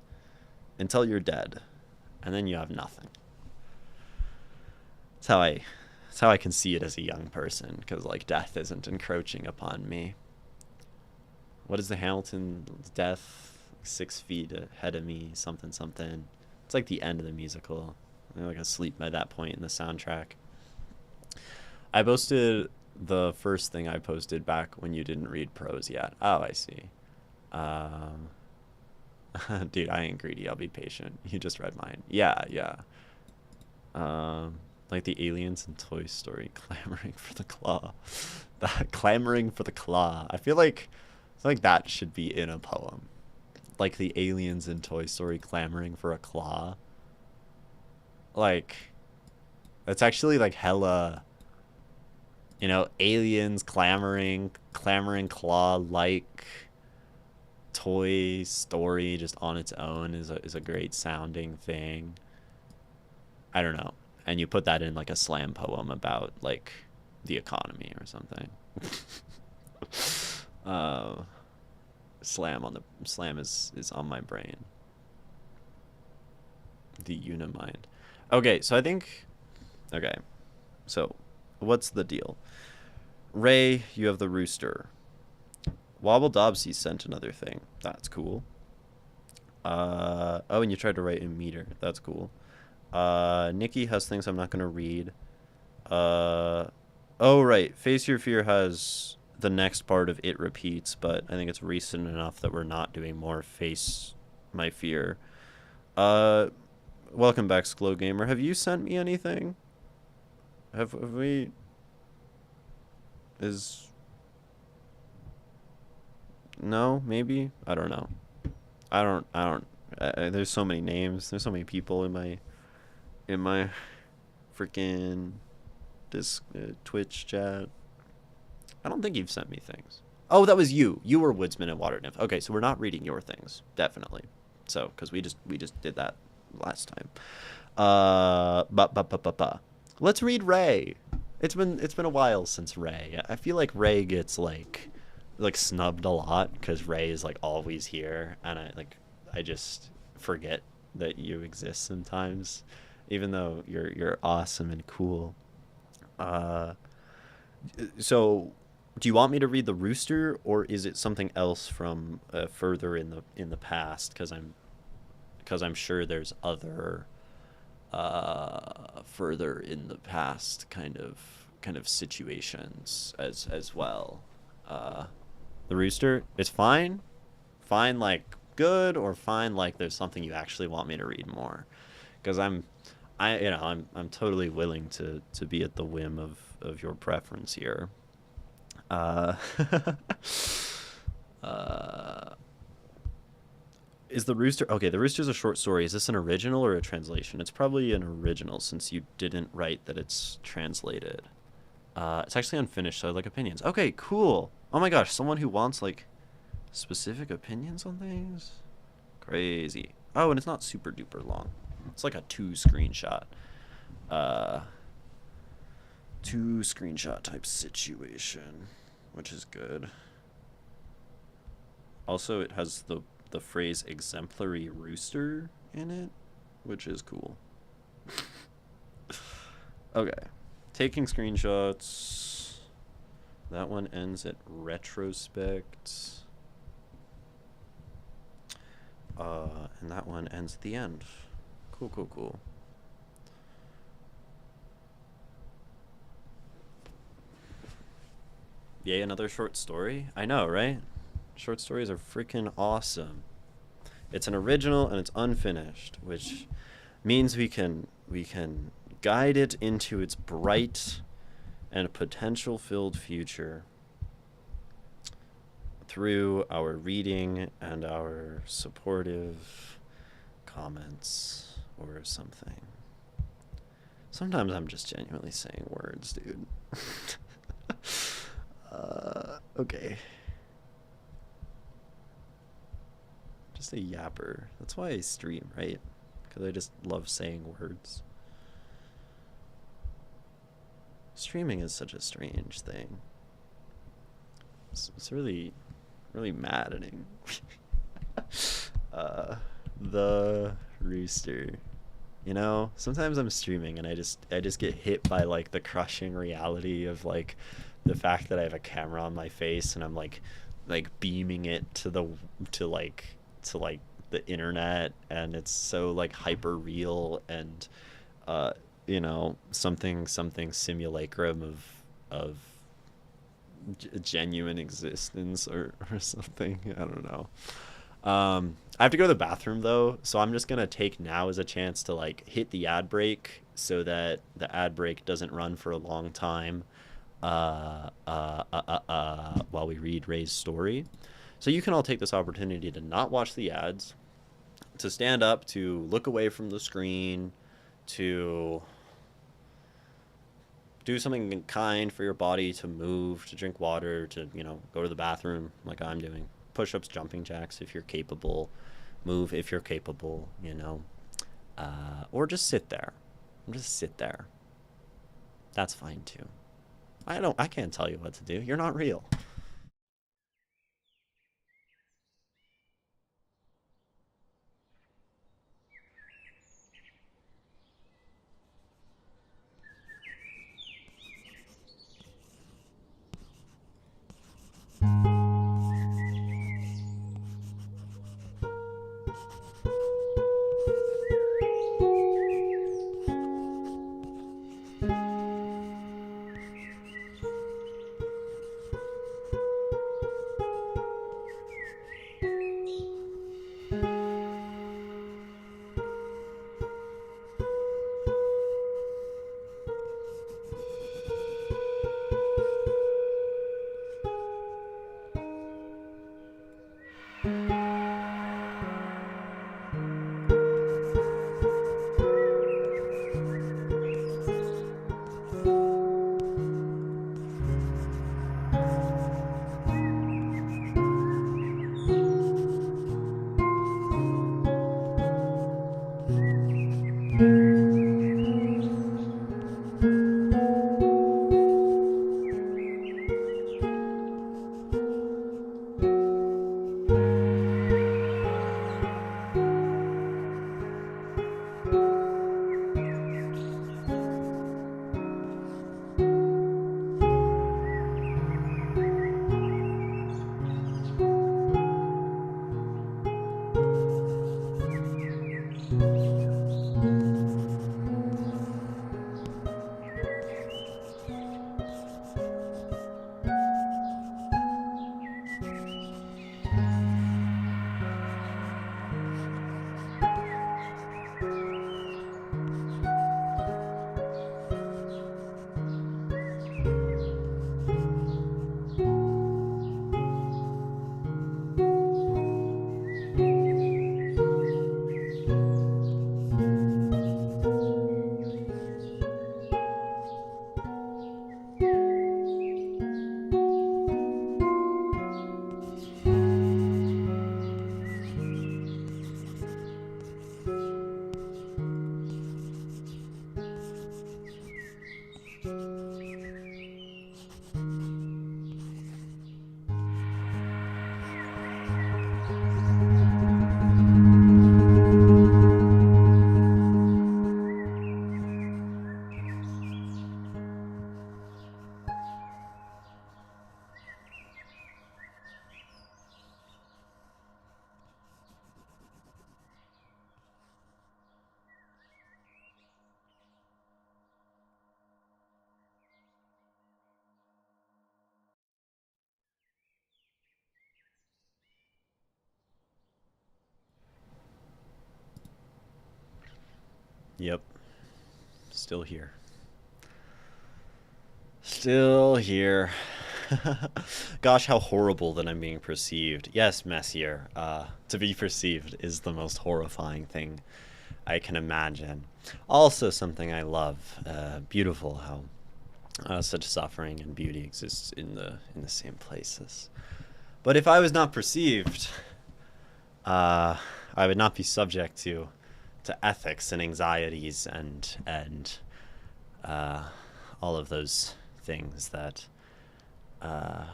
until you're dead, and then you have nothing. That's how I can see it as a young person, because like death isn't encroaching upon me. What is the Hamilton death? 6 feet ahead of me, something something. It's like the end of the musical. I'm like asleep by that point in the soundtrack. I posted the first thing I posted back when you didn't read prose yet. Oh, I see. Dude, I ain't greedy. I'll be patient. You just read mine. Yeah, yeah. Like the aliens in Toy Story clamoring for the claw. That clamoring for the claw. I feel like that should be in a poem. Like the aliens in Toy Story clamoring for a claw. Like, that's actually like hella, you know, aliens clamoring claw like Toy Story just on its own is a great sounding thing. I don't know. And you put that in like a slam poem about like the economy or something. Slam is on my brain. The Unimind. Okay, so what's the deal? Ray, you have the rooster. Wobble Dobsy sent another thing. That's cool. Oh, and you tried to write in meter. That's cool. Nikki has things I'm not gonna read. Oh right, Face Your Fear has the next part of It Repeats, but I think it's recent enough that we're not doing more Face My Fear. Welcome back, Sklo Gamer. Have you sent me anything? Have we? No, maybe? I don't know. I don't. There's so many names. There's so many people in my freaking Twitch chat. I don't think you've sent me things. Oh, that was you. You were Woodsman and Water Nymph. Okay, so we're not reading your things, definitely. So, because we just did that last time. Let's read Ray. It's been a while since Ray. I feel like Ray gets like snubbed a lot because Ray is like always here, and I just forget that you exist sometimes, even though you're awesome and cool. So do you want me to read the rooster, or is it something else from further in the past? Because I'm sure there's other further in the past kind of situations as well. The rooster, it's fine, like good, or fine like there's something you actually want me to read more, because I'm totally willing to be at the whim of your preference here. Is the rooster okay? The rooster's a short story. Is this an original or a translation? It's probably an original, since you didn't write that it's translated. It's actually unfinished, so I'd like opinions. Okay, cool. Oh my gosh, someone who wants like specific opinions on things. Crazy. Oh, and it's not super duper long. It's like a 2 screenshot type situation, which is good. Also, it has the phrase exemplary rooster in it, which is cool. Okay. Taking screenshots. That one ends at retrospect. And that one ends at the end. Cool. Yay, another short story? I know, right? Short stories are freaking awesome. It's an original and it's unfinished, which means we can guide it into its bright and potential-filled future through our reading and our supportive comments or something. Sometimes I'm just genuinely saying words, dude. Okay. Just a yapper. That's why I stream, right? Because I just love saying words. Streaming is such a strange thing. It's really, really maddening. uh, the rooster. You know, sometimes I'm streaming and I just get hit by like the crushing reality of like the fact that I have a camera on my face and I'm like beaming it to like the internet, and it's so like hyper real and uh something simulacrum of genuine existence or something. I don't know. I have to go to the bathroom though, so I'm just gonna take now as a chance to like hit the ad break so that the ad break doesn't run for a long time while we read Ray's story. So you can all take this opportunity to not watch the ads, to stand up, to look away from the screen, to do something kind for your body, to move, to drink water, to, go to the bathroom like I'm doing. Push ups, jumping jacks if you're capable. Move if you're capable. Or just sit there. Just sit there. That's fine too. I can't tell you what to do. You're not real. Yep. Still here. Still here. Gosh, how horrible that I'm being perceived. Yes, Messier. To be perceived is the most horrifying thing I can imagine. Also, something I love. Beautiful how such suffering and beauty exists in the same places. But if I was not perceived, uh, I would not be subject to ethics and anxieties and uh, all of those things that uh,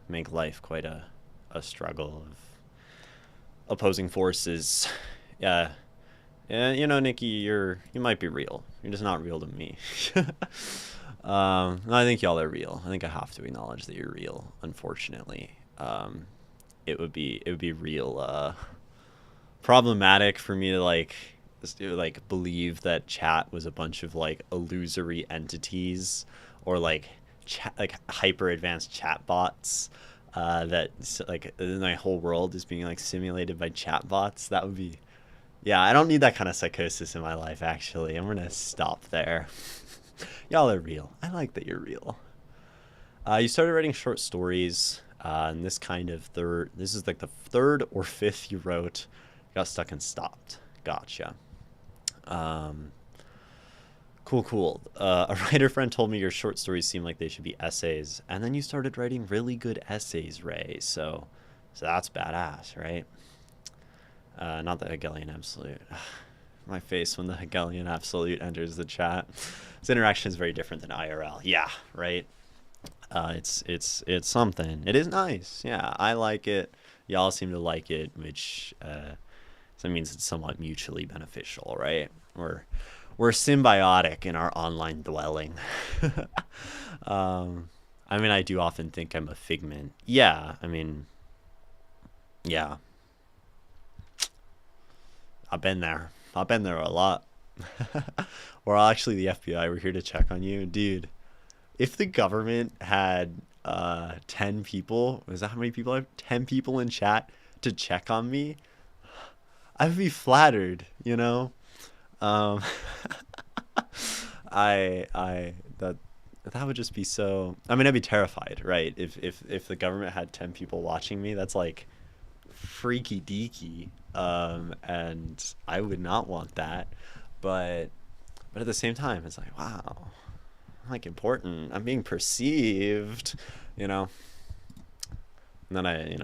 make life quite a struggle of opposing forces. Yeah, yeah, you know, Nikki, you might be real. You're just not real to me. I think y'all are real. I think I have to acknowledge that you're real. Unfortunately, it would be real problematic for me to like believe that chat was a bunch of like illusory entities or like like hyper advanced chat bots that like my whole world is being like simulated by chat bots. That would be, yeah, I don't need that kind of psychosis in my life, actually. I'm gonna stop there. Y'all are real. I like that you're real. You started writing short stories, and this is like the third or fifth you wrote, got stuck and stopped. Gotcha. Um, cool, cool. A writer friend told me your short stories seem like they should be essays, and then you started writing really good essays, Ray. So that's badass, right? Not the Hegelian absolute. My face when the Hegelian absolute enters the chat. This interaction is very different than IRL. Yeah, right. It's something. It is nice. Yeah, I like it. Y'all seem to like it, which so it means it's somewhat mutually beneficial, right? We're symbiotic in our online dwelling. I mean, I do often think I'm a figment. Yeah, I mean, yeah, I've been there. I've been there a lot. We're actually the FBI. We're here to check on you, dude. If the government had 10 people, is that how many people I have? 10 people in chat to check on me, I would be flattered, you know? Um, I that would just be so. I mean, I'd be terrified, right? If the government had 10 people watching me, that's like freaky deaky. And I would not want that. But at the same time, it's like, wow, I'm like important. I'm being perceived, you know. And then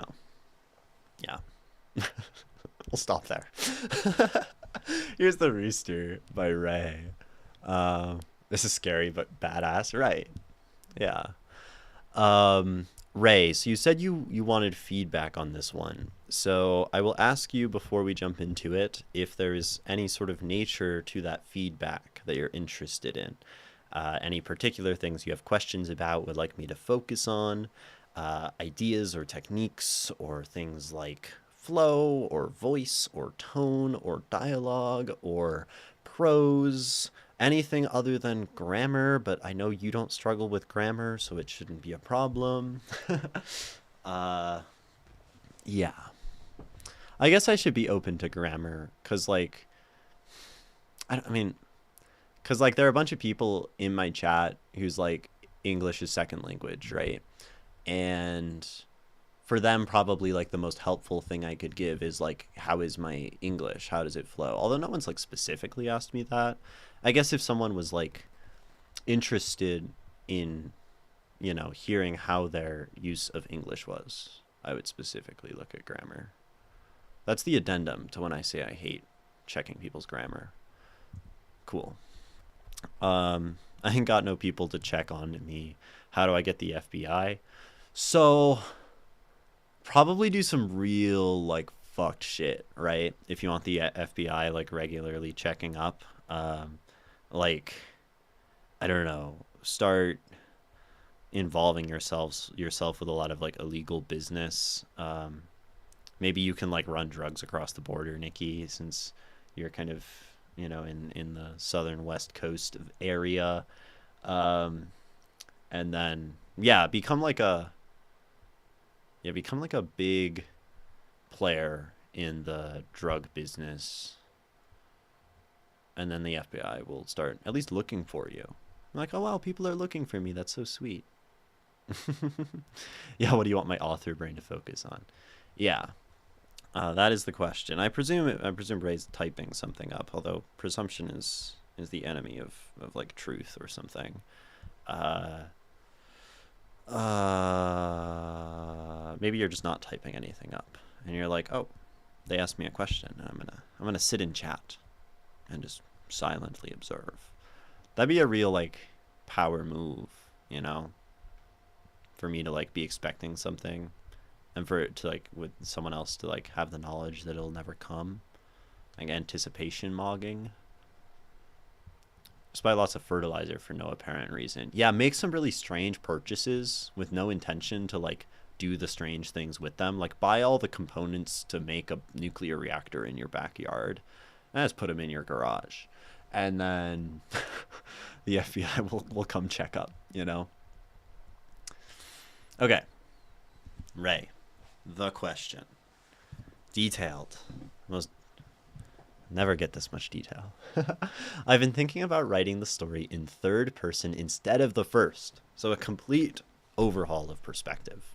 yeah. We'll stop there. Here's the Rooster by Ray. This is scary but badass, right? Yeah. Ray, so you said you wanted feedback on this one. So I will ask you before we jump into it if there is any sort of nature to that feedback that you're interested in. Any particular things you have questions about, would like me to focus on, ideas or techniques, or things like flow or voice or tone or dialogue or prose, anything other than grammar, but I know you don't struggle with grammar, so it shouldn't be a problem. uh, yeah. I guess I should be open to grammar, because, like, I mean, because, like, there are a bunch of people in my chat who's, like, English is second language, right? And for them, probably, like, the most helpful thing I could give is, like, how is my English? How does it flow? Although no one's, like, specifically asked me that. I guess if someone was, like, interested in, hearing how their use of English was, I would specifically look at grammar. That's the addendum to when I say I hate checking people's grammar. Cool. I ain't got no people to check on me. How do I get the FBI? So probably do some real like fucked shit, right? If you want the FBI like regularly checking up, like I don't know, start involving yourself with a lot of like illegal business. Maybe you can like run drugs across the border, Nikki, since you're kind of in the southern west coast area, and then become like a big player in the drug business, and then the FBI will start at least looking for you. Like, oh wow, people are looking for me. That's so sweet. Yeah, what do you want my author brain to focus on? Yeah, that is the question. I presume Ray's typing something up, although presumption is the enemy of like truth or something. Uh, maybe you're just not typing anything up, and you're like, oh, they ask me a question, and I'm gonna sit in chat and just silently observe. That'd be a real like power move, you know, for me to like be expecting something, and for it to like with someone else to like have the knowledge that it'll never come, like anticipation mogging. Just buy lots of fertilizer for no apparent reason. Yeah, make some really strange purchases with no intention to like do the strange things with them. Like buy all the components to make a nuclear reactor in your backyard and just put them in your garage. And then the FBI will come check up, you know? Okay. Ray, the question. Detailed. Most never get this much detail. I've been thinking about writing the story in third person instead of the first, so a complete overhaul of perspective.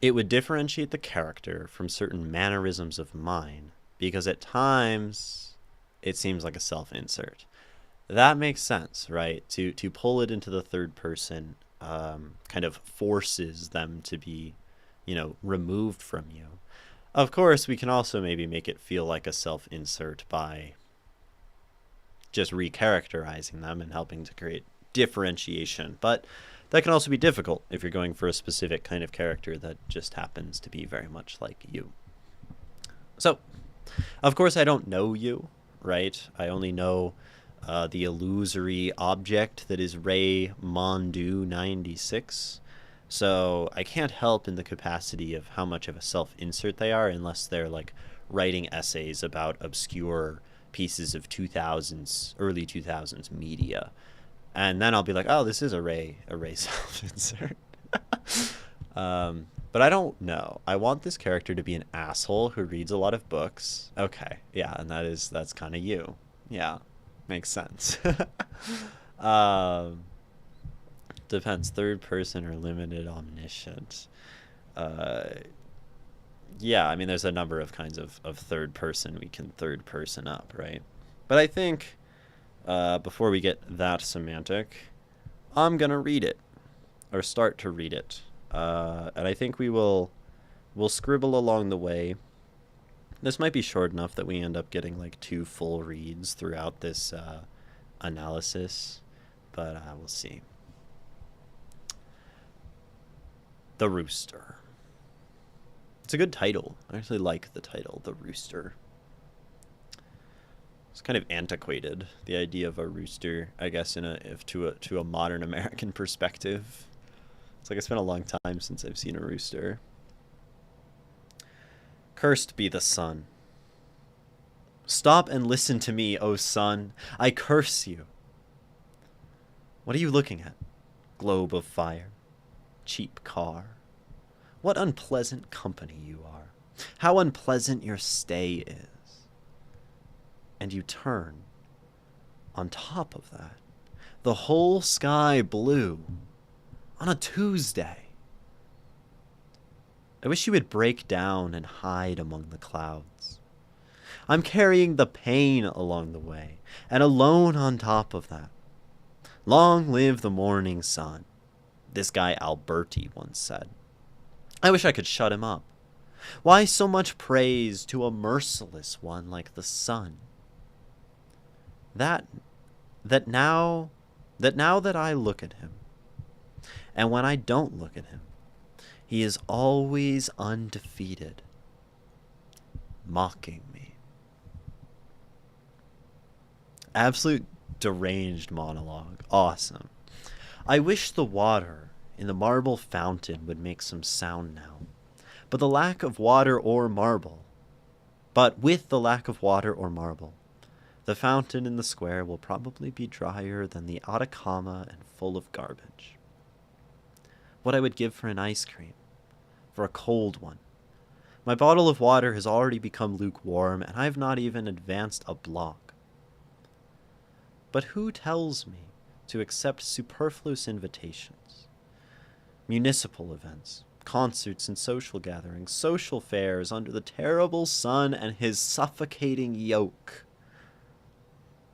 It would differentiate the character from certain mannerisms of mine, because at times it seems like a self-insert. That makes sense, right? To pull it into the third person kind of forces them to be, you know, removed from you. Of course, we can also maybe make it feel like a self-insert by just recharacterizing them and helping to create differentiation. But that can also be difficult if you're going for a specific kind of character that just happens to be very much like you. So, of course, I don't know you, right? I only know the illusory object that is Ray Mondu 96. So I can't help in the capacity of how much of a self-insert they are unless they're like writing essays about obscure pieces of early 2000s media. And then I'll be like, oh, this is a Ray self-insert. But I don't know. I want this character to be an asshole who reads a lot of books. Okay, yeah, and that's kind of you. Yeah, makes sense. Depends, third person or limited omniscient. Yeah, I mean, there's a number of kinds of third person we can third person up, right? But I think before we get that semantic, I'm going to read it, or start to read it. And I think we'll scribble along the way. This might be short enough that we end up getting like 2 full reads throughout this analysis, but we'll see. The Rooster. It's a good title. I actually like the title, The Rooster. It's kind of antiquated, the idea of a rooster, I guess, to a modern American perspective. It's like it's been a long time since I've seen a rooster. Cursed be the sun. Stop and listen to me, O sun. I curse you. What are you looking at? Globe of fire. Cheap car. What unpleasant company you are. How unpleasant your stay is. And you turn. On top of that, the whole sky blue. On a Tuesday. I wish you would break down and hide among the clouds. I'm carrying the pain along the way, and alone on top of that. Long live the morning sun, this guy Alberti once said. I wish I could shut him up. Why so much praise to a merciless one like the sun? That now that I look at him, and when I don't look at him, he is always undefeated, mocking me. Absolute deranged monologue. Awesome. I wish the water in the marble fountain would make some sound now. But with the lack of water or marble, the fountain in the square will probably be drier than the Atacama and full of garbage. What I would give for an ice cream, for a cold one. My bottle of water has already become lukewarm, and I have not even advanced a block. But who tells me to accept superfluous invitations? Municipal events, concerts and social gatherings, social fairs under the terrible sun and his suffocating yoke.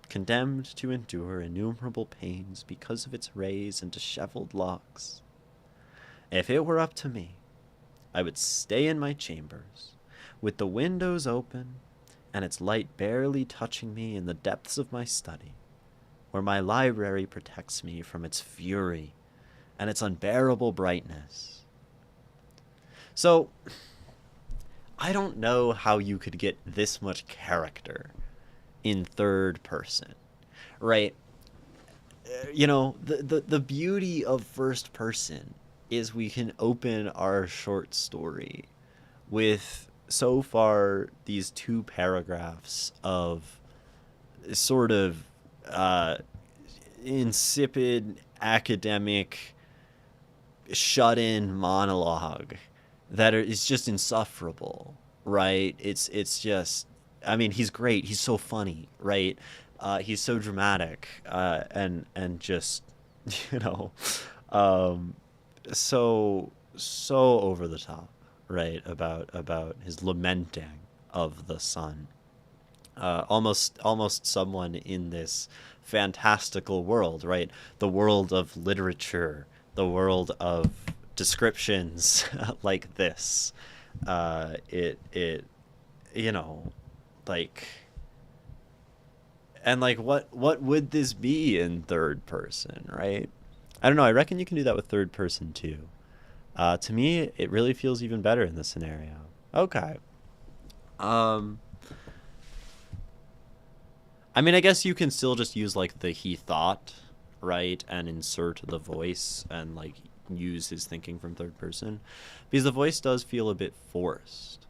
Condemned to endure innumerable pains because of its rays and disheveled locks. If it were up to me, I would stay in my chambers, with the windows open and its light barely touching me in the depths of my study, where my library protects me from its fury and its unbearable brightness. So, I don't know how you could get this much character in third person, right? You know, the beauty of first person is we can open our short story with so far these two paragraphs of sort of uh, insipid academic shut-in monologue is just insufferable, right? It's just, I mean, he's great. He's so funny, right? He's so dramatic, and just, you know, um, so over the top, right? About his lamenting of the sun. Almost someone in this fantastical world, right? The world of literature, the world of descriptions like this. It you know, like, and like what would this be in third person, right? I don't know. I reckon you can do that with third person too. To me, it really feels even better in this scenario. Okay. Um, I mean, I guess you can still just use like the he thought, right, and insert the voice and like use his thinking from third person, because the voice does feel a bit forced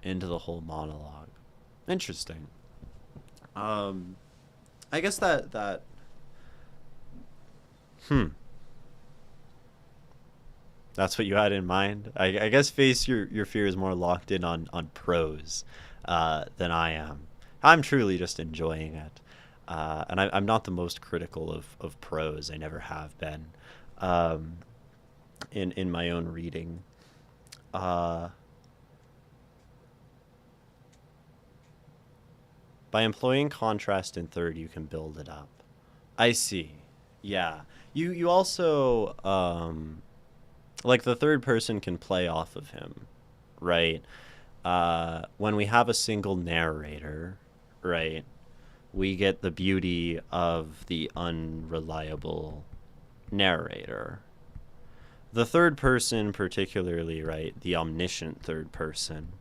into the whole monologue. Interesting. Um, I guess that hmm, that's what you had in mind. I guess face your fear is more locked in on prose than I am. I'm truly just enjoying it. And I'm not the most critical of prose. I never have been um, in my own reading. Uh, by employing contrast in third, you can build it up. I see. Yeah. You also like the third person can play off of him, right? When we have a single narrator, right, we get the beauty of the unreliable narrator. The third person, particularly, right, the omniscient third person,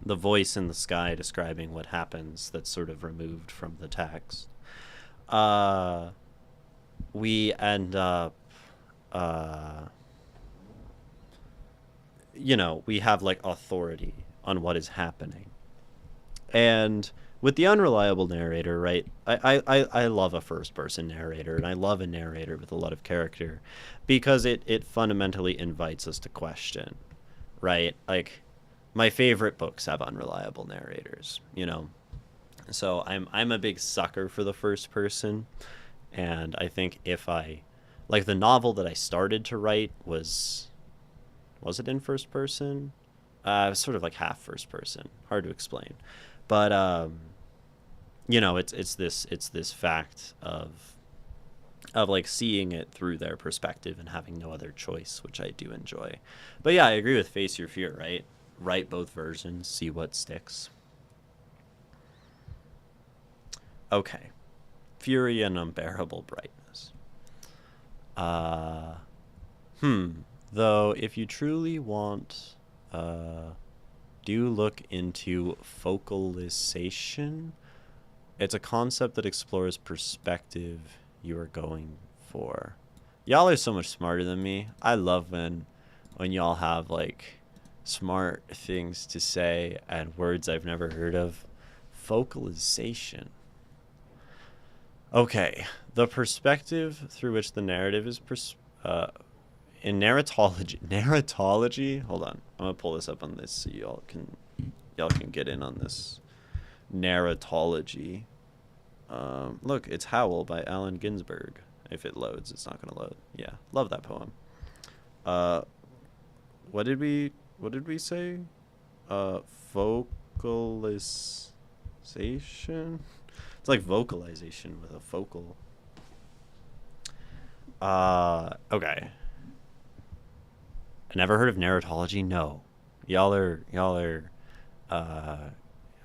the voice in the sky describing what happens that's sort of removed from the text. Uh, we end up, uh, you know, we have like authority on what is happening. And with the unreliable narrator, right? I love a first person narrator, and I love a narrator with a lot of character because it fundamentally invites us to question, right? Like my favorite books have unreliable narrators, you know. So I'm a big sucker for the first person, and I think if I like the novel that I started to write was it in first person? It was sort of like half first person. Hard to explain. But you know, it's this fact of like seeing it through their perspective and having no other choice, which I do enjoy. But yeah, I agree with face your fear, right? Write both versions, see what sticks. Okay. Fury and unbearable brightness. Uh Though if you truly want do look into focalization. It's a concept that explores perspective you are going for. Y'all are so much smarter than me. I love when y'all have like smart things to say and words I've never heard of. Focalization. Okay, the perspective through which the narrative is in narratology. Hold on, I'm gonna pull this up on this so y'all can get in on this narratology. Look, it's Howl by Allen Ginsberg. If it loads, it's not gonna load. Yeah, love that poem. Uh, what did we say? Vocalization. It's like vocalization with a focal. Okay. I never heard of narratology. No, y'all are uh,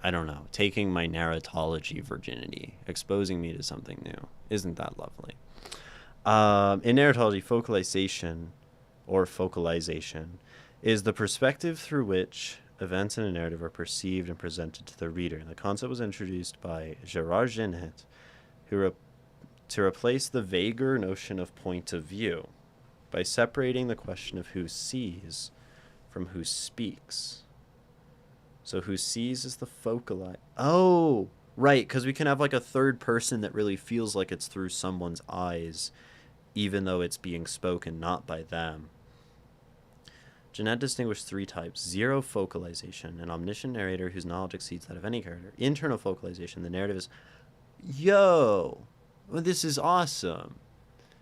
I don't know, taking my narratology virginity, exposing me to something new. Isn't that lovely? In narratology, focalization is the perspective through which events in a narrative are perceived and presented to the reader. And the concept was introduced by Gerard Genet, to replace the vaguer notion of point of view by separating the question of who sees from who speaks. So who sees is the focali. Oh, right, because we can have like a third person that really feels like it's through someone's eyes, even though it's being spoken not by them. Jeanette distinguished three types: zero focalization, an omniscient narrator whose knowledge exceeds that of any character; internal focalization, the narrative is, yo, well, this is awesome.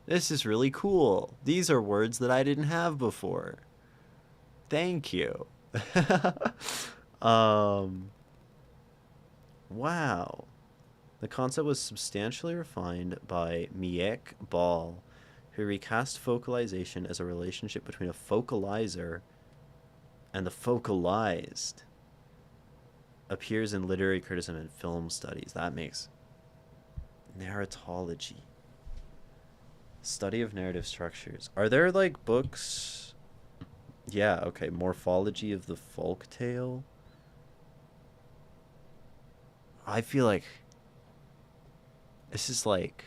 This is really cool. These are words that I didn't have before. Thank you. Wow. The concept was substantially refined by Miek Ball, who recast focalization as a relationship between a focalizer and the focalized. Appears in literary criticism and film studies. That makes narratology. Study of narrative structures. Are there like books? Yeah, okay. Morphology of the folk tale. I feel like this is like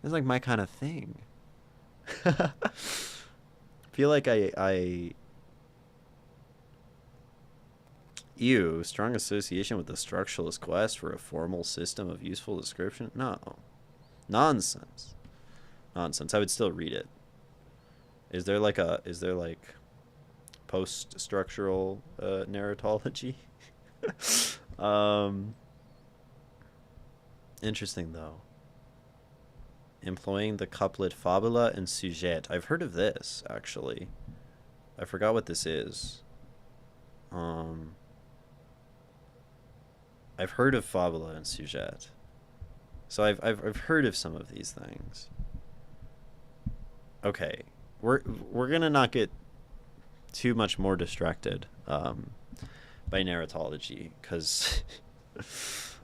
my kind of thing. I feel like I ew, strong association with the structuralist quest for a formal system of useful description? No. Nonsense. Nonsense. I would still read it. Is there like post structural narratology? Interesting though. Employing the couplet fabula and sujet. I've heard of this actually. I forgot what this is. I've heard of fabula and sujet. So I've heard of some of these things. Okay. We're gonna not get too much more distracted by narratology, because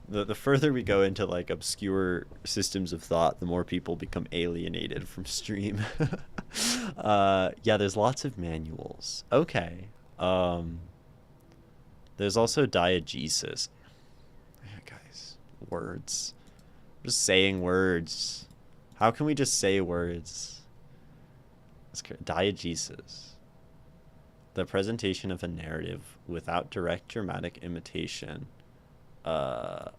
the further we go into like obscure systems of thought, the more people become alienated from stream. Yeah, there's lots of manuals. Okay. There's also diegesis. Yeah, guys, words. Just saying words. How can we just say words? Diegesis. The presentation of a narrative without direct dramatic imitation of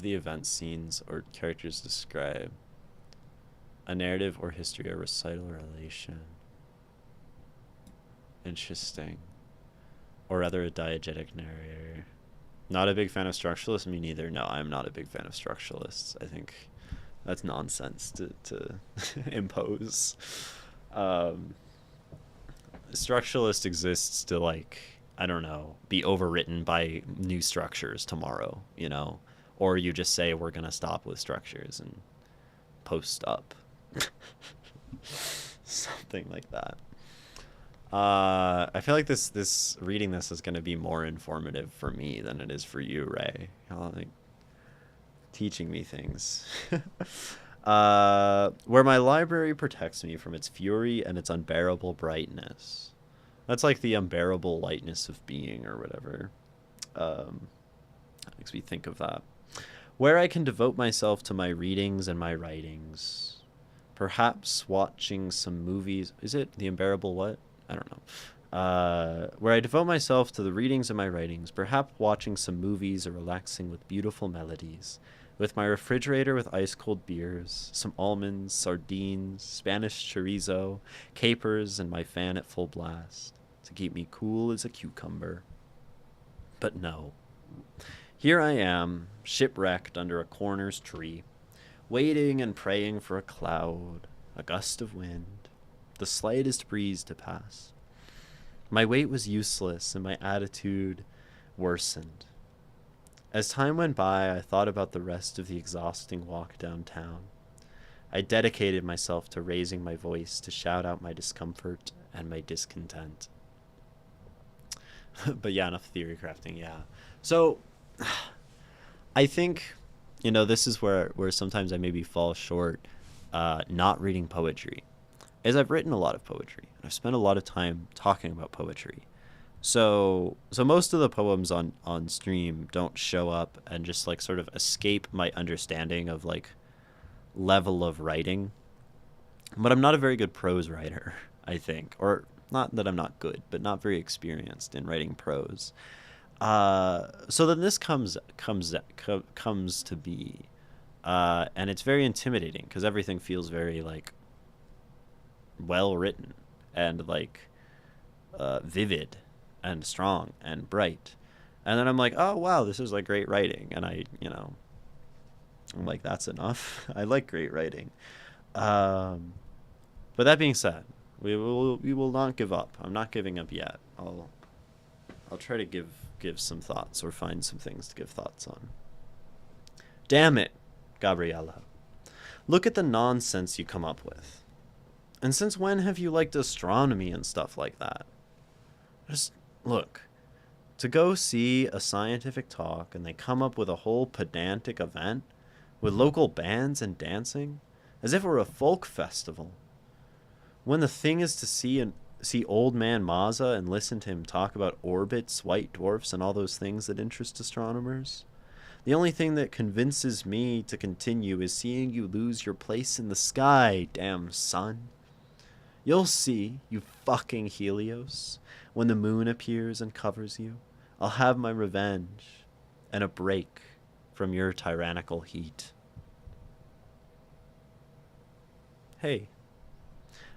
the event, scenes, or characters described. A narrative or history or recital relation. Interesting. Or rather a diegetic narrator. Not a big fan of structuralists? Me neither. No, I'm not a big fan of structuralists. I think that's nonsense to impose. Structuralist exists to, like, I don't know, be overwritten by new structures tomorrow, you know? Or you just say we're going to stop with structures and post up. Something like that. I feel like this reading this is going to be more informative for me than it is for you, Ray. Like, teaching me things. Where my library protects me from its fury and its unbearable brightness. That's like the unbearable lightness of being or whatever. That makes me think of that. Where I can devote myself to my readings and my writings. Perhaps watching some movies. Is it the unbearable what? I don't know. Where I devote myself to the readings and my writings. Perhaps watching some movies or relaxing with beautiful melodies. With my refrigerator with ice-cold beers, some almonds, sardines, Spanish chorizo, capers, and my fan at full blast to keep me cool as a cucumber. But no. Here I am, shipwrecked under a corner's tree, waiting and praying for a cloud, a gust of wind, the slightest breeze to pass. My wait was useless and my attitude worsened. As time went by, I thought about the rest of the exhausting walk downtown. I dedicated myself to raising my voice to shout out my discomfort and my discontent. But yeah, enough theory crafting. Yeah. So I think, this is where sometimes I maybe fall short, not reading poetry, as I've written a lot of poetry and I've spent a lot of time talking about poetry. So most of the poems on stream don't show up and just like sort of escape my understanding of like level of writing. But I'm not a very good prose writer, I think, or not that I'm not good, but not very experienced in writing prose. So then this comes to be, and it's very intimidating because everything feels very like well written and like vivid and strong and bright. And then I'm like, oh wow, this is like great writing, and I'm like, that's enough. I like great writing. Um, but that being said, we will not give up. I'm not giving up yet. I'll try to give some thoughts or find some things to give thoughts on. Damn it, Gabriella. Look at the nonsense you come up with. And since when have you liked astronomy and stuff like that? Just look. To go see a scientific talk and they come up with a whole pedantic event with local bands and dancing as if it were a folk festival. When the thing is to see old man Mazza and listen to him talk about orbits, white dwarfs, and all those things that interest astronomers. The only thing that convinces me to continue is seeing you lose your place in the sky, damn son. You'll see, you fucking Helios, when the moon appears and covers you. I'll have my revenge and a break from your tyrannical heat. Hey,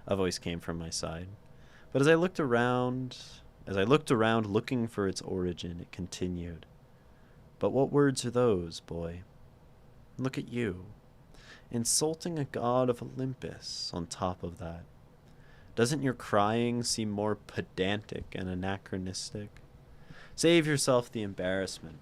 a voice came from my side. But as I looked around looking for its origin, it continued. But what words are those, boy? Look at you, insulting a god of Olympus on top of that. Doesn't your crying seem more pedantic and anachronistic? Save yourself the embarrassment,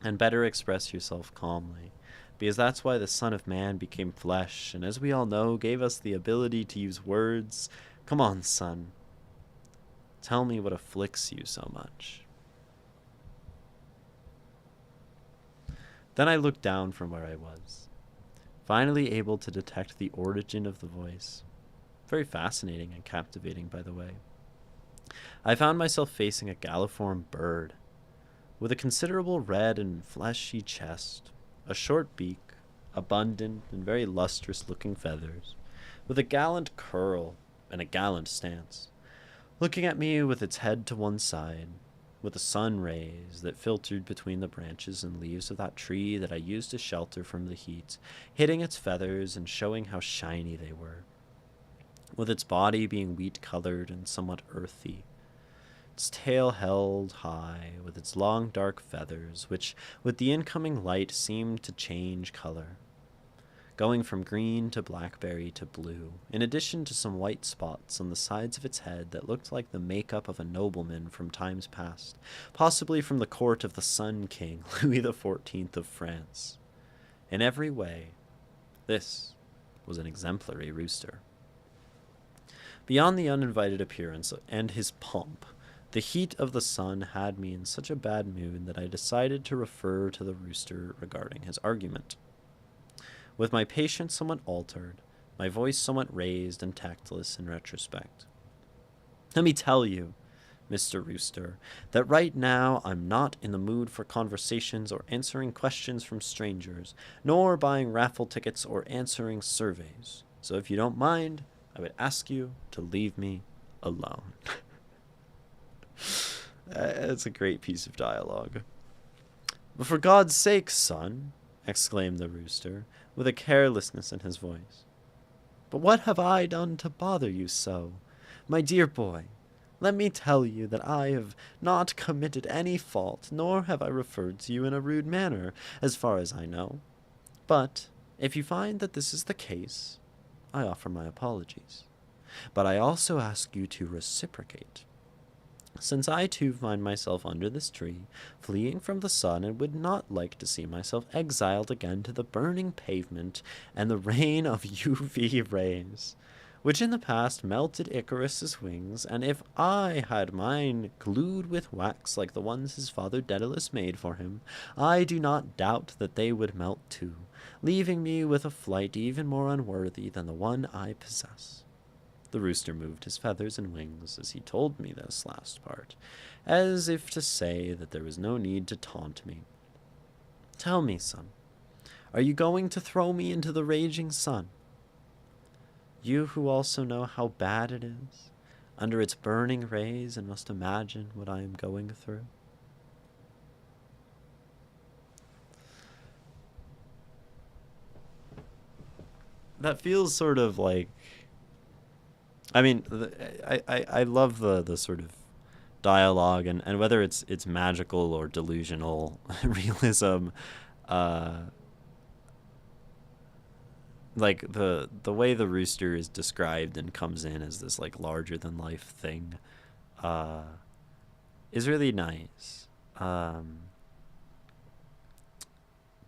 and better express yourself calmly, because that's why the Son of Man became flesh, and as we all know, gave us the ability to use words. Come on, son. Tell me what afflicts you so much. Then I looked down from where I was, finally able to detect the origin of the voice. Very fascinating and captivating, by the way. I found myself facing a galliform bird, with a considerable red and fleshy chest, a short beak, abundant and very lustrous-looking feathers, with a gallant curl and a gallant stance, looking at me with its head to one side, with the sun rays that filtered between the branches and leaves of that tree that I used to shelter from the heat, hitting its feathers and showing how shiny they were, with its body being wheat-colored and somewhat earthy, its tail held high, with its long dark feathers, which, with the incoming light, seemed to change color, going from green to blackberry to blue, in addition to some white spots on the sides of its head that looked like the makeup of a nobleman from times past, possibly from the court of the Sun King, Louis XIV of France. In every way, this was an exemplary rooster. Beyond the uninvited appearance and his pomp, the heat of the sun had me in such a bad mood that I decided to refer to the rooster regarding his argument. With my patience somewhat altered, my voice somewhat raised and tactless in retrospect. Let me tell you, Mr. Rooster, that right now I'm not in the mood for conversations or answering questions from strangers, nor buying raffle tickets or answering surveys. So if you don't mind, I would ask you to leave me alone. It's a great piece of dialogue. But for God's sake, son, exclaimed the rooster, with a carelessness in his voice. But what have I done to bother you so? My dear boy, let me tell you that I have not committed any fault, nor have I referred to you in a rude manner, as far as I know. But if you find that this is the case, I offer my apologies. But I also ask you to reciprocate. Since I too find myself under this tree, fleeing from the sun, and would not like to see myself exiled again to the burning pavement and the rain of UV rays, which in the past melted Icarus's wings, and if I had mine glued with wax like the ones his father Daedalus made for him, I do not doubt that they would melt too, leaving me with a flight even more unworthy than the one I possess. The rooster moved his feathers and wings as he told me this last part, as if to say that there was no need to taunt me. Tell me, son, are you going to throw me into the raging sun? You who also know how bad it is, under its burning rays, and must imagine what I am going through. That feels sort of like, I mean, I love the sort of dialogue, and whether it's magical or delusional realism, uh, like the way the rooster is described and comes in as this like larger than life thing, uh, is really nice. Um,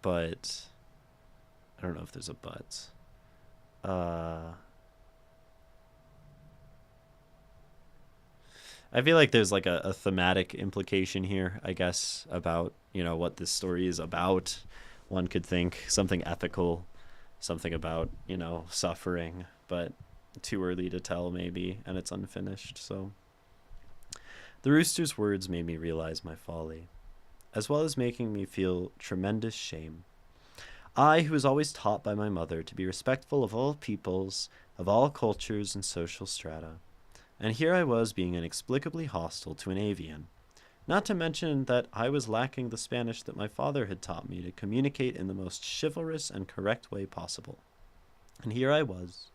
but I don't know if there's a but. Uh, I feel like there's like a thematic implication here, I guess, about, what this story is about. One could think something ethical, something about, suffering, but too early to tell maybe, and it's unfinished. So the rooster's words made me realize my folly, as well as making me feel tremendous shame. I, who was always taught by my mother to be respectful of all peoples, of all cultures and social strata. And here I was being inexplicably hostile to an avian. Not to mention that I was lacking the Spanish that my father had taught me to communicate in the most chivalrous and correct way possible. And here I was,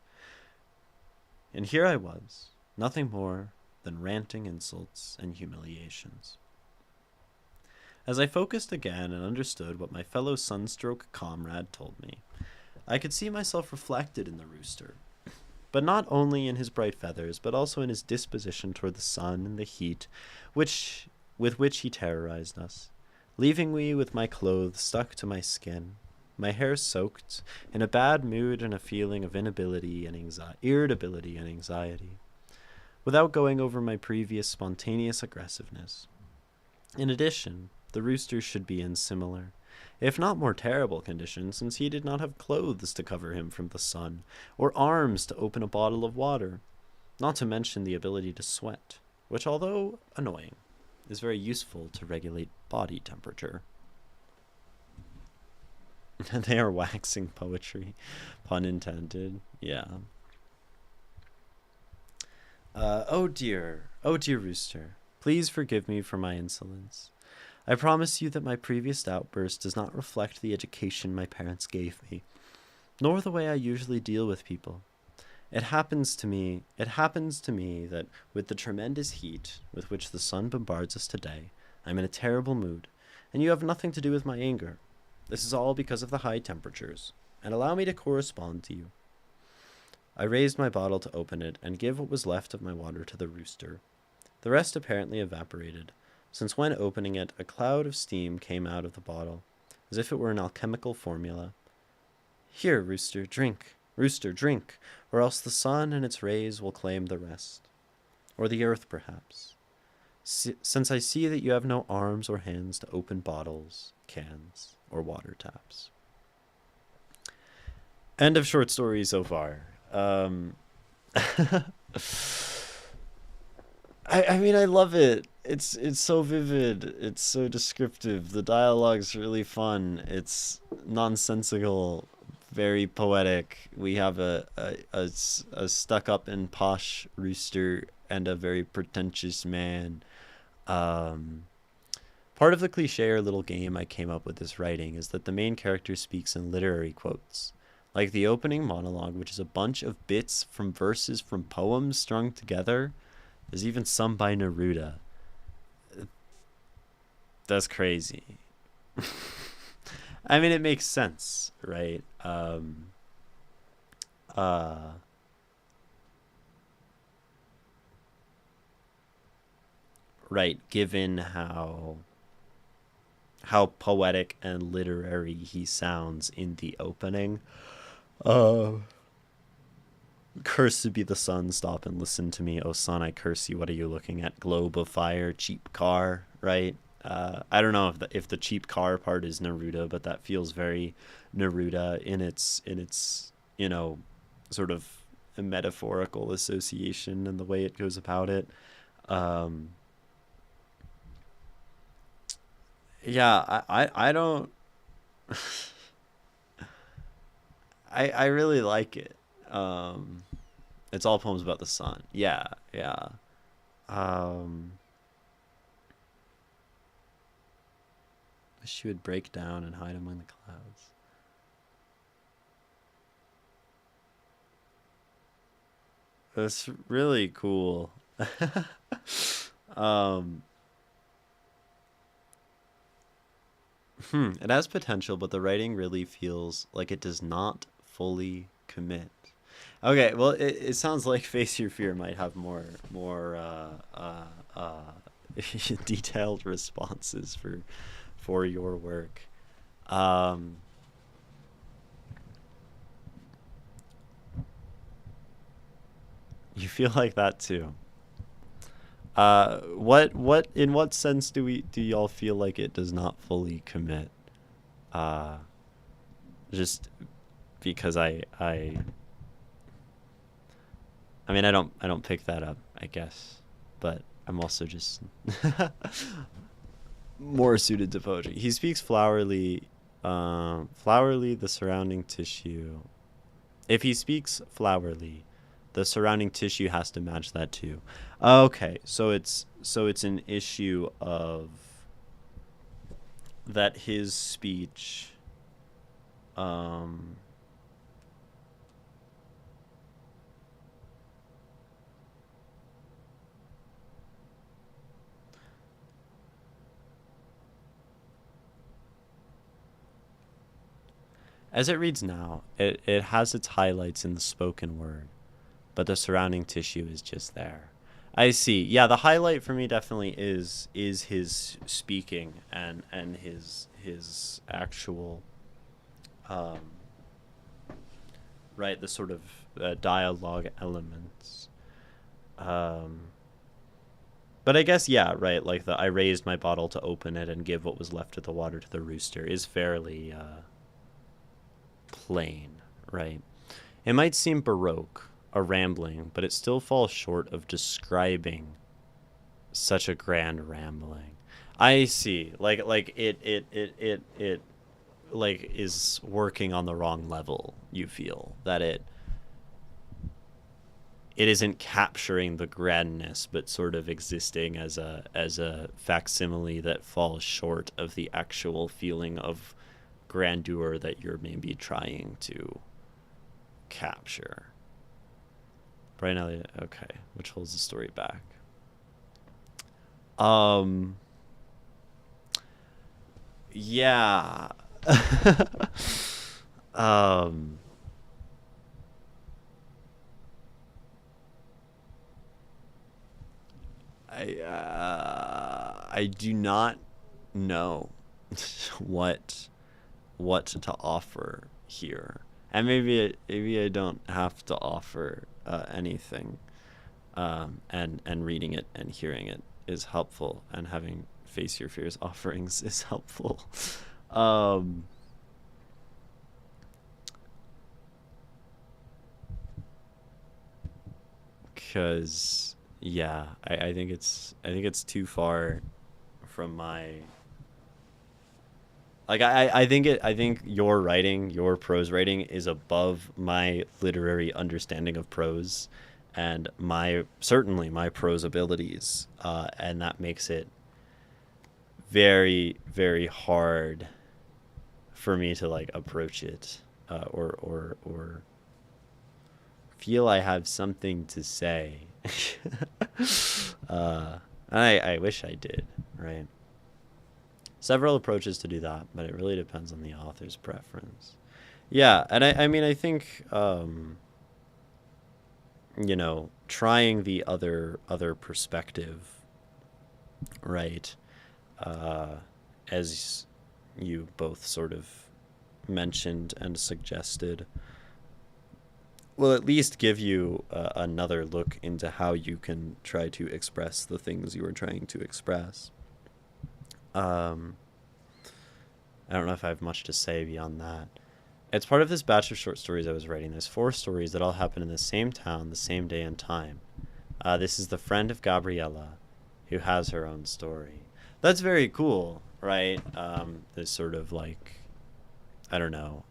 nothing more than ranting insults and humiliations. As I focused again and understood what my fellow sunstroke comrade told me, I could see myself reflected in the rooster, but not only in his bright feathers, but also in his disposition toward the sun and the heat, with which he terrorized us, leaving me with my clothes stuck to my skin, my hair soaked, in a bad mood and a feeling of irritability and anxiety, without going over my previous spontaneous aggressiveness. In addition, the rooster should be in similar, if not more terrible condition, since he did not have clothes to cover him from the sun, or arms to open a bottle of water, not to mention the ability to sweat, which, although annoying, is very useful to regulate body temperature. They are waxing poetry, pun intended, yeah. Oh dear rooster, please forgive me for my insolence. I promise you that my previous outburst does not reflect the education my parents gave me, nor the way I usually deal with people. It happens to me that with the tremendous heat with which the sun bombards us today, I'm in a terrible mood, and you have nothing to do with my anger. This is all because of the high temperatures, and allow me to correspond to you. I raised my bottle to open it and give what was left of my water to the rooster. The rest apparently evaporated, since when opening it, a cloud of steam came out of the bottle, as if it were an alchemical formula. Here, rooster, drink, or else the sun and its rays will claim the rest. Or the earth, perhaps, since I see that you have no arms or hands to open bottles, cans, or water taps. End of short story so far. I mean, I love it. It's so vivid. It's so descriptive. The dialogue's really fun. It's nonsensical, very poetic. We have a stuck up and posh rooster and a very pretentious man. Part of the cliche or little game I came up with this writing is that the main character speaks in literary quotes, like the opening monologue, which is a bunch of bits from verses from poems strung together. There's even some by Neruda. That's crazy. I mean, it makes sense, right? Right, given how poetic and literary he sounds in the opening. Uh, Cursed be the sun, stop and listen to me. Oh sun, I curse you. What are you looking at? Globe of fire, cheap car, right? I don't know if the cheap car part is Neruda, but that feels very Neruda in its sort of a metaphorical association and the way it goes about it. Um, yeah, I don't I really like it. Um, it's all poems about the sun. Yeah, yeah. Um, she would break down and hide among the clouds. That's really cool. um, it has potential, but the writing really feels like it does not fully commit. Okay, well, it sounds like Face Your Fear might have more detailed responses for your work. Um, you feel like that too. What in what sense do y'all feel like it does not fully commit? Uh, just because I mean I don't pick that up, I guess, but I'm also just more suited to poetry. He speaks flowerly, flowerly the surrounding tissue. If he speaks flowerly, the surrounding tissue has to match that too. Okay, so it's an issue of that his speech um as it reads now, it has its highlights in the spoken word, but the surrounding tissue is just there. I see. Yeah, the highlight for me definitely is his speaking and his actual um right, the sort of dialogue elements. Um but I guess yeah, right, like the I raised my bottle to open it and give what was left of the water to the rooster is fairly plain, right? It might seem baroque or rambling, but it still falls short of describing such a grand rambling. I see. Like it like is working on the wrong level, you feel. That it isn't capturing the grandness, but sort of existing as a facsimile that falls short of the actual feeling of grandeur that you're maybe trying to capture. Brian Elliott, okay, which holds the story back. Um, yeah. um, I do not know what to offer here, and maybe I don't have to offer anything. And reading it and hearing it is helpful, and having Face Your Fears offerings is helpful. um, because yeah, I think it's too far from my like I think your writing, your prose writing is above my literary understanding of prose and my certainly my prose abilities, and that makes it very hard for me to like approach it, or feel I have something to say. uh, I wish I did, right? Several approaches to do that, but it really depends on the author's preference. Yeah, and I mean I think trying the other perspective, right? Uh, as you both sort of mentioned and suggested, will at least give you another look into how you can try to express the things you are trying to express. Um, I don't know if I have much to say beyond that. It's part of this batch of short stories I was writing. There's four stories that all happen in the same town, the same day and time. This is the friend of Gabriella, who has her own story. That's very cool, right? This sort of like, I don't know.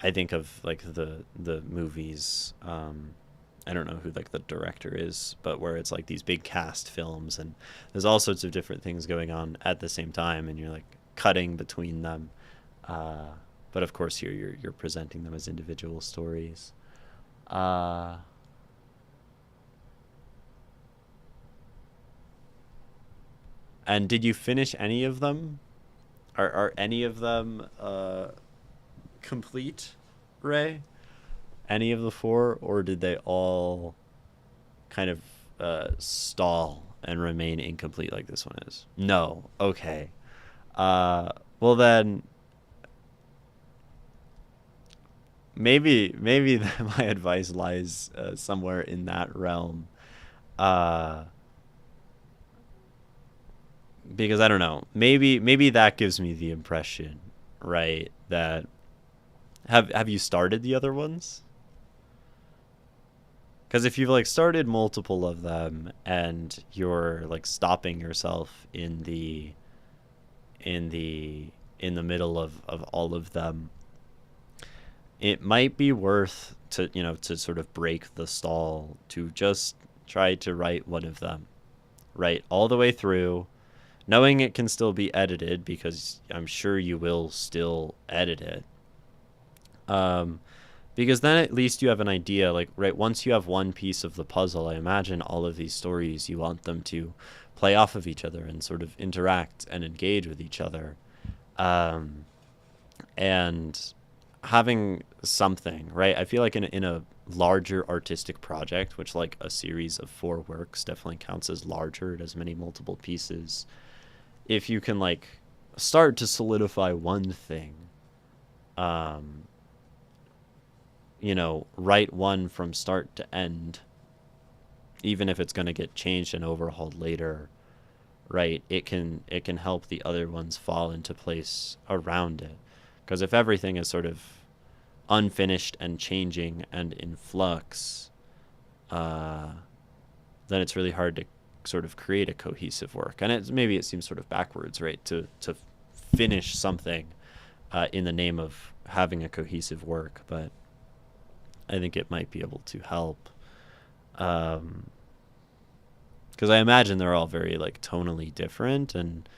I think of like the movies. I don't know who like the director is, but where it's like these big cast films and there's all sorts of different things going on at the same time, and you're like cutting between them. Uh, but of course, here you're presenting them as individual stories. Uh, and did you finish any of them? Are any of them complete, Ray? Any of the four, or did they all kind of stall and remain incomplete like this one is? No. Okay. Uh, well then, maybe my advice lies somewhere in that realm. Uh, because I don't know. Maybe that gives me the impression, right? That have you started the other ones? Because if you've like started multiple of them and you're like stopping yourself in the in the middle of all of them, it might be worth to to sort of break the stall to just try to write one of them, right, all the way through, knowing it can still be edited because I'm sure you will still edit it. Um, because then at least you have an idea, like, right, once you have one piece of the puzzle, I imagine all of these stories, you want them to play off of each other and sort of interact and engage with each other. Um, and having something, right? I feel like in a larger artistic project, which like a series of four works definitely counts as larger, it has many multiple pieces. If you can like start to solidify one thing, um, write one from start to end, even if it's going to get changed and overhauled later, right? It can help the other ones fall into place around it. Because if everything is sort of unfinished and changing and in flux, uh, then it's really hard to sort of create a cohesive work. And maybe it seems sort of backwards, right? To finish something in the name of having a cohesive work, but I think it might be able to help. Because I imagine they're all very like tonally different, and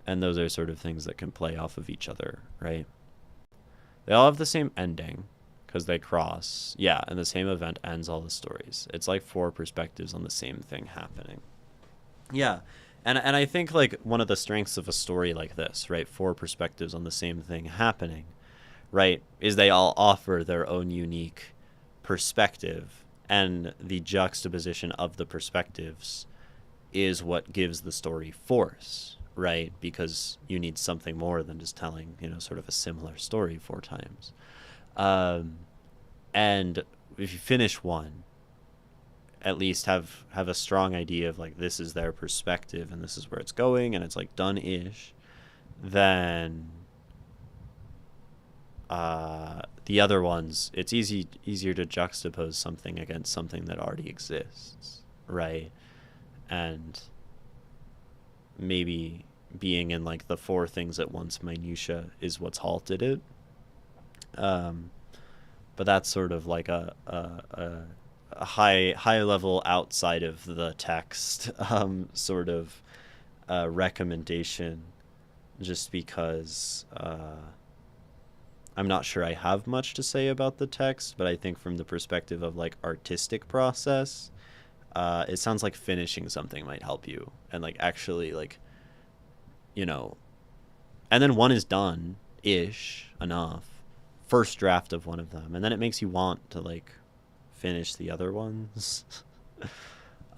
those are sort of things that can play off of each other, right? They all have the same ending because they cross. Yeah, and the same event ends all the stories. It's like four perspectives on the same thing happening. Yeah. And I think like one of the strengths of a story like this, right? Four perspectives on the same thing happening, right? Is they all offer their own unique perspective, and the juxtaposition of the perspectives is what gives the story force, right? Because you need something more than just telling, sort of a similar story four times. Um, and if you finish one, at least have a strong idea of like this is their perspective and this is where it's going and it's like done-ish, then the other ones, it's easier to juxtapose something against something that already exists, right? And maybe being in like the four things at once minutia is what's halted it. Um, but that's sort of like a high level outside of the text sort of recommendation, just because I'm not sure I have much to say about the text, but I think from the perspective of like artistic process, it sounds like finishing something might help you and like actually like, you know, and then one is done ish enough, first draft of one of them, and then it makes you want to like finish the other ones.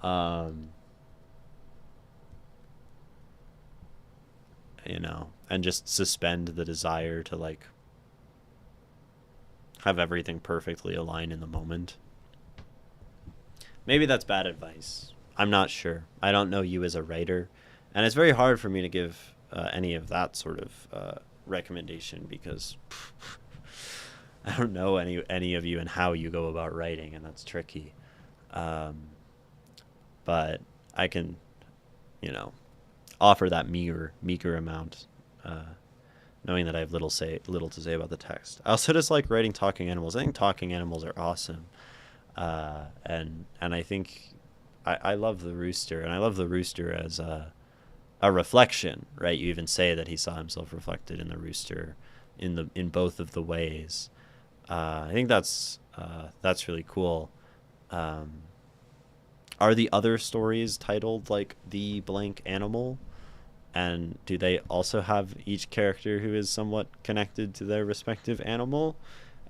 um, and just suspend the desire to like have everything perfectly aligned in the moment. Maybe that's bad advice. I'm not sure. I don't know you as a writer, and it's very hard for me to give any of that sort of recommendation because I don't know any of you and how you go about writing, and that's tricky. Um, but I can, you know, offer that meager amount, knowing that I have little to say about the text. I also just like writing talking animals. I think talking animals are awesome, and I think I love the rooster, and I love the rooster as a reflection, right? You even say that he saw himself reflected in the rooster, in both of the ways. I think that's really cool. Um, are the other stories titled like the blank animal? And do they also have each character who is somewhat connected to their respective animal?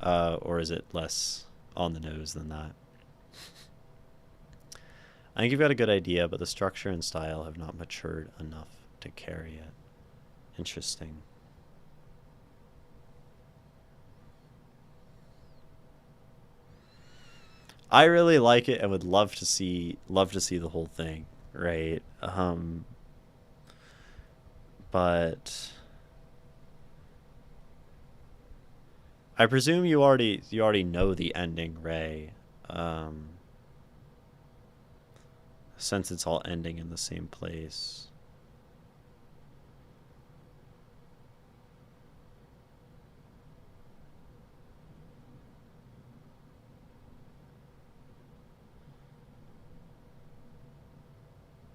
Or is it less on the nose than that? I think you've got a good idea, but the structure and style have not matured enough to carry it. Interesting. I really like it and would love to see the whole thing, right? But I presume you already know the ending, Ray. Um, since it's all ending in the same place.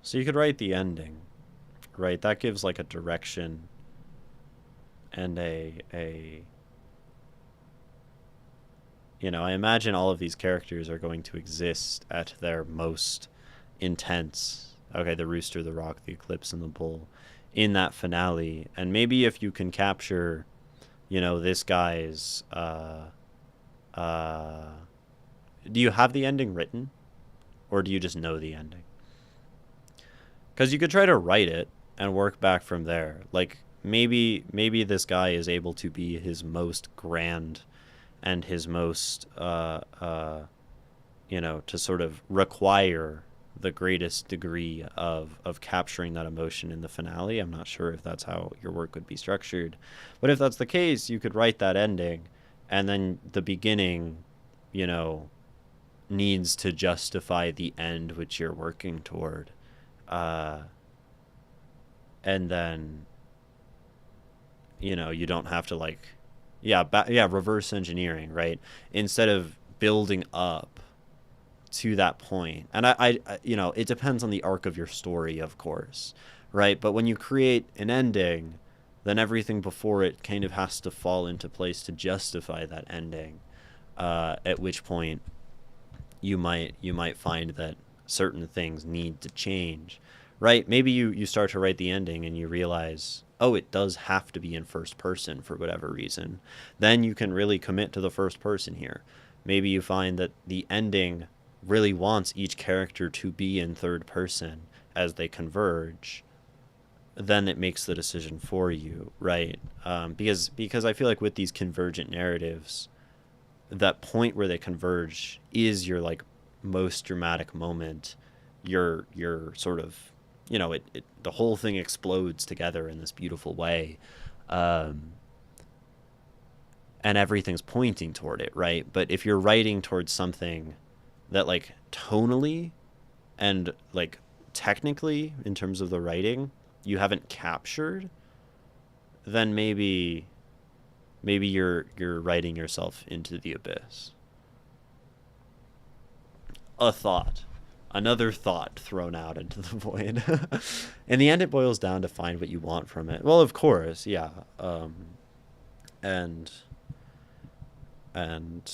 So you could write the ending, right? That gives like a direction and a I imagine all of these characters are going to exist at their most intense. Okay, the rooster, the rock, the eclipse, and the bull in that finale. And maybe if you can capture, this guy's uh do you have the ending written or do you just know the ending? Cuz you could try to write it and work back from there. Like maybe this guy is able to be his most grand and his most to sort of require the greatest degree of capturing that emotion in the finale. I'm not sure if that's how your work would be structured, but if that's the case, you could write that ending, and then the beginning, you know, needs to justify the end which you're working toward, uh, and then you don't have to like, yeah, reverse engineering, right? Instead of building up to that point. And it depends on the arc of your story, of course, right? But when you create an ending, then everything before it kind of has to fall into place to justify that ending. At which point, you might find that certain things need to change, right? Maybe you start to write the ending and you realize, oh, it does have to be in first person for whatever reason. Then you can really commit to the first person here. Maybe you find that the ending really wants each character to be in third person as they converge. Then it makes the decision for you, right? Because I feel like with these convergent narratives, that point where they converge is your like most dramatic moment. Your sort of the whole thing explodes together in this beautiful way, um, and everything's pointing toward it, right? But if you're writing towards something that like tonally and like technically in terms of the writing you haven't captured, then maybe you're writing yourself into the abyss. A thought. Another thought thrown out into the void. In the end, it boils down to find what you want from it. Well, of course, yeah. And and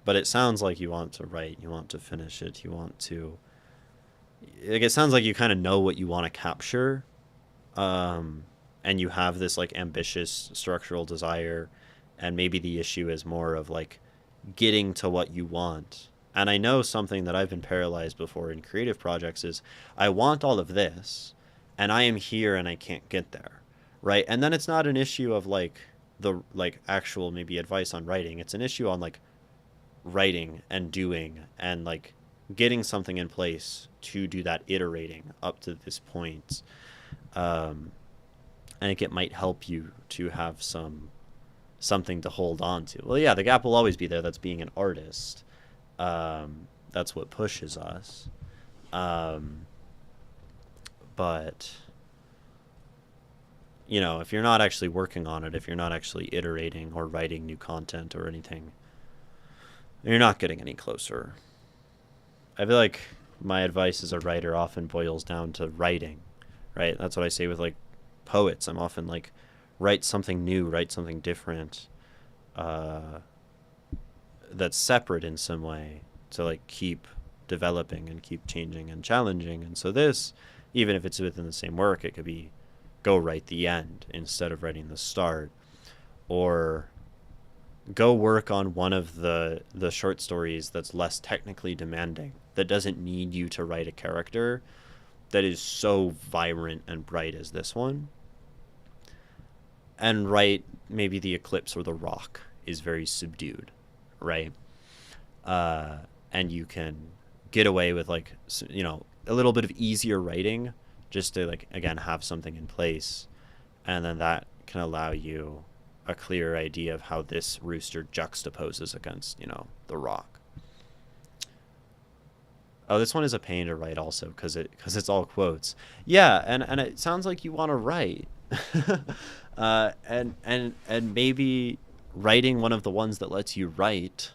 but it sounds like you want to write, you want to finish it, you want to like it sounds like you kind of know what you want to capture, um and you have this like ambitious structural desire, and maybe the issue is more of like getting to what you want. And I know something that I've been paralyzed before in creative projects is I want all of this and I am here and I can't get there, right? And then it's not an issue of like the like actual maybe advice on writing. It's an issue on like writing and doing and like getting something in place to do that iterating up to this point. I think it might help you to have something to hold on to. Well, yeah, the gap will always be there. That's being an artist. That's what pushes us. Um, but you know, if you're not actually working on it, if you're not actually iterating or writing new content or anything, you're not getting any closer. I feel like my advice as a writer often boils down to writing, right? That's what I say with like poets. I'm often like, write something new, write something different, uh, that's separate in some way to like keep developing and keep changing and challenging. And so this, even if it's within the same work, it could be go write the end instead of writing the start, or go work on one of the short stories that's less technically demanding, that doesn't need you to write a character that is so vibrant and bright as this one, and write maybe the eclipse or the rock is very subdued, right? And you can get away with like, you know, a little bit of easier writing just to like again have something in place, and then that can allow you a clear idea of how this rooster juxtaposes against, you know, the rock. Oh, this one is a pain to write also because it's all quotes. Yeah, and it sounds like you want to write, and maybe writing one of the ones that lets you write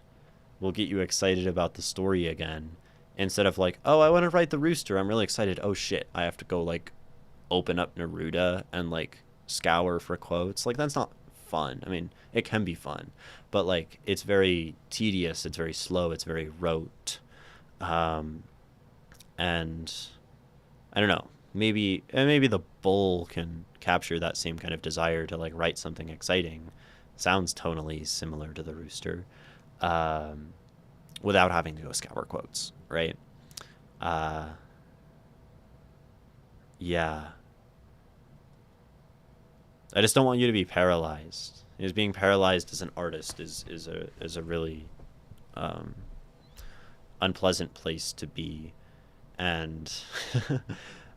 will get you excited about the story again, instead of like, oh, I want to write the rooster. I'm really excited. Oh shit, I have to go like open up Neruda and like scour for quotes. Like that's not fun. I mean, it can be fun, but like it's very tedious. It's very slow. It's very rote. And I don't know. Maybe the bull can capture that same kind of desire to like write something exciting. Sounds tonally similar to the rooster, um, without having to go scour quotes, right? Uh, yeah. I just don't want you to be paralyzed. Because being paralyzed as an artist is a really um, unpleasant place to be, and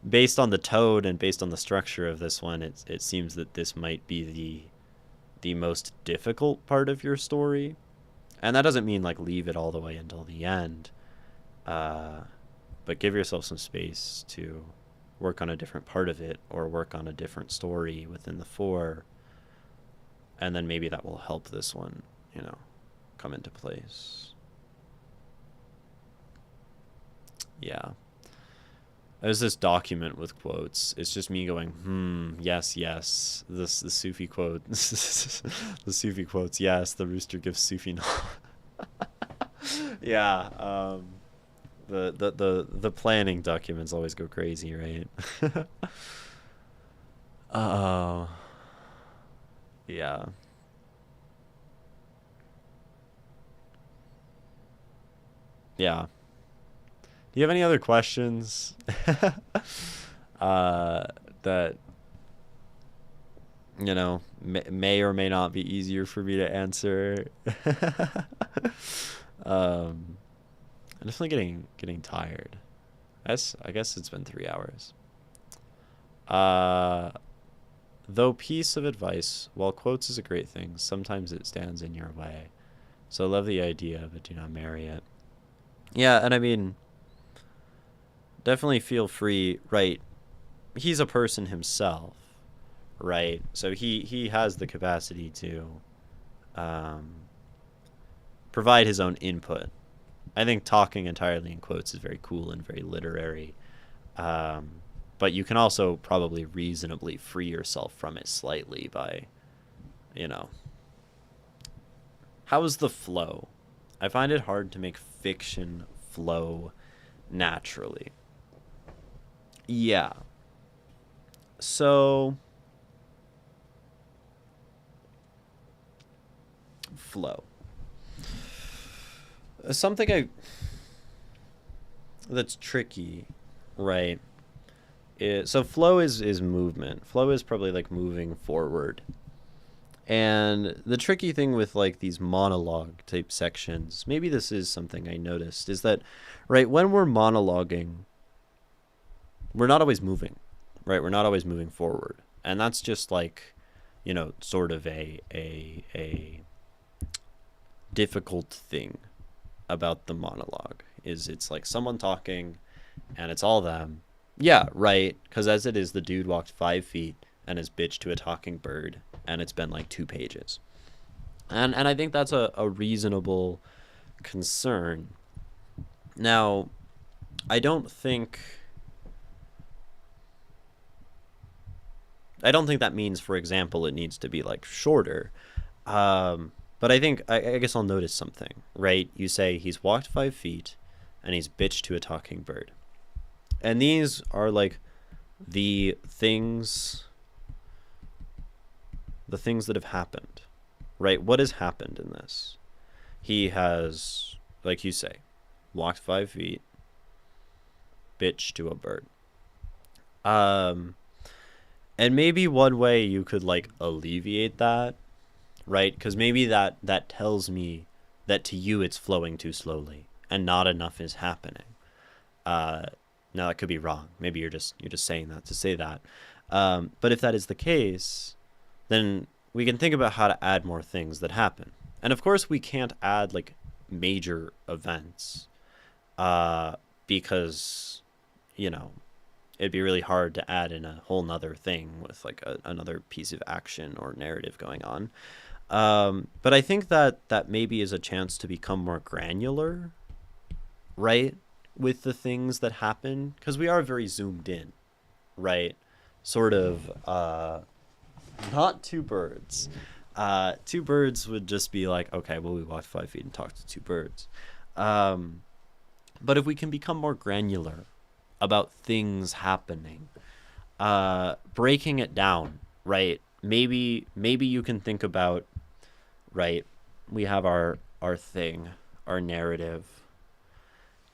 based on the tone and based on the structure of this one, it seems that this might be the most difficult part of your story, and that doesn't mean like leave it all the way until the end, uh, but give yourself some space to work on a different part of it or work on a different story within the four, and then maybe that will help this one, you know, come into place. Yeah. There's this document with quotes. It's just me going, yes, yes. The Sufi quote, the Sufi quotes. Yes, the rooster gives Sufi. Yeah. The planning documents always go crazy, right? Oh, yeah, yeah. Do you have any other questions? uh, that you know may or may not be easier for me to answer. um, I'm definitely getting tired. I guess it's been 3 hours. Uh, though piece of advice, while quotes is a great thing, sometimes it stands in your way. So love the idea, but do not marry it. Yeah, and I mean, definitely feel free. Right, he's a person himself, right? So he has the capacity to um, provide his own input. I think talking entirely in quotes is very cool and very literary. Um, but you can also probably reasonably free yourself from it slightly by, you know, how's the flow? I find it hard to make fiction flow naturally. Yeah. So, flow. Something that's tricky, right? So flow is movement. Flow is probably like moving forward. And the tricky thing with like these monologue type sections, maybe this is something I noticed, is that right when we're monologuing, we're not always moving, right? We're not always moving forward, and that's just like, sort of a difficult thing about the monologue is it's like someone talking, and it's all them. Yeah, right. Because as it is, the dude walked 5 feet and is bitched to a talking bird, and it's been like 2 pages. And I think that's a reasonable concern. Now, I don't think I don't think that means, for example, it needs to be like shorter. But I guess I'll notice something, right? You say he's walked 5 feet and he's bitched to a talking bird. And these are like the things the things that have happened, right? What has happened in this? He has, like you say, walked 5 feet, bitched to a bird. Um, and maybe one way you could like alleviate that, right? Because maybe that tells me that to you it's flowing too slowly and not enough is happening. Uh, Now that could be wrong. Maybe you're just saying that to say that. But if that is the case, then we can think about how to add more things that happen. And of course, we can't add like major events because you know it'd be really hard to add in a whole nother thing with like another piece of action or narrative going on. But I think that maybe is a chance to become more granular, right? With the things that happen, because we are very zoomed in, right? Sort of, not two birds. Two birds would just be like, okay, well, we walked 5 feet and talked to two birds. But if we can become more granular about things happening, breaking it down, right? Maybe you can think about, right? We have our thing, our narrative,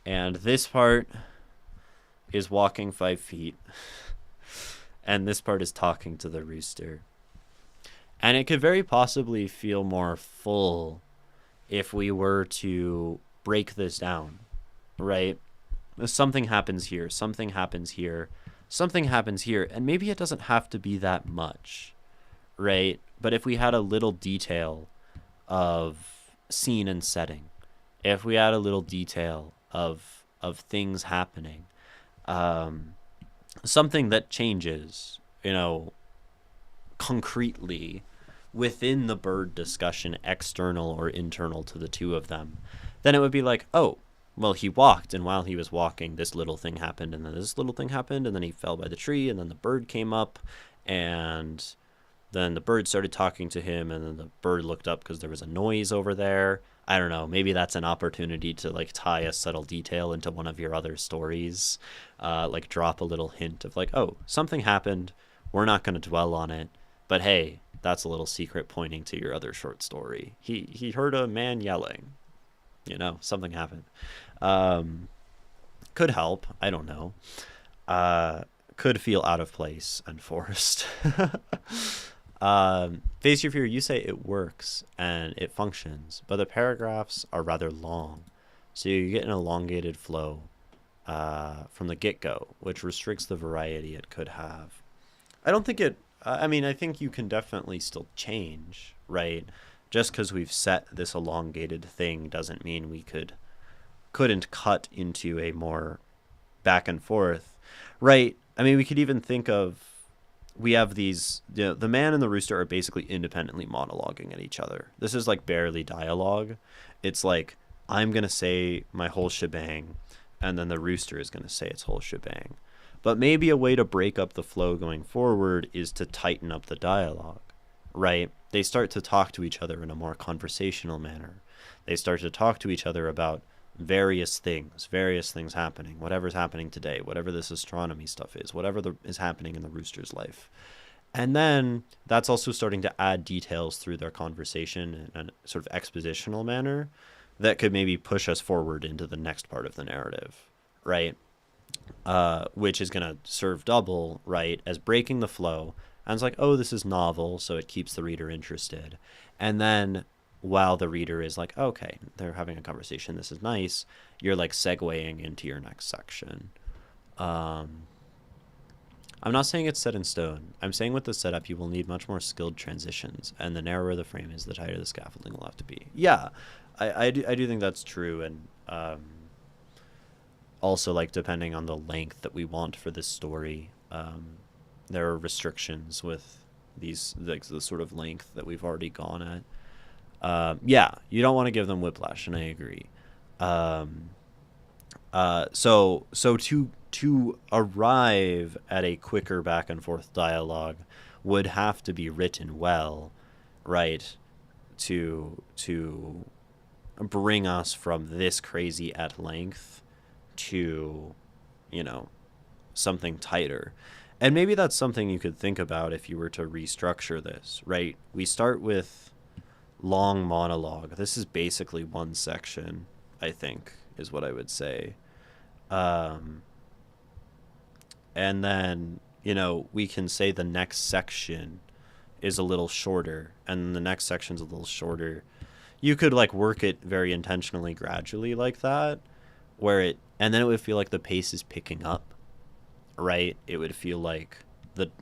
and this part is walking 5 feet, and this part is talking to the rooster. And it could very possibly feel more full if we were to break this down, right? Something happens here, something happens here, something happens here, and maybe it doesn't have to be that much, right? But if we had a little detail of scene and setting, if we had a little detail of things happening, um, something that changes, concretely within the bird discussion, external or internal to the two of them, then it would be like, oh, well, he walked, and while he was walking, this little thing happened, and then this little thing happened, and then he fell by the tree, and then the bird came up, and then the bird started talking to him, and then the bird looked up because there was a noise over there. I don't know. Maybe that's an opportunity to like tie a subtle detail into one of your other stories, like drop a little hint of like, oh, something happened. We're not going to dwell on it, but hey, that's a little secret pointing to your other short story. He heard a man yelling. Something happened. Um, could help. I don't know. Could feel out of place and forced. Face Your Fear, you say it works and it functions, but the paragraphs are rather long. So you get an elongated flow from the get-go, which restricts the variety it could have. I don't think it, I mean, I think you can definitely still change, right? Just because we've set this elongated thing doesn't mean we couldn't cut into a more back and forth, right? I mean, we could even think of, we have these, the man and the rooster are basically independently monologuing at each other. This is like barely dialogue. It's like, I'm going to say my whole shebang, and then the rooster is going to say its whole shebang. But maybe a way to break up the flow going forward is to tighten up the dialogue, right? They start to talk to each other in a more conversational manner. They start to talk to each other about various things happening, whatever's happening today, whatever this astronomy stuff is, whatever is happening in the rooster's life. And then that's also starting to add details through their conversation in a sort of expositional manner that could maybe push us forward into the next part of the narrative, right? Which is going to serve double, right, as breaking the flow And it's like, oh, this is novel, so it keeps the reader interested. And then while the reader is like, okay, they're having a conversation, this is nice, you're like segueing into your next section. Um, I'm not saying it's set in stone. I'm saying with the setup, you will need much more skilled transitions, and the narrower the frame is, the tighter the scaffolding will have to be. Yeah, I do think that's true, and also, like, depending on the length that we want for this story, there are restrictions with these, like, the sort of length that we've already gone at. Yeah, you don't want to give them whiplash, and I agree. Um, so to arrive at a quicker back and forth dialogue would have to be written well, right? To bring us from this crazy at length to, you know, something tighter. And maybe that's something you could think about if you were to restructure this, right? We start with long monologue. This is basically one section, I think, is what I would say. Um, and then, you know, we can say the next section is a little shorter, and the next section's a little shorter. You could like work it very intentionally, gradually, like that, where it, and then it would feel like the pace is picking up, right? It would feel like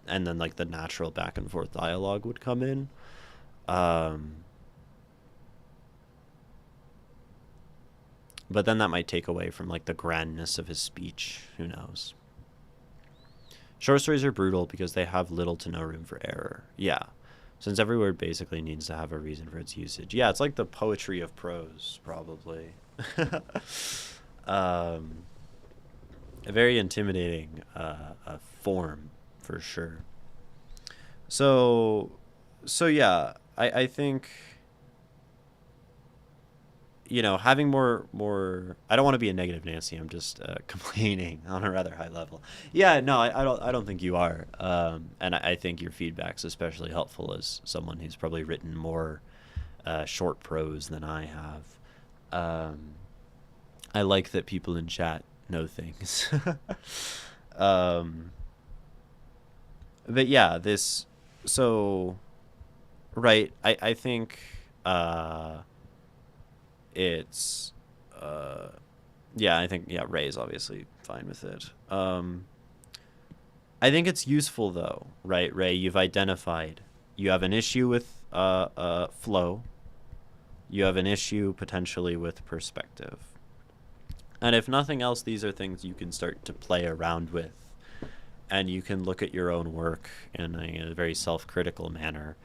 and then like the natural back and forth dialogue would come in. Um, but then that might take away from like the grandness of his speech. Who knows? Short stories are brutal because they have little to no room for error. Yeah. Since every word basically needs to have a reason for its usage. Yeah, it's like the poetry of prose, probably. um, a very intimidating form, for sure. So, so yeah, I think, you know, having more. I don't want to be a negative Nancy. I'm just complaining on a rather high level. Yeah, no, I don't think you are. And I think your feedback's especially helpful as someone who's probably written more short prose than I have. Um, I like that people in chat know things. um, but yeah, this. So, right, I think. It's uh yeah, I think, yeah, Ray's obviously fine with it. I think it's useful though, right? Ray, you've identified you have an issue with flow, you have an issue potentially with perspective, and if nothing else, these are things you can start to play around with, and you can look at your own work in a very self-critical manner,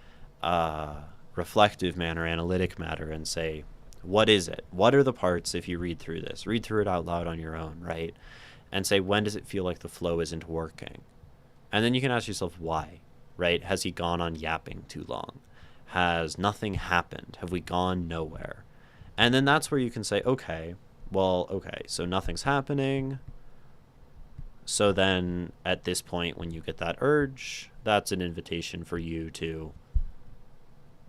uh reflective manner, analytic manner, and say, what is it? What are the parts, if you read through this? Read through it out loud on your own, right? And say, when does it feel like the flow isn't working? And then you can ask yourself why, right? Has he gone on yapping too long? Has nothing happened? Have we gone nowhere? And then that's where you can say, okay, well, okay, so nothing's happening. So then at this point, when you get that urge, that's an invitation for you to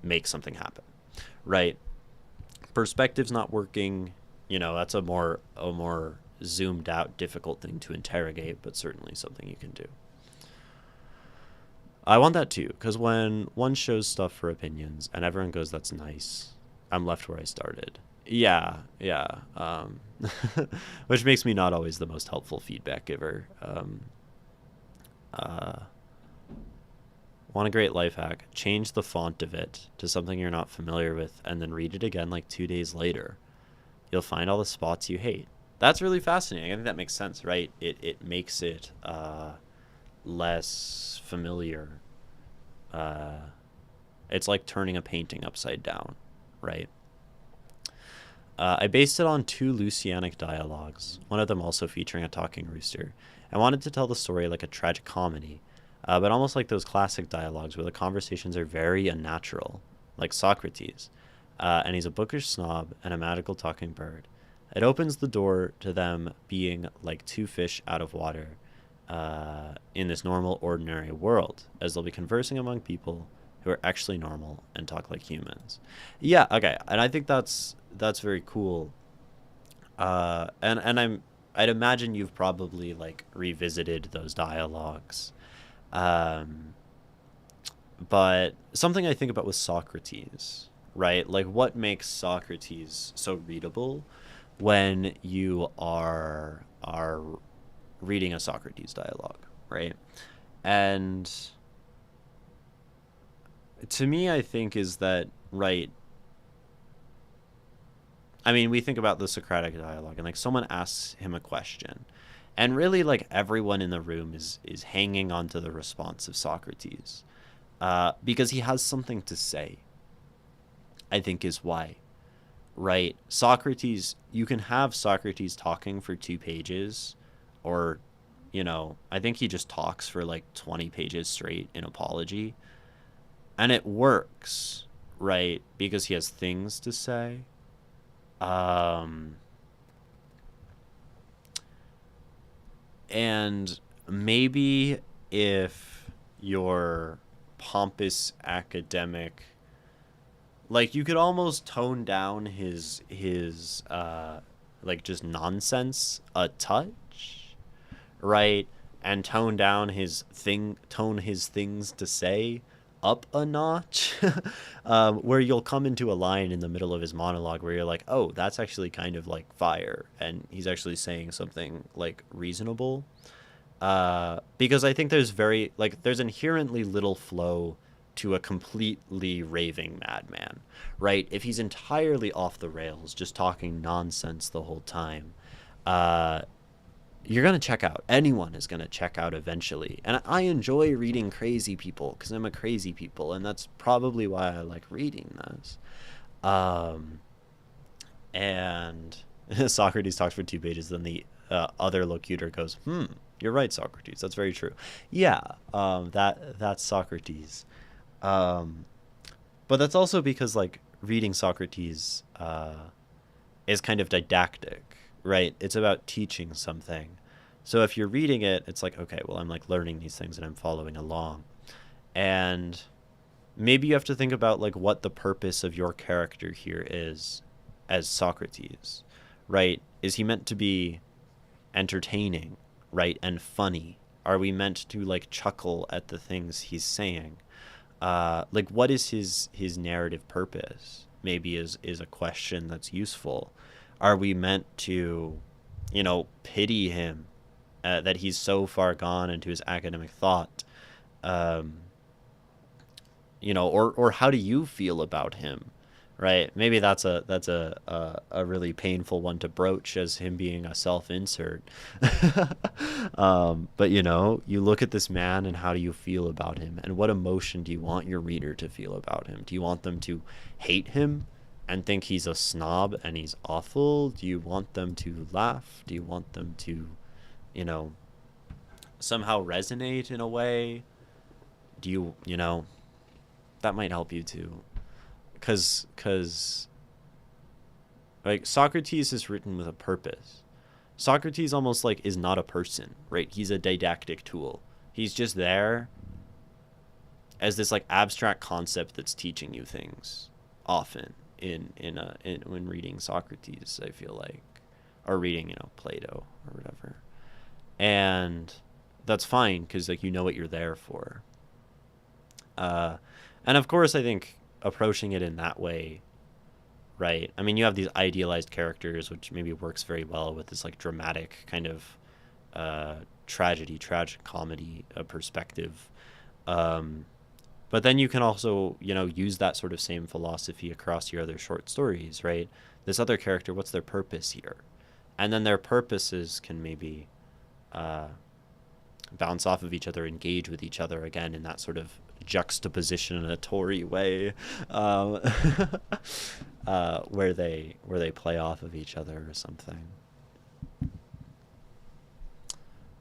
make something happen, right? Perspective's not working, you know, that's a more zoomed out, difficult thing to interrogate, but certainly something you can do. I want that too, because when one shows stuff for opinions and everyone goes, that's nice, I'm left where I started. Yeah, yeah. Which makes me not always the most helpful feedback giver. Uh, Want a great life hack? Change the font of it to something you're not familiar with and then read it again like 2 days later. You'll find all the spots you hate. That's really fascinating. I think that makes sense, right? It makes it less familiar. Uh, it's like turning a painting upside down, right? I based it on two Lucianic dialogues, one of them also featuring a talking rooster. I wanted to tell the story like a tragic comedy, but almost like those classic dialogues where the conversations are very unnatural, like Socrates. And he's a bookish snob and a magical talking bird. It opens the door to them being like two fish out of water in this normal, ordinary world, as they'll be conversing among people who are actually normal and talk like humans. Yeah, okay, and I think that's very cool. And I'd imagine you've probably like revisited those dialogues. Um, But something I think about with Socrates, right? Like, what makes Socrates so readable when you are reading a Socrates dialogue, right? And to me, I think is that, right, I mean, we think about the Socratic dialogue, and like someone asks him a question, and really like everyone in the room is hanging on to the response of Socrates, because he has something to say. I think is why, right? Socrates, you can have Socrates talking for 2 pages, or, I think he just talks for like 20 pages straight in Apology, and it works, right? Because he has things to say. Um, and maybe if your pompous academic, like, you could almost tone down his like just nonsense a touch, right? And tone his things to say up a notch, where you'll come into a line in the middle of his monologue where you're like, oh, that's actually kind of like fire, and he's actually saying something like reasonable. Because I think there's inherently little flow to a completely raving madman, right? If he's entirely off the rails, just talking nonsense the whole time, uh, you're going to check out. Anyone is going to check out eventually. And I enjoy reading crazy people because I'm a crazy people, and that's probably why I like reading this. Um, and Socrates talks for 2 pages, then the other locutor goes, you're right, Socrates. That's very true. Yeah, that's Socrates. Um, but that's also because like reading Socrates is kind of didactic, right? It's about teaching something. So if you're reading it, it's like, okay, well, I'm like learning these things and I'm following along. And maybe you have to think about like what the purpose of your character here is as Socrates, right? Is he meant to be entertaining, right? And funny? Are we meant to like chuckle at the things he's saying? Like, what is his narrative purpose? Maybe is a question that's useful. Are we meant to, pity him, that he's so far gone into his academic thought? Um, or how do you feel about him, right? Maybe that's a really painful one to broach, as him being a self-insert. But you look at this man, and how do you feel about him, and what emotion do you want your reader to feel about him? Do you want them to hate him and think he's a snob and he's awful? Do you want them to laugh? Do you want them to, you know somehow resonate in a way? Do you that might help you too, because like Socrates is written with a purpose. Socrates almost like is not a person, right? He's a didactic tool. He's just there as this like abstract concept that's teaching you things often in when reading Socrates, I feel like, or reading, Plato or whatever. And that's fine because like what you're there for. Uh and of course I think approaching it in that way, right? I mean, you have these idealized characters, which maybe works very well with this like dramatic kind of uh, tragic comedy perspective. Um, but then you can also, use that sort of same philosophy across your other short stories, right? This other character, what's their purpose here? And then their purposes can maybe uh, bounce off of each other, engage with each other again in that sort of juxtapositionatory way, um, where they play off of each other or something.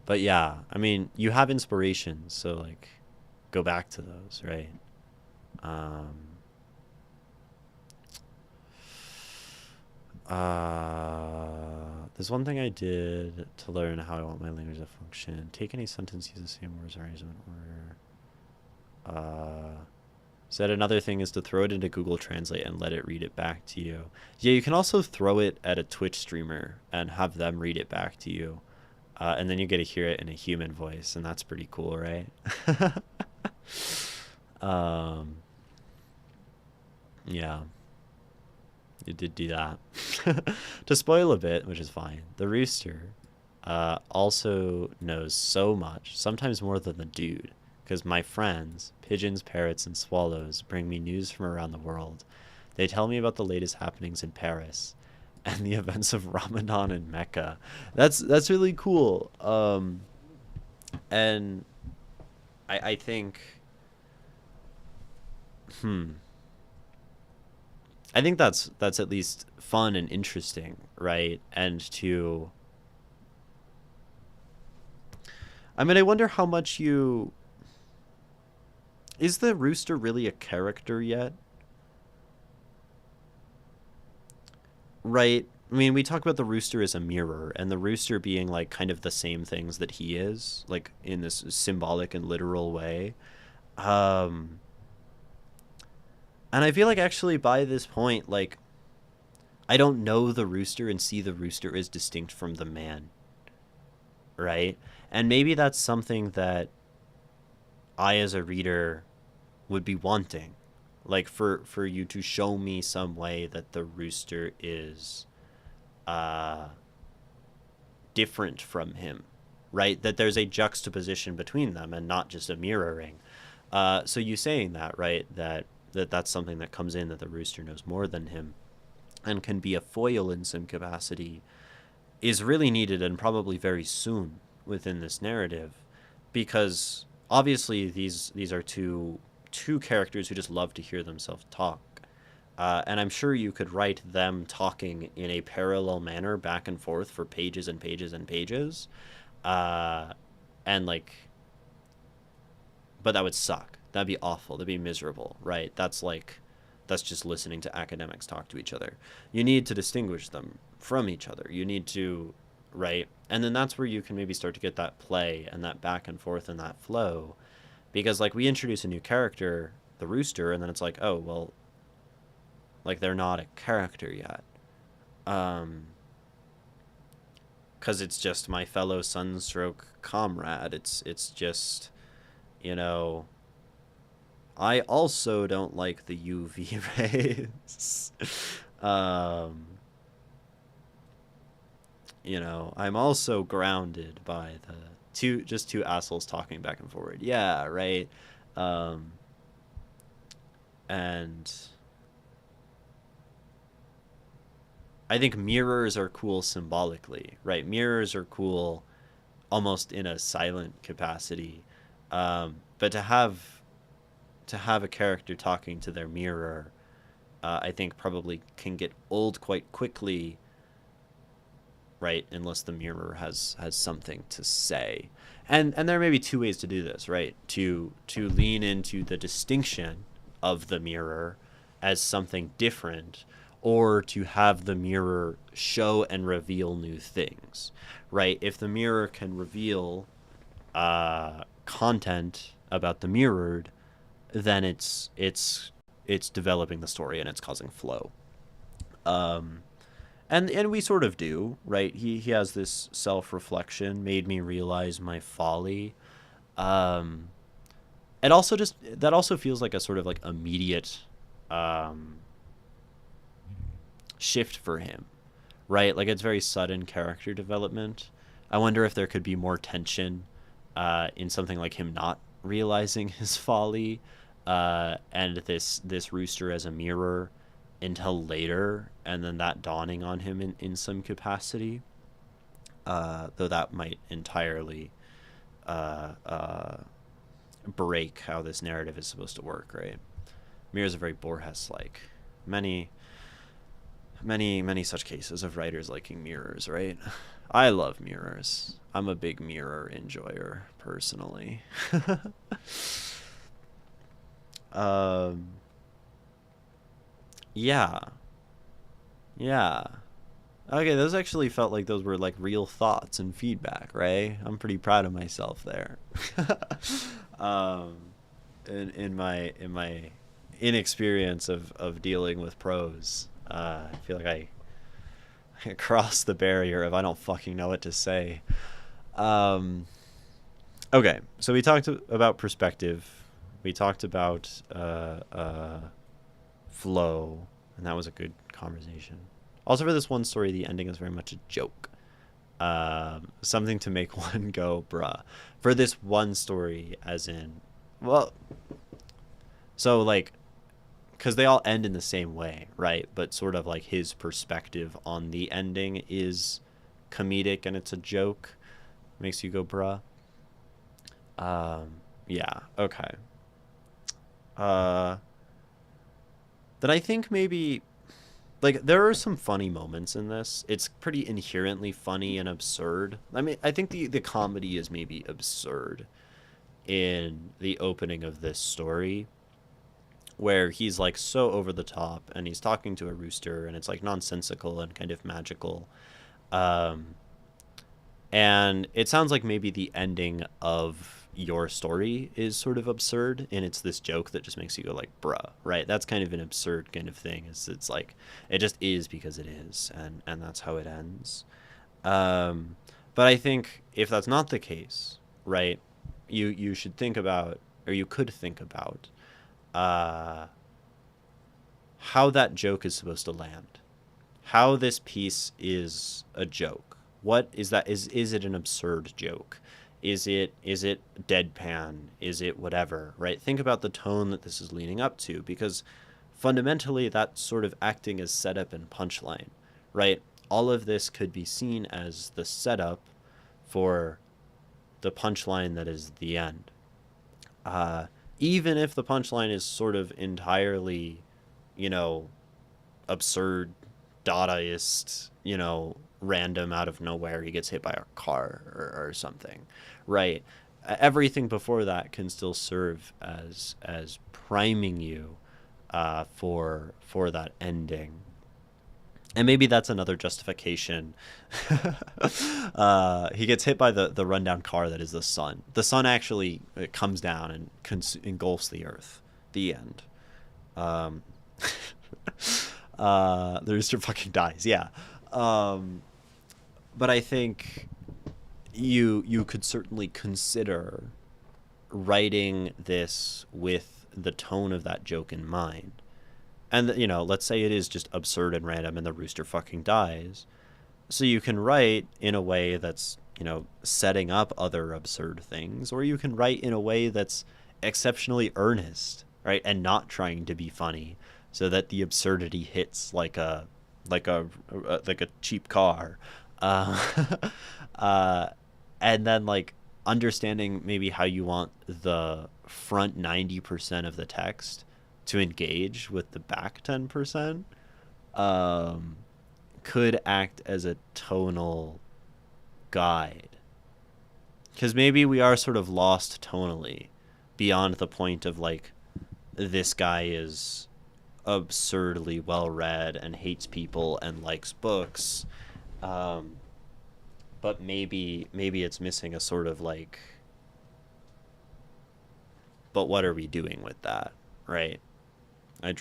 But yeah, I mean, you have inspirations, so like, go back to those, right? Um, there's one thing I did to learn how I want my language to function. Take any sentence, use the same words or arrangement order. Said another thing is to throw it into Google Translate and let it read it back to you. Yeah, you can also throw it at a Twitch streamer and have them read it back to you. And then you get to hear it in a human voice, and that's pretty cool, right? Um, yeah, it did do that. To spoil a bit, which is fine, the rooster also knows so much, sometimes more than the dude, because my friends, pigeons, parrots, and swallows, bring me news from around the world. They tell me about the latest happenings in Paris and the events of Ramadan in Mecca. That's really cool. And I think, hmm, I think that's at least fun and interesting, right? And to, I mean, I wonder how much you, is the rooster really a character yet? Right? I mean, we talk about the rooster as a mirror, and the rooster being like kind of the same things that he is, like in this symbolic and literal way. Um, and I feel like actually by this point, like, I don't know the rooster and see the rooster as distinct from the man, right? And maybe that's something that I, as a reader, would be wanting, like for you to show me some way that the rooster is uh different from him, right? That there's a juxtaposition between them and not just a mirroring. So you saying that, right? That's something that comes in, that the rooster knows more than him and can be a foil in some capacity, is really needed, and probably very soon within this narrative, because obviously these are two characters who just love to hear themselves talk. And I'm sure you could write them talking in a parallel manner back and forth for pages and pages and pages. Uh, and like, but that would suck. That'd be awful. That'd be miserable, right? That's just listening to academics talk to each other. You need to distinguish them from each other. You need to, right? And then that's where you can maybe start to get that play and that back and forth and that flow. Because like we introduce a new character, the rooster, and then it's like, oh, well, like they're not a character yet. Um, because it's just my fellow sunstroke comrade. It's just, you know, I also don't like the UV rays. um, I'm also grounded by the two assholes talking back and forward. Yeah, right. Um, and I think mirrors are cool symbolically, right? Mirrors are cool almost in a silent capacity. But to have a character talking to their mirror, I think probably can get old quite quickly, right? Unless the mirror has something to say, and there may be two ways to do this, right? To lean into the distinction of the mirror as something different, or to have the mirror show and reveal new things, right? If the mirror can reveal content about the mirrored, then it's developing the story and it's causing flow. Um, and we sort of do, right? He has this self reflection, made me realize my folly. Um, it also just that also feels like a sort of like immediate um, shift for him, right? Like it's very sudden character development. I wonder if there could be more tension in something like him not realizing his folly, and this rooster as a mirror until later, and then that dawning on him in some capacity. Though that might entirely uh, uh, break how this narrative is supposed to work, right? Mirrors are very Borges-like. Many, many such cases of writers liking mirrors, right? I love mirrors. I'm a big mirror enjoyer, personally. um, yeah, yeah. Okay, those actually felt like those were like real thoughts and feedback, right? I'm pretty proud of myself there. um, in my inexperience of dealing with prose, I feel like I crossed the barrier of I don't fucking know what to say. Um, okay, so we talked about perspective. We talked about flow, and that was a good conversation. Also, for this one story, the ending is very much a joke. Something to make one go, bruh. For this one story, as in, well, so like, because they all end in the same way, right? But sort of like his perspective on the ending is comedic and it's a joke. Makes you go, bruh. Yeah, okay. Uh, then I think maybe like there are some funny moments in this. It's pretty inherently funny and absurd. I mean, I think the comedy is maybe absurd in the opening of this story where he's like so over the top and he's talking to a rooster and it's like nonsensical and kind of magical. Um and it sounds like maybe the ending of your story is sort of absurd and it's this joke that just makes you go like bruh, right? That's kind of an absurd kind of thing. It's like it just is because it is, and that's how it ends. um but I think if that's not the case, right, you should think about, or you could think about uh how that joke is supposed to land, how this piece is a joke. What is that? Is it an absurd joke? Is it deadpan? Is it whatever? Right? Think about the tone that this is leaning up to, because fundamentally that's sort of acting as setup and punchline, right? All of this could be seen as the setup for the punchline that is the end. Uh, Even if the punchline is sort of entirely, you know, absurd, Dadaist, random out of nowhere, he gets hit by a car or something, right? Everything before that can still serve as priming you for that ending. And maybe that's another justification. He gets hit by the rundown car that is the sun. The sun actually comes down and engulfs the earth. The end. Um, the rooster fucking dies. Yeah. But I think you could certainly consider writing this with the tone of that joke in mind. And let's say it is just absurd and random and the rooster fucking dies. So you can write in a way that's, setting up other absurd things, or you can write in a way that's exceptionally earnest, right? And not trying to be funny, so that the absurdity hits like a cheap car. Uh, uh, and then like understanding maybe how you want the front 90% of the text to engage with the back 10%, um, could act as a tonal guide. Because maybe we are sort of lost tonally beyond the point of like, this guy is absurdly well read and hates people and likes books. Um, but maybe it's missing a sort of like, but what are we doing with that, right? I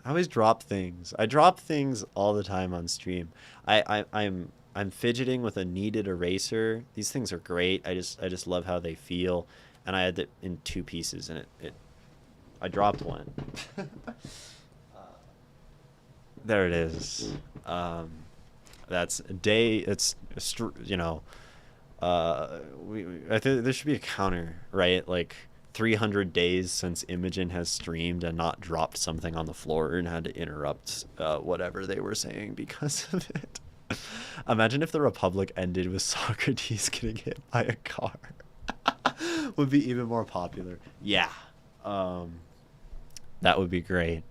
always drop things. I drop things all the time on stream. I'm fidgeting with a kneaded eraser. These things are great. I just love how they feel. And I had it in two pieces, and it I dropped one. There it is. That's a day. I think there should be a counter, right? Like 300 days since Imogen has streamed and not dropped something on the floor and had to interrupt whatever they were saying because of it. Imagine if the Republic ended with Socrates getting hit by a car. Would be even more popular. Yeah. That would be great.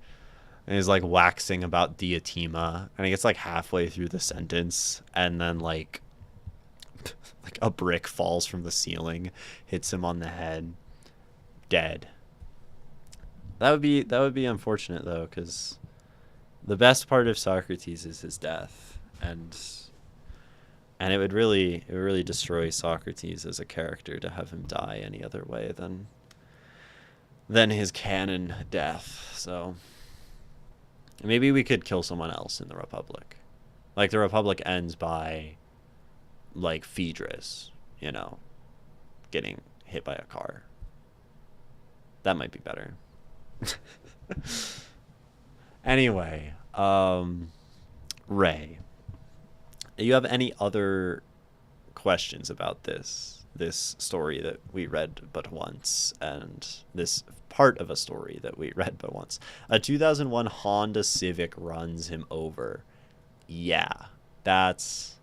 And he's like waxing about Diotima, and he gets like halfway through the sentence, and then like a brick falls from the ceiling, hits him on the head, dead. That would be unfortunate though, because the best part of Socrates is his death, and it would really destroy Socrates as a character to have him die any other way than his canon death. So maybe we could kill someone else in the Republic. Like the Republic ends by like Phaedrus, getting hit by a car. That might be better. Anyway, Ray, do you have any other questions about this story that we read but once, and this part of a story that we read but once? A 2001 Honda Civic runs him over. Yeah, that's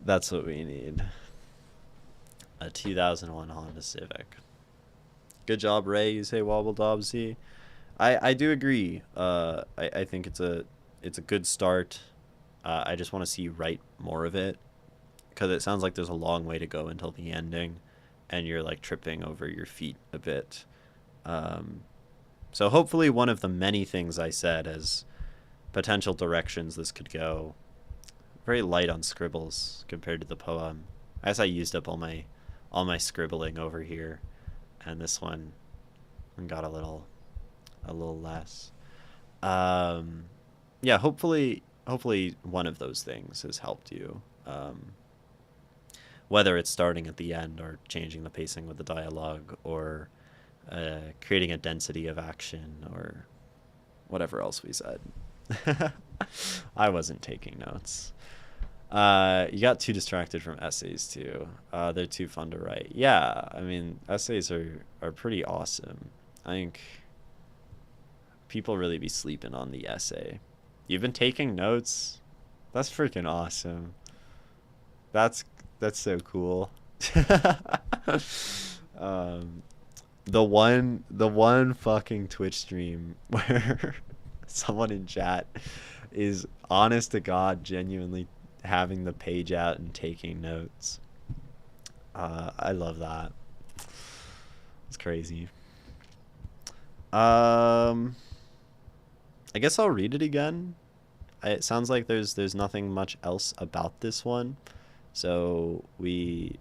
that's what we need. A 2001 Honda Civic. Good job, Ray. You say wobble dobsy. I do agree. I think it's a good start. I just want to see you write more of it, because it sounds like there's a long way to go until the ending, and you're like tripping over your feet a bit. So hopefully one of the many things I said as potential directions this could go. Very light on scribbles compared to the poem. As I used up all my scribbling over here, and this one got a little less. Yeah, hopefully one of those things has helped you. Whether it's starting at the end or changing the pacing with the dialogue, or creating a density of action, or whatever else we said. I wasn't taking notes. You got too distracted from essays too. They're too fun to write. Yeah, I mean, essays are pretty awesome. I think people really be sleeping on the essay. You've been taking notes? That's freaking awesome. That's so cool. The one fucking Twitch stream where someone in chat is honest to God genuinely having the page out and taking notes. I love that. It's crazy. I guess I'll read it again. It sounds like there's nothing much else about this one, so we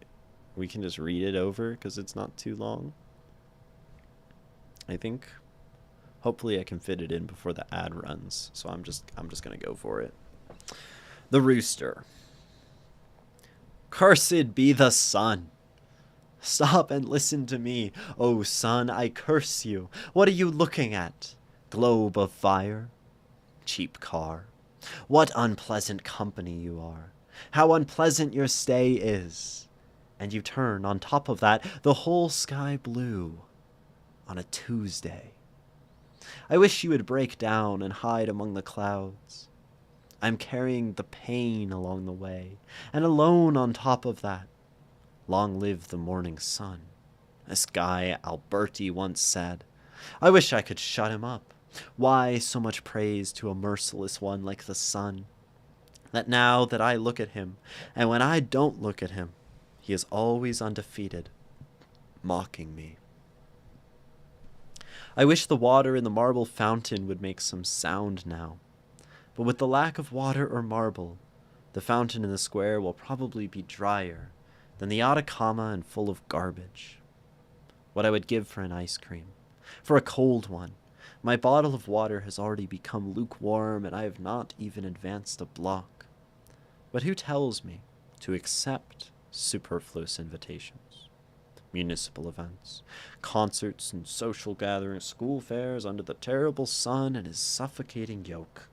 can just read it over because it's not too long. I think hopefully I can fit it in before the ad runs, so I'm just gonna go for it. The Rooster. Cursed be the sun. Stop and listen to me, O sun, I curse you. What are you looking at? Globe of fire? Cheap car? What unpleasant company you are. How unpleasant your stay is. And you turn, on top of that, the whole sky blue on a Tuesday. I wish you would break down and hide among the clouds. I'm carrying the pain along the way, and alone on top of that. Long live the morning sun, as Guy Alberti once said. I wish I could shut him up. Why so much praise to a merciless one like the sun? That now that I look at him, and when I don't look at him, he is always undefeated, mocking me. I wish the water in the marble fountain would make some sound now. But with the lack of water or marble, the fountain in the square will probably be drier than the Atacama and full of garbage. What I would give for an ice cream, for a cold one. My bottle of water has already become lukewarm, and I have not even advanced a block. But who tells me to accept superfluous invitations? Municipal events, concerts and social gatherings, school fairs under the terrible sun and his suffocating yoke.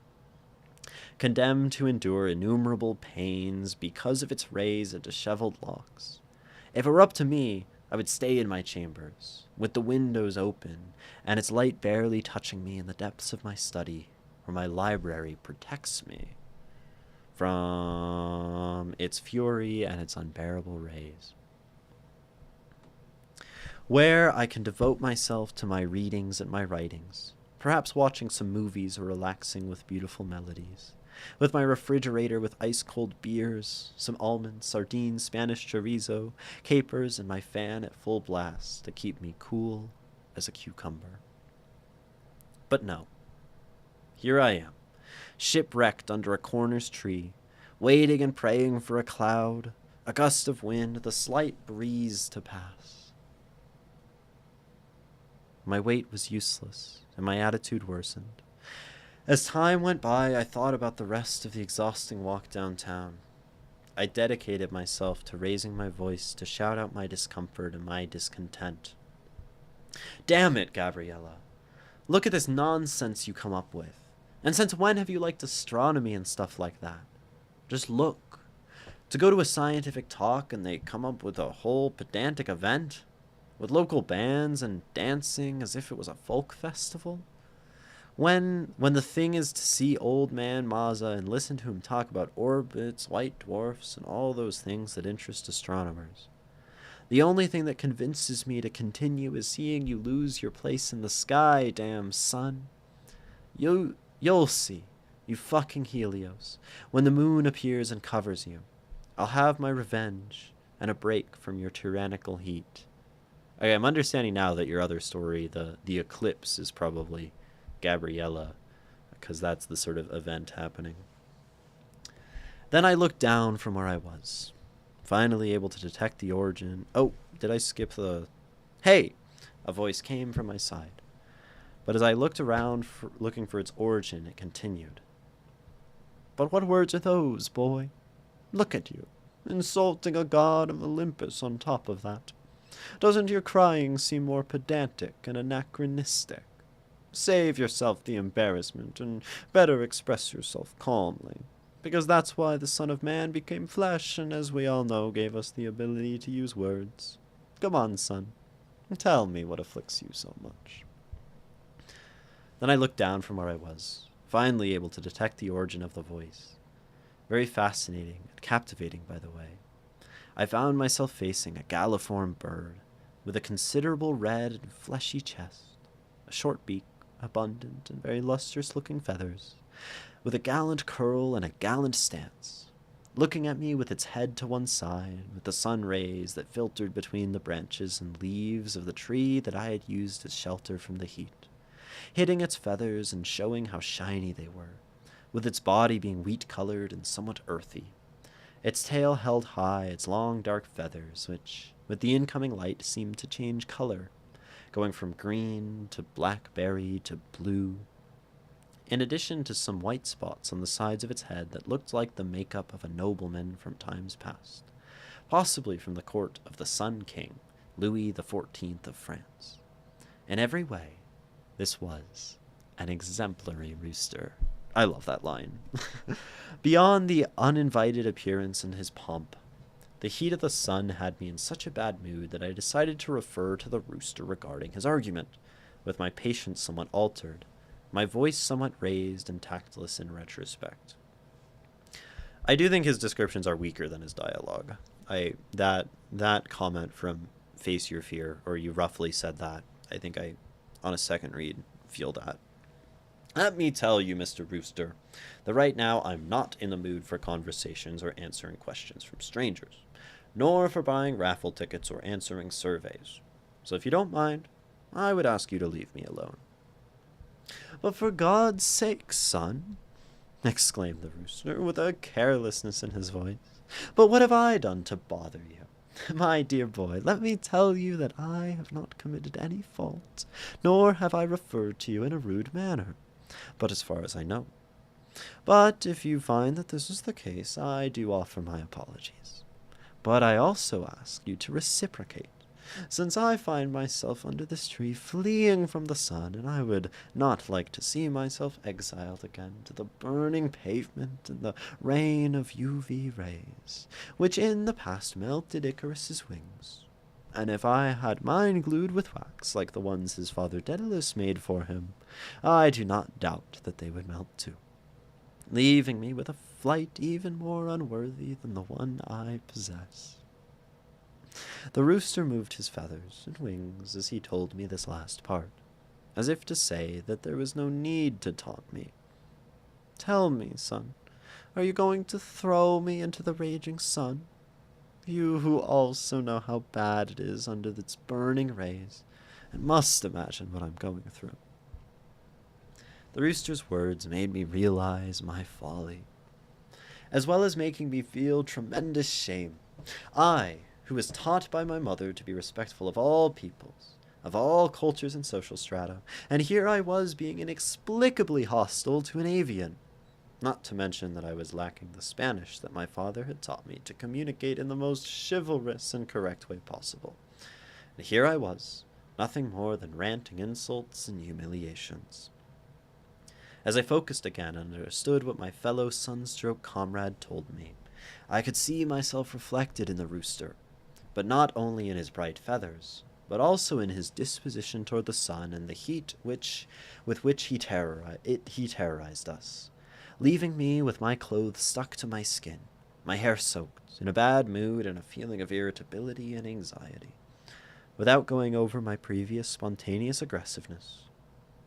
Condemned to endure innumerable pains because of its rays and disheveled locks. If it were up to me, I would stay in my chambers, with the windows open, and its light barely touching me in the depths of my study, where my library protects me from its fury and its unbearable rays. Where I can devote myself to my readings and my writings, perhaps watching some movies or relaxing with beautiful melodies, with my refrigerator with ice-cold beers, some almonds, sardines, Spanish chorizo, capers, and my fan at full blast to keep me cool as a cucumber. But no. Here I am, shipwrecked under a corner's tree, waiting and praying for a cloud, a gust of wind, the slight breeze to pass. My wait was useless, and my attitude worsened. As time went by, I thought about the rest of the exhausting walk downtown. I dedicated myself to raising my voice to shout out my discomfort and my discontent. Damn it, Gabriella. Look at this nonsense you come up with. And since when have you liked astronomy and stuff like that? Just look. To go to a scientific talk and they come up with a whole pedantic event? With local bands and dancing as if it was a folk festival? When the thing is to see old man Mazza and listen to him talk about orbits, white dwarfs, and all those things that interest astronomers. The only thing that convinces me to continue is seeing you lose your place in the sky, damn son. You'll see, you fucking Helios, when the moon appears and covers you. I'll have my revenge and a break from your tyrannical heat. Okay, I'm understanding now that your other story, the eclipse, is probably Gabriella, because that's the sort of event happening. Then I looked down from where I was, finally able to detect the origin. Oh, did I skip the... Hey! A voice came from my side. But as I looked around, looking for its origin, it continued. But what words are those, boy? Look at you, insulting a god of Olympus on top of that. Doesn't your crying seem more pedantic and anachronistic? Save yourself the embarrassment and better express yourself calmly, because that's why the Son of Man became flesh and, as we all know, gave us the ability to use words. Come on, son, tell me what afflicts you so much. Then I looked down from where I was, finally able to detect the origin of the voice. Very fascinating and captivating, by the way. I found myself facing a galliform bird with a considerable red and fleshy chest, a short beak, abundant and very lustrous-looking feathers, with a gallant curl and a gallant stance, looking at me with its head to one side, with the sun rays that filtered between the branches and leaves of the tree that I had used as shelter from the heat, hitting its feathers and showing how shiny they were, with its body being wheat-colored and somewhat earthy. Its tail held high, its long dark feathers, which, with the incoming light, seemed to change color, going from green to blackberry to blue, in addition to some white spots on the sides of its head that looked like the makeup of a nobleman from times past, possibly from the court of the Sun King, Louis XIV of France. In every way, this was an exemplary rooster. I love that line. Beyond the uninvited appearance and his pomp, the heat of the sun had me in such a bad mood that I decided to refer to the rooster regarding his argument, with my patience somewhat altered, my voice somewhat raised and tactless in retrospect. I do think his descriptions are weaker than his dialogue. That comment from Face Your Fear, or you roughly said that, I think I, on a second read, feel that. Let me tell you, Mr. Rooster, that right now I'm not in the mood for conversations or answering questions from strangers, nor for buying raffle tickets or answering surveys. So if you don't mind, I would ask you to leave me alone. But for God's sake, son, exclaimed the rooster with a carelessness in his voice, but what have I done to bother you? My dear boy, let me tell you that I have not committed any fault, nor have I referred to you in a rude manner, but as far as I know. But if you find that this is the case, I do offer my apologies. But I also ask you to reciprocate, since I find myself under this tree fleeing from the sun, and I would not like to see myself exiled again to the burning pavement and the rain of UV rays, which in the past melted Icarus's wings. And if I had mine glued with wax, like the ones his father Daedalus made for him, I do not doubt that they would melt too, leaving me with a flight even more unworthy than the one I possess. The rooster moved his feathers and wings as he told me this last part, as if to say that there was no need to taunt me. Tell me, son, are you going to throw me into the raging sun? You who also know how bad it is under its burning rays, and must imagine what I'm going through. The rooster's words made me realize my folly, as well as making me feel tremendous shame. I, who was taught by my mother to be respectful of all peoples, of all cultures and social strata, and here I was being inexplicably hostile to an avian. not to mention that I was lacking the Spanish that my father had taught me to communicate in the most chivalrous and correct way possible. And here I was, nothing more than ranting insults and humiliations. As I focused again and understood what my fellow sunstroke comrade told me, I could see myself reflected in the rooster, but not only in his bright feathers, but also in his disposition toward the sun and the heat with which he terrorized us, leaving me with my clothes stuck to my skin, my hair soaked, in a bad mood and a feeling of irritability and anxiety, without going over my previous spontaneous aggressiveness.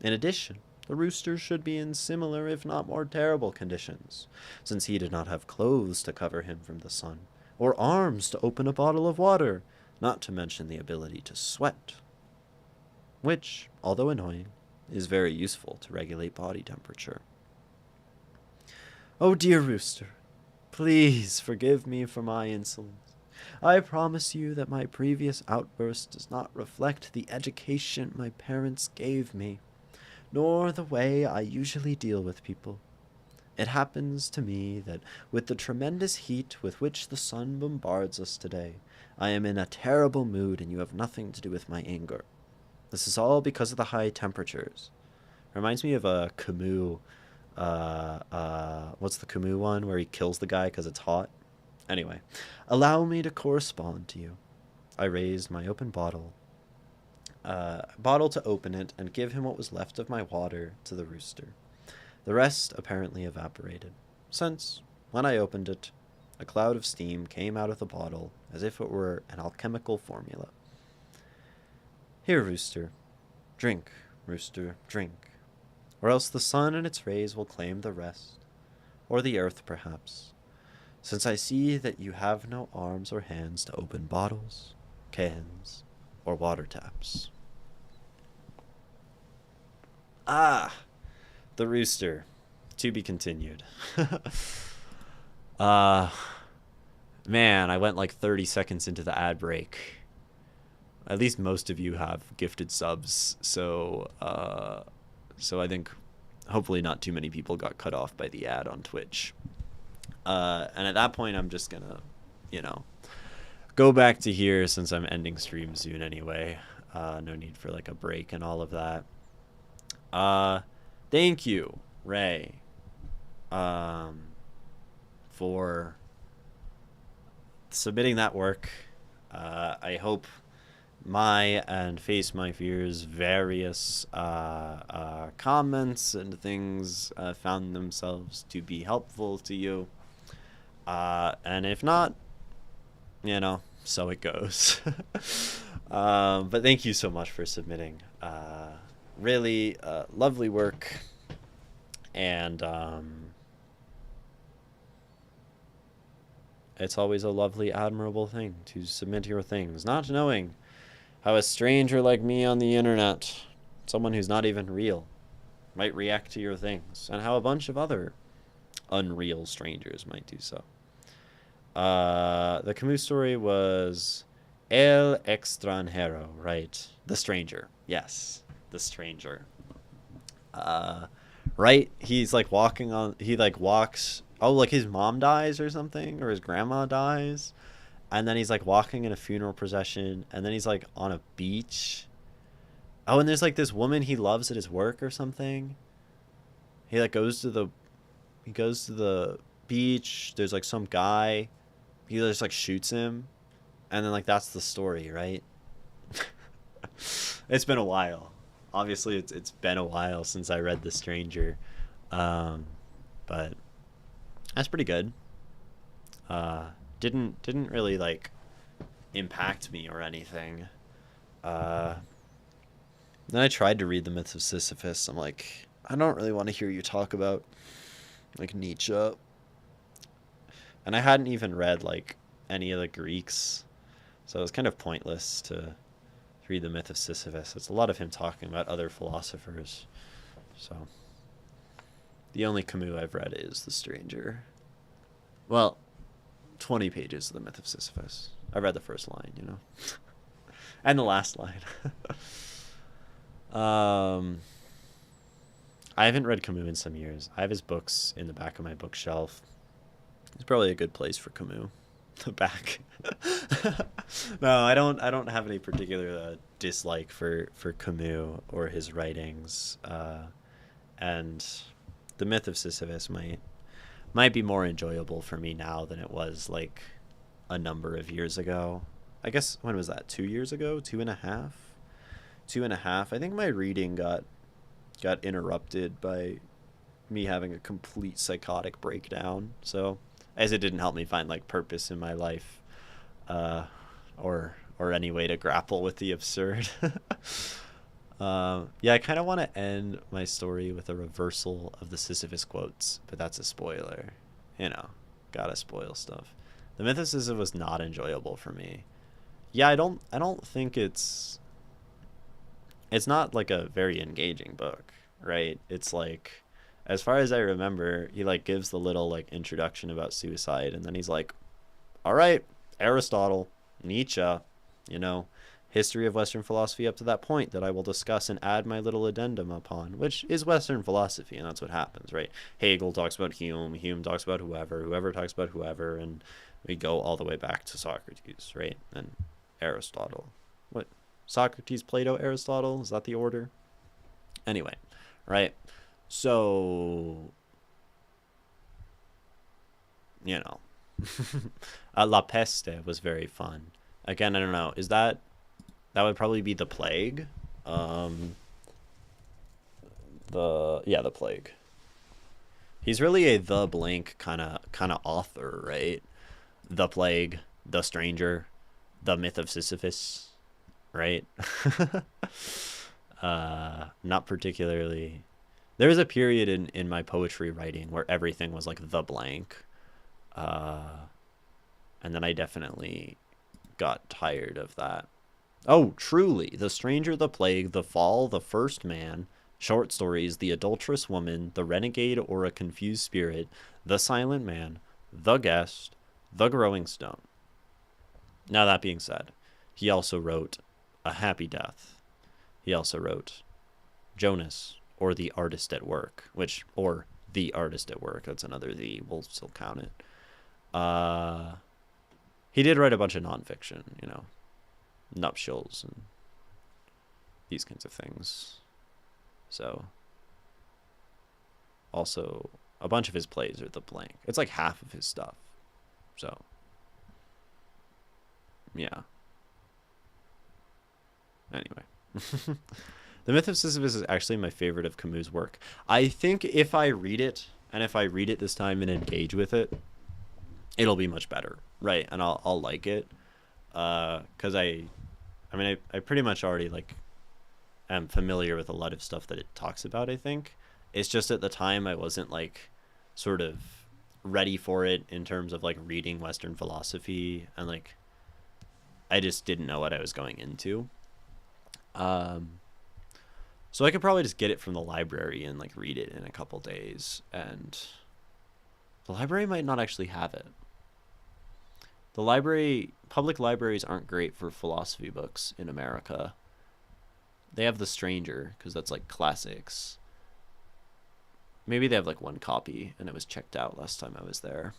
In addition, the rooster should be in similar, if not more terrible conditions, since he did not have clothes to cover him from the sun, or arms to open a bottle of water, not to mention the ability to sweat, which, although annoying, is very useful to regulate body temperature. Oh dear rooster, please forgive me for my insolence. I promise you that my previous outburst does not reflect the education my parents gave me, nor the way I usually deal with people. It happens to me that with the tremendous heat with which the sun bombards us today, I am in a terrible mood and you have nothing to do with my anger. This is all because of the high temperatures. Reminds me of a Camus, what's the Camus one where he kills the guy because it's hot? Anyway, allow me to correspond to you. I raised my open bottle to open it and give him what was left of my water to the rooster. The rest apparently evaporated, since, when I opened it, a cloud of steam came out of the bottle as if it were an alchemical formula. Here, rooster. Drink, rooster, drink. Or else the sun and its rays will claim the rest. Or the earth, perhaps. Since I see that you have no arms or hands to open bottles, cans, or water taps. Ah! The rooster. To be continued. Man, I went like 30 seconds into the ad break. At least most of you have gifted subs, so I think hopefully not too many people got cut off by the ad on Twitch. And at that point, I'm just gonna, go back to here since I'm ending stream soon anyway. No need for like a break and all of that. Thank you, Ray, for submitting that work. I hope my and Face My Fears various comments and things found themselves to be helpful to you. And if not, so it goes. But thank you so much for submitting. Really lovely work. And it's always a lovely, admirable thing to submit your things, not knowing how a stranger like me on the internet, someone who's not even real, might react to your things, and how a bunch of other unreal strangers might do so. The Camus story was El Extranjero, right? The Stranger. Yes, The Stranger. Right? He's like walking on, he like walks, oh, like his mom dies or something, or his grandma dies. And then he's like walking in a funeral procession, and then he's like on a beach. Oh, and there's like this woman he loves at his work or something. He like goes to the beach. There's like some guy. He just like shoots him, and then like that's the story, right? It's been a while. Obviously, it's been a while since I read The Stranger, but that's pretty good. Didn't really like impact me or anything. Then I tried to read The Myth of Sisyphus. I'm like, I don't really want to hear you talk about like Nietzsche. And I hadn't even read like any of the Greeks, so it was kind of pointless to read The Myth of Sisyphus. It's a lot of him talking about other philosophers. So the only Camus I've read is The Stranger. Well, 20 pages of The Myth of Sisyphus. I read the first line, and the last line. I haven't read Camus in some years. I have his books in the back of my bookshelf. It's probably a good place for Camus. The back. No, I don't have any particular dislike for Camus or his writings. And the Myth of Sisyphus might be more enjoyable for me now than it was like a number of years ago. I guess when was that? 2 years ago? 2.5? 2.5. I think my reading got interrupted by me having a complete psychotic breakdown. So as it didn't help me find like purpose in my life, uh, or any way to grapple with the absurd. Yeah, I kind of want to end my story with a reversal of the Sisyphus quotes, but that's a spoiler. You know, gotta spoil stuff. The Myth of Sisyphus was not enjoyable for me. Yeah, I don't think it's not like a very engaging book, right? It's like, as far as I remember, he like gives the little like introduction about suicide, and then he's like, all right, Aristotle, Nietzsche, you know, history of Western philosophy up to that point that I will discuss and add my little addendum upon, which is Western philosophy, and that's what happens, right? Hegel talks about Hume talks about whoever talks about whoever, and we go all the way back to Socrates, right? And Aristotle. What? Socrates, Plato, Aristotle? Is that the order? Anyway, right? So, you know, La Peste was very fun. Again, I don't know. That would probably be the plague? Um, the plague. He's really a the blank kind of author, right? The plague, the stranger, the myth of Sisyphus, right? Not particularly. There was a period in my poetry writing where everything was like the blank. Uh, and then I definitely got tired of that. Oh, truly, the stranger, the plague, the fall, the first man, short stories, the adulterous woman, the renegade or a confused spirit, the silent man, the guest, the growing stone. Now, that being said, he also wrote A Happy Death. He also wrote Jonas, or The Artist at Work, or The Artist at Work. That's another the. We'll still count it. He did write a bunch of nonfiction, nuptials and these kinds of things. So, also, a bunch of his plays are the blank. It's like half of his stuff. So, yeah. Anyway. The Myth of Sisyphus is actually my favorite of Camus' work. I think if I read it, and if I read it this time and engage with it, it'll be much better, right? And I'll like it. Because I pretty much already like am familiar with a lot of stuff that it talks about, I think. It's just at the time I wasn't like sort of ready for it in terms of like reading Western philosophy, and like I just didn't know what I was going into. So I could probably just get it from the library and like read it in a couple days, and the library might not actually have it. Public libraries aren't great for philosophy books in America. They have The Stranger, because that's like classics. Maybe they have like one copy, and it was checked out last time I was there.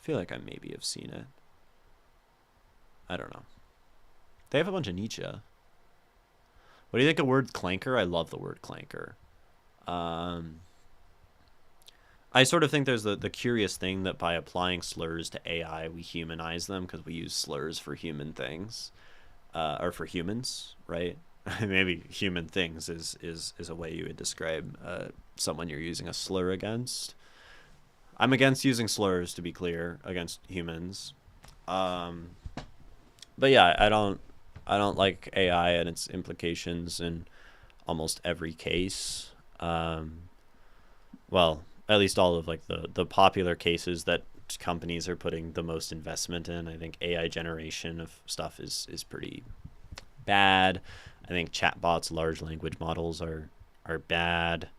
I feel like I maybe have seen it. I don't know. They have a bunch of Nietzsche. What do you think of word clanker? I love the word clanker. I sort of think there's the curious thing that by applying slurs to AI, we humanize them because we use slurs for human things, or for humans, right? Maybe human things is a way you would describe someone you're using a slur against. I'm against using slurs, to be clear, against humans. But yeah, I don't like AI and its implications in almost every case. Well, at least all of like the popular cases that companies are putting the most investment in. I think AI generation of stuff is pretty bad. I think chatbots, large language models are bad.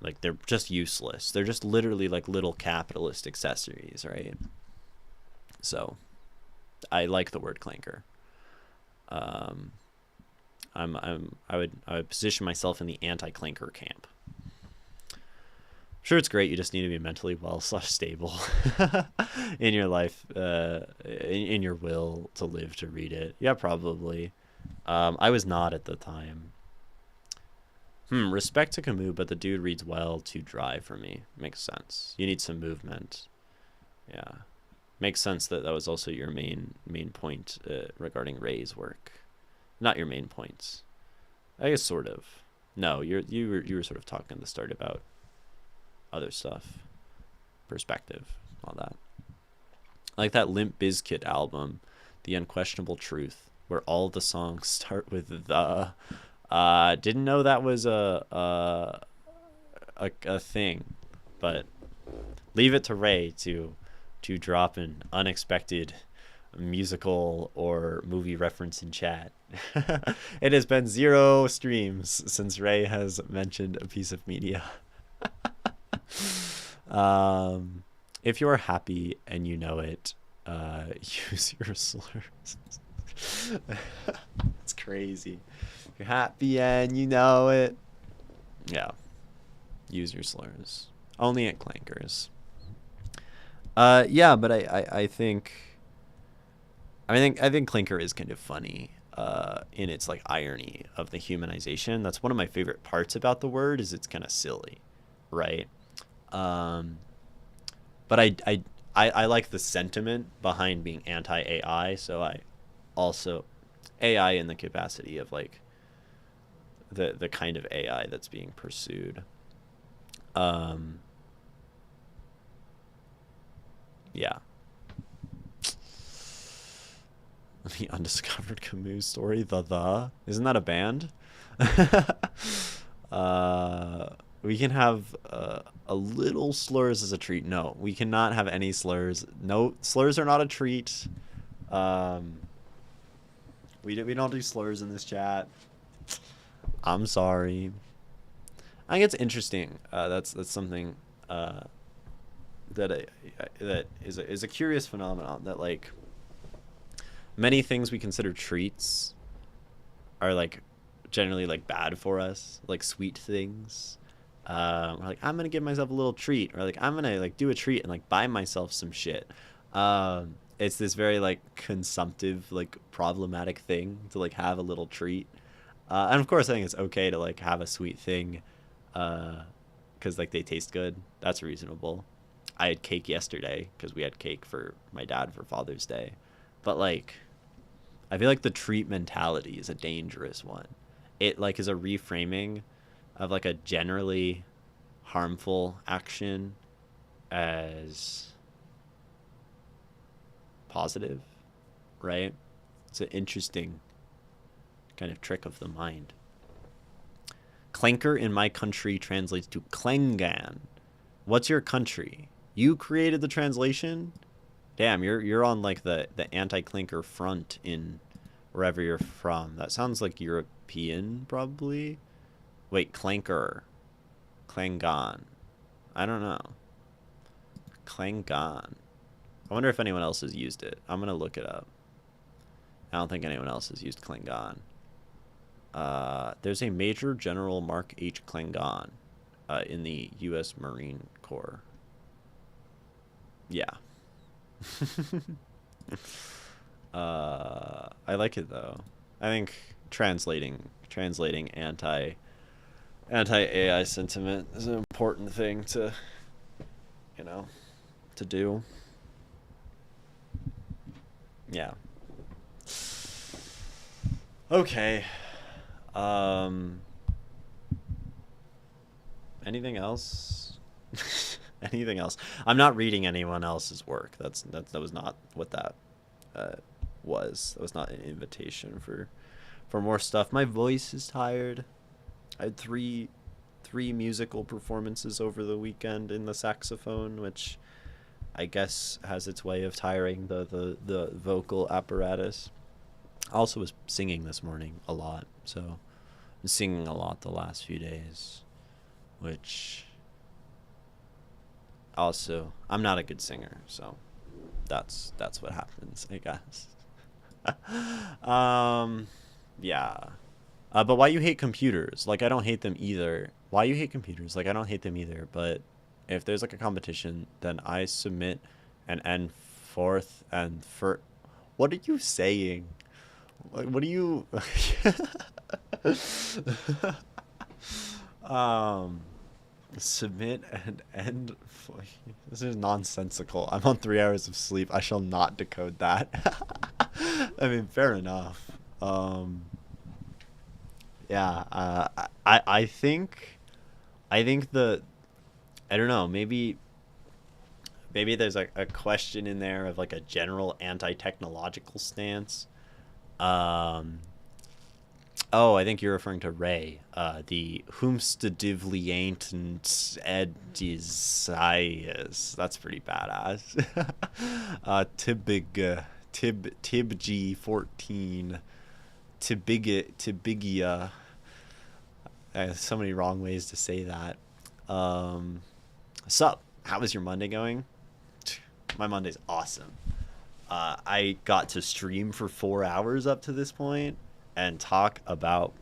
Like they're just useless. They're just literally like little capitalist accessories, right? So I like the word clanker. I would position myself in the anti-clanker camp. Sure, it's great. You just need to be mentally well slash stable in your life, in your will to live to read it. Yeah, probably. I was not at the time. Respect to Camus, but the dude reads well, too dry for me. Makes sense. You need some movement. Yeah. Makes sense that that was also your main point regarding Ray's work. Not your main points. I guess sort of. No, you were sort of talking at the start about other stuff, perspective, all that. I like that Limp Bizkit album, The Unquestionable Truth, where all the songs start with the. Didn't know that was a thing, but leave it to Ray to drop an unexpected musical or movie reference in chat. It has been 0 streams since Ray has mentioned a piece of media. If you're happy and you know it, use your slurs. It's crazy. If you're happy and you know it, yeah, use your slurs. Only at clankers. Yeah, but I think Clinker is kind of funny in its like irony of the humanization. That's one of my favorite parts about the word is it's kind of silly, right? Um, but I like the sentiment behind being anti AI. So I also AI in the capacity of like the kind of AI that's being pursued. Um, yeah. The undiscovered Camus story, the isn't that a band? uh, we can have a little slurs as a treat. No, we cannot have any slurs. No, slurs are not a treat. Um, we don't do slurs in this chat. I'm sorry. I think it's interesting. That's something that that is a curious phenomenon that like many things we consider treats are like generally like bad for us, like sweet things. We're like, I'm gonna give myself a little treat, or like I'm gonna like do a treat and like buy myself some shit. It's this very like consumptive, like problematic thing to like have a little treat. And of course, I think it's okay to like have a sweet thing, because like they taste good. That's reasonable. I had cake yesterday because we had cake for my dad for Father's Day, but like I feel like the treat mentality is a dangerous one. It like is a reframing of like a generally harmful action as positive, right? It's an interesting kind of trick of the mind. Clanker in my country translates to Klengan. What's your country? You created the translation? Damn, you're on like the anti-clinker front in wherever you're from. That sounds like European, probably. Wait, clanker, Klangon. I don't know. Klangon. I wonder if anyone else has used it. I'm gonna look it up. I don't think anyone else has used Klangon. There's a Major General Mark H. Klangon in the U.S. Marine Corps. Yeah. I like it though. I think translating anti AI sentiment is an important thing to you know to do. Yeah. Okay. Um anything else? Anything else? I'm not reading anyone else's work. That was not what that was. That was not an invitation for more stuff. My voice is tired. I had three musical performances over the weekend in the saxophone, which I guess has its way of tiring the vocal apparatus. I also was singing this morning a lot, so I'm singing a lot the last few days, which also I'm not a good singer, so that's what happens, I guess. Yeah. But why you hate computers? Like I don't hate them either. Why you hate computers? Like I don't hate them either, but if there's like a competition, then I submit and end fourth and for. What are you saying? Like, what are you? um, submit and end. This is nonsensical. I'm on 3 hours of sleep. I shall not decode that. I mean, fair enough. Um, yeah. I think the I don't know. Maybe there's a question in there of like a general anti-technological stance. Um, oh, I think you're referring to Ray, the Whomstedivliantent Edisias. That's pretty badass. Tibg 14 Tibigia. So many wrong ways to say that. Sup? How was your Monday going? My Monday's awesome. I got to stream for 4 hours up to this point and talk about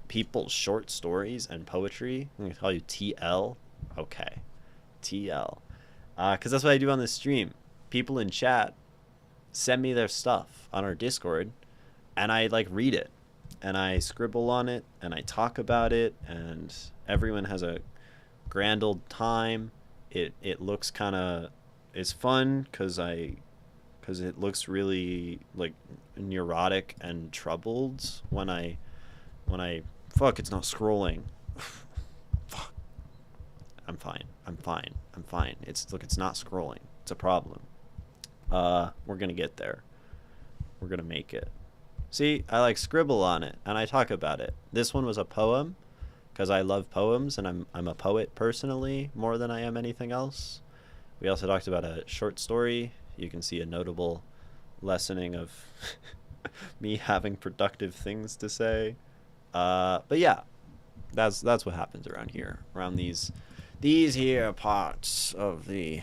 people's short stories and poetry. I'm gonna call you TL. Okay, TL. Because that's what I do on this stream. People in chat send me their stuff on our Discord, and I like read it, and I scribble on it, and I talk about it, and everyone has a grand old time. It looks kind of, it's fun because it looks really like neurotic and troubled when I fuck, it's not scrolling. Fuck. I'm fine. It's not scrolling. It's a problem. We're gonna get there. We're gonna make it. See, I like scribble on it and I talk about it. This one was a poem because I love poems and I'm a poet personally more than I am anything else. We also talked about a short story. You can see a notable lessening of me having productive things to say. But yeah, that's what happens around here, around these here parts of the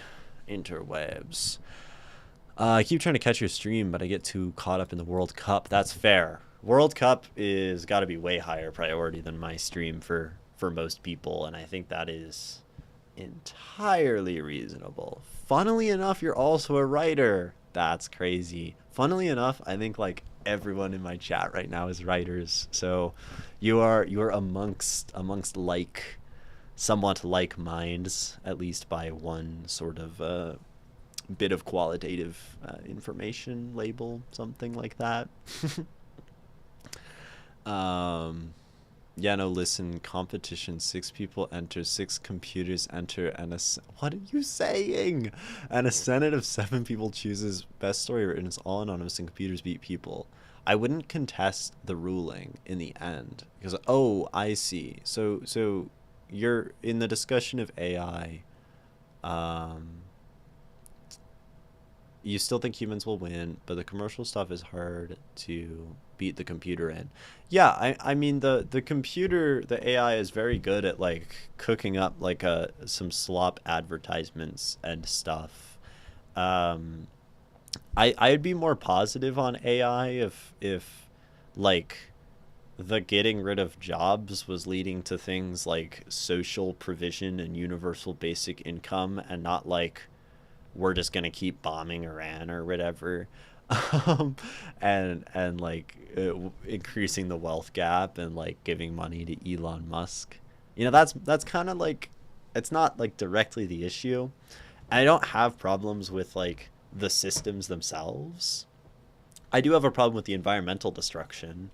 interwebs. I keep trying to catch your stream, but I get too caught up in the World Cup. That's fair. World Cup is got to be way higher priority than my stream for most people, and I think that is entirely reasonable. Funnily enough, you're also a writer. That's crazy. Funnily enough, I think like everyone in my chat right now is writers. So you're amongst like somewhat like minds, at least by one sort of bit of qualitative information label, something like that. Yeah, no, listen, competition, 6 people enter, 6 computers enter, and what are you saying? And a senate of 7 people chooses best story written. It's all anonymous and computers beat people. I wouldn't contest the ruling in the end because, oh, I see. So you're in the discussion of AI. You still think humans will win, but the commercial stuff is hard to beat the computer in. Yeah, I mean the computer, the AI is very good at like cooking up like some slop advertisements and stuff. I'd be more positive on AI if like the getting rid of jobs was leading to things like social provision and universal basic income and not like we're just gonna keep bombing Iran or whatever, and like increasing the wealth gap and like giving money to Elon Musk. You know, that's kind of like, it's not like directly the issue. I don't have problems with like the systems themselves. I do have a problem with the environmental destruction,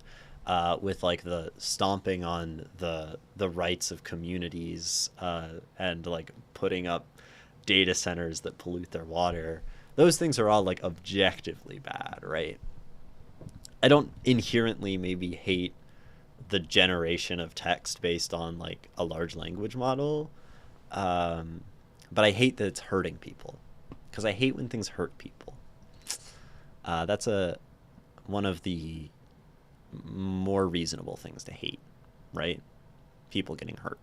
with like the stomping on the rights of communities, and like putting up data centers that pollute their water. Those things are all like objectively bad, right? I don't inherently maybe hate the generation of text based on like a large language model, but I hate that it's hurting people because I hate when things hurt people. That's one of the more reasonable things to hate, right? People getting hurt.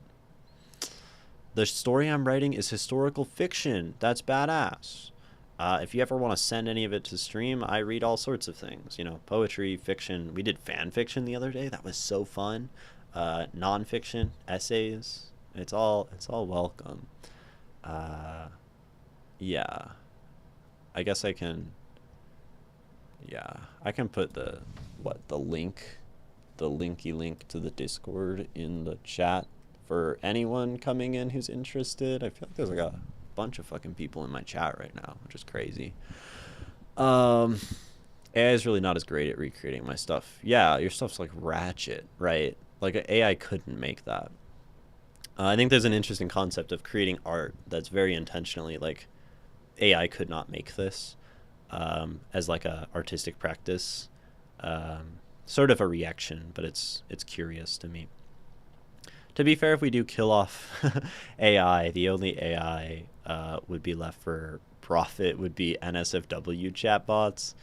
The story I'm writing is historical fiction. That's badass. If you ever want to send any of it to stream, I read all sorts of things. You know, poetry, fiction. We did fan fiction the other day. That was so fun. Nonfiction, essays. It's all welcome. Uh, yeah. I guess I can. Yeah, I can put the link, the linky link to the Discord in the chat for anyone coming in who's interested. I feel like there's like a bunch of fucking people in my chat right now, which is crazy. Um, AI is really not as great at recreating my stuff. Yeah, your stuff's like ratchet, right? Like AI couldn't make that. I think there's an interesting concept of creating art that's very intentionally like AI could not make this as like a artistic practice, sort of a reaction, but it's curious to me. To be fair, if we do kill off AI, the only AI would be left for profit would be NSFW chatbots.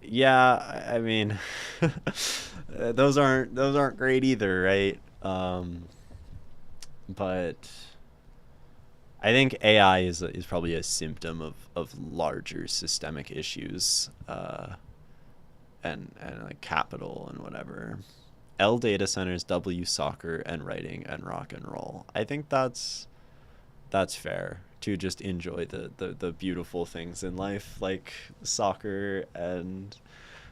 Yeah, I mean, those aren't great either, right? But I think AI is probably a symptom of larger systemic issues, and like capital and whatever. L data centers, W soccer and writing and rock and roll. I think that's fair to just enjoy the beautiful things in life like soccer and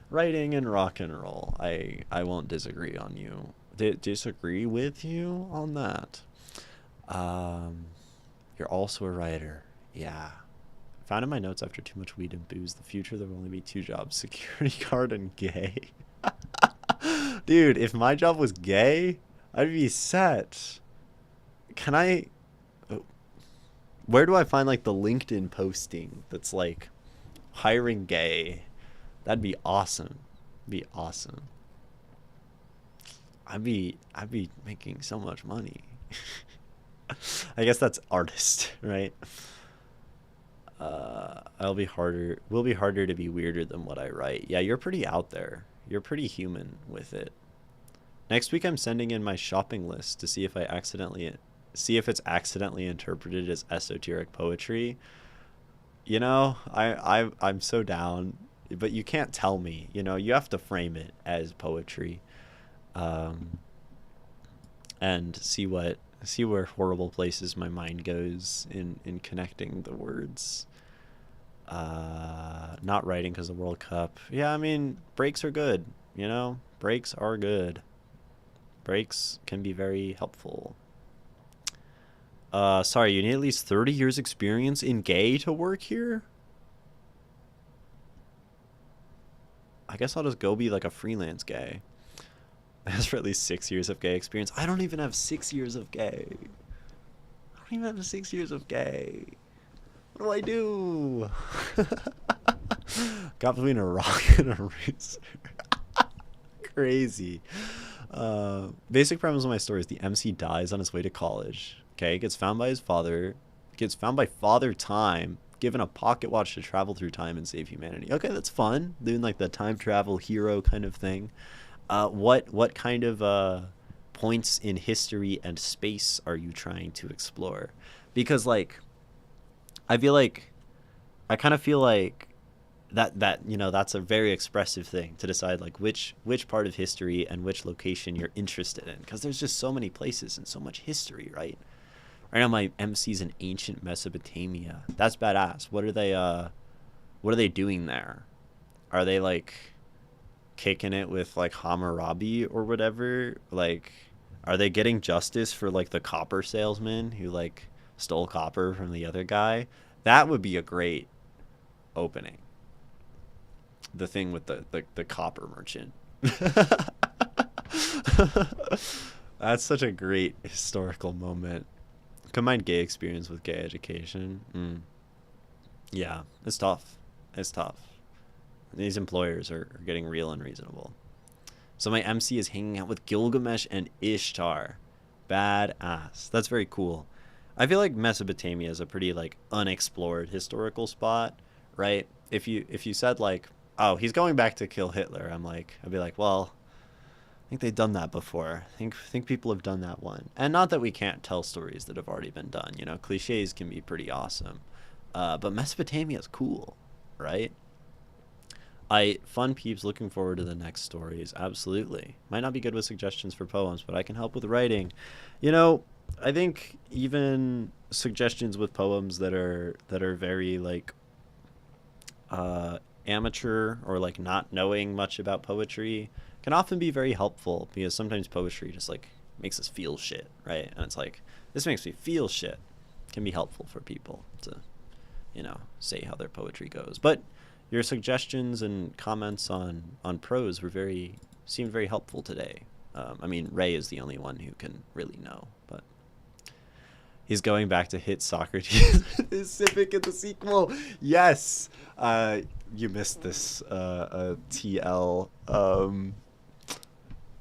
writing and rock and roll. I won't disagree on you. Disagree with you on that. Um, you're also a writer. Yeah. Found in my notes after too much weed and booze, the future there will only be two jobs: security guard and gay. Dude, if my job was gay, I'd be set. Can I? oh, Where do I find like the LinkedIn posting that's like hiring gay? That'd be awesome. Be awesome. I'd be making so much money. I guess that's artist, right? I'll be harder. Will be harder to be weirder than what I write. Yeah, you're pretty out there. You're pretty human with it. Next week, I'm sending in my shopping list to see if it's accidentally interpreted as esoteric poetry. I'm so down, but you can't tell me. You have to frame it as poetry, um, and see where horrible places my mind goes in connecting the words. Not writing because of the World Cup. Yeah, I mean breaks are good. Breaks are good. Breaks can be very helpful. Sorry, you need at least 30 years experience in gay to work here? I guess I'll just go be like a freelance gay. That's for at least 6 years of gay experience. I don't even have 6 years of gay. I don't even have 6 years of gay. What do I do? Got between a rock and a razor. Crazy. Basic premise of my story is the MC dies on his way to college. Okay, gets found by his father, gets found by Father Time, given a pocket watch to travel through time and save humanity. Okay, that's fun. Doing like the time travel hero kind of thing. What kind of points in history and space are you trying to explore? Because like, I kind of feel like that's a very expressive thing to decide like which part of history and which location you're interested in, because there's just so many places and so much history, right? Right now my MC's in ancient Mesopotamia. That's badass. What are they doing there? Are they like kicking it with like Hammurabi or whatever? Like, are they getting justice for like the copper salesman who like stole copper from the other guy? That would be a great opening. The thing with the copper merchant. That's such a great historical moment. Combine gay experience with gay education. Yeah, it's tough. It's tough. These employers are getting real unreasonable. So my MC is hanging out with Gilgamesh and Ishtar. Badass. That's very cool. I feel like Mesopotamia is a pretty like unexplored historical spot, right? If you said like, oh, he's going back to kill Hitler, I'd be like, well, I think they've done that before. I think people have done that one. And not that we can't tell stories that have already been done. Cliches can be pretty awesome. But Mesopotamia is cool, right? Fun peeps, looking forward to the next stories. Absolutely. Might not be good with suggestions for poems, but I can help with writing. I think even suggestions with poems that are very like uh, amateur or like not knowing much about poetry can often be very helpful because sometimes poetry just like makes us feel shit, right? And it's like this makes me feel shit can be helpful for people to say how their poetry goes. But your suggestions and comments on prose were very seemed very helpful today. I mean, Ray is the only one who can really know, but he's going back to hit Socrates with Civic in the sequel. Yes, you missed this, TL.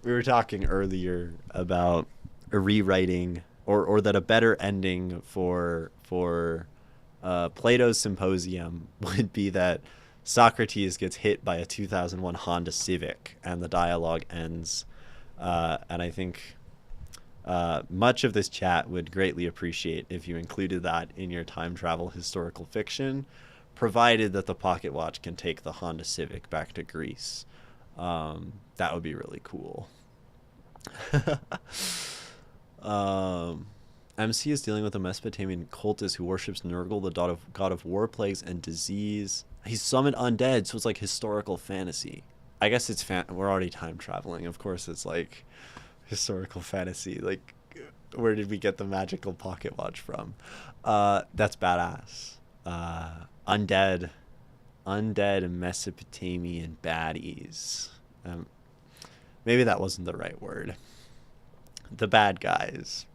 We were talking earlier about a rewriting or that a better ending for Plato's Symposium would be that Socrates gets hit by a 2001 Honda Civic and the dialogue ends. And I think much of this chat would greatly appreciate if you included that in your time travel historical fiction, provided that the pocket watch can take the Honda Civic back to Greece. That would be really cool. MC is dealing with a Mesopotamian cultist who worships Nergal, the god of war, plagues, and disease. He's summoned undead, so it's like historical fantasy. I guess it's we're already time traveling. Of course, it's like historical fantasy. Like, where did we get the magical pocket watch from? That's badass. Undead Mesopotamian baddies. Maybe that wasn't the right word. The bad guys.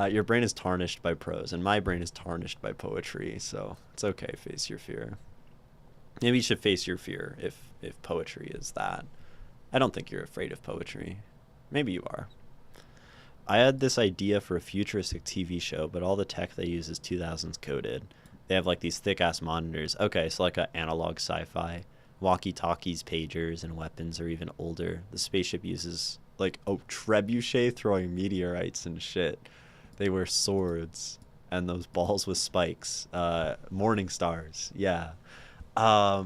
Your brain is tarnished by prose, and my brain is tarnished by poetry, so it's okay. Face your fear. Maybe you should face your fear if poetry is that. I don't think you're afraid of poetry. Maybe you are. I had this idea for a futuristic TV show, but all the tech they use is 2000s coded. They have like these thick-ass monitors. Okay, so like an analog sci-fi. Walkie-talkies, pagers, and weapons are even older. The spaceship uses like a trebuchet throwing meteorites and shit. They wear swords and those balls with spikes. Morning stars. Yeah. I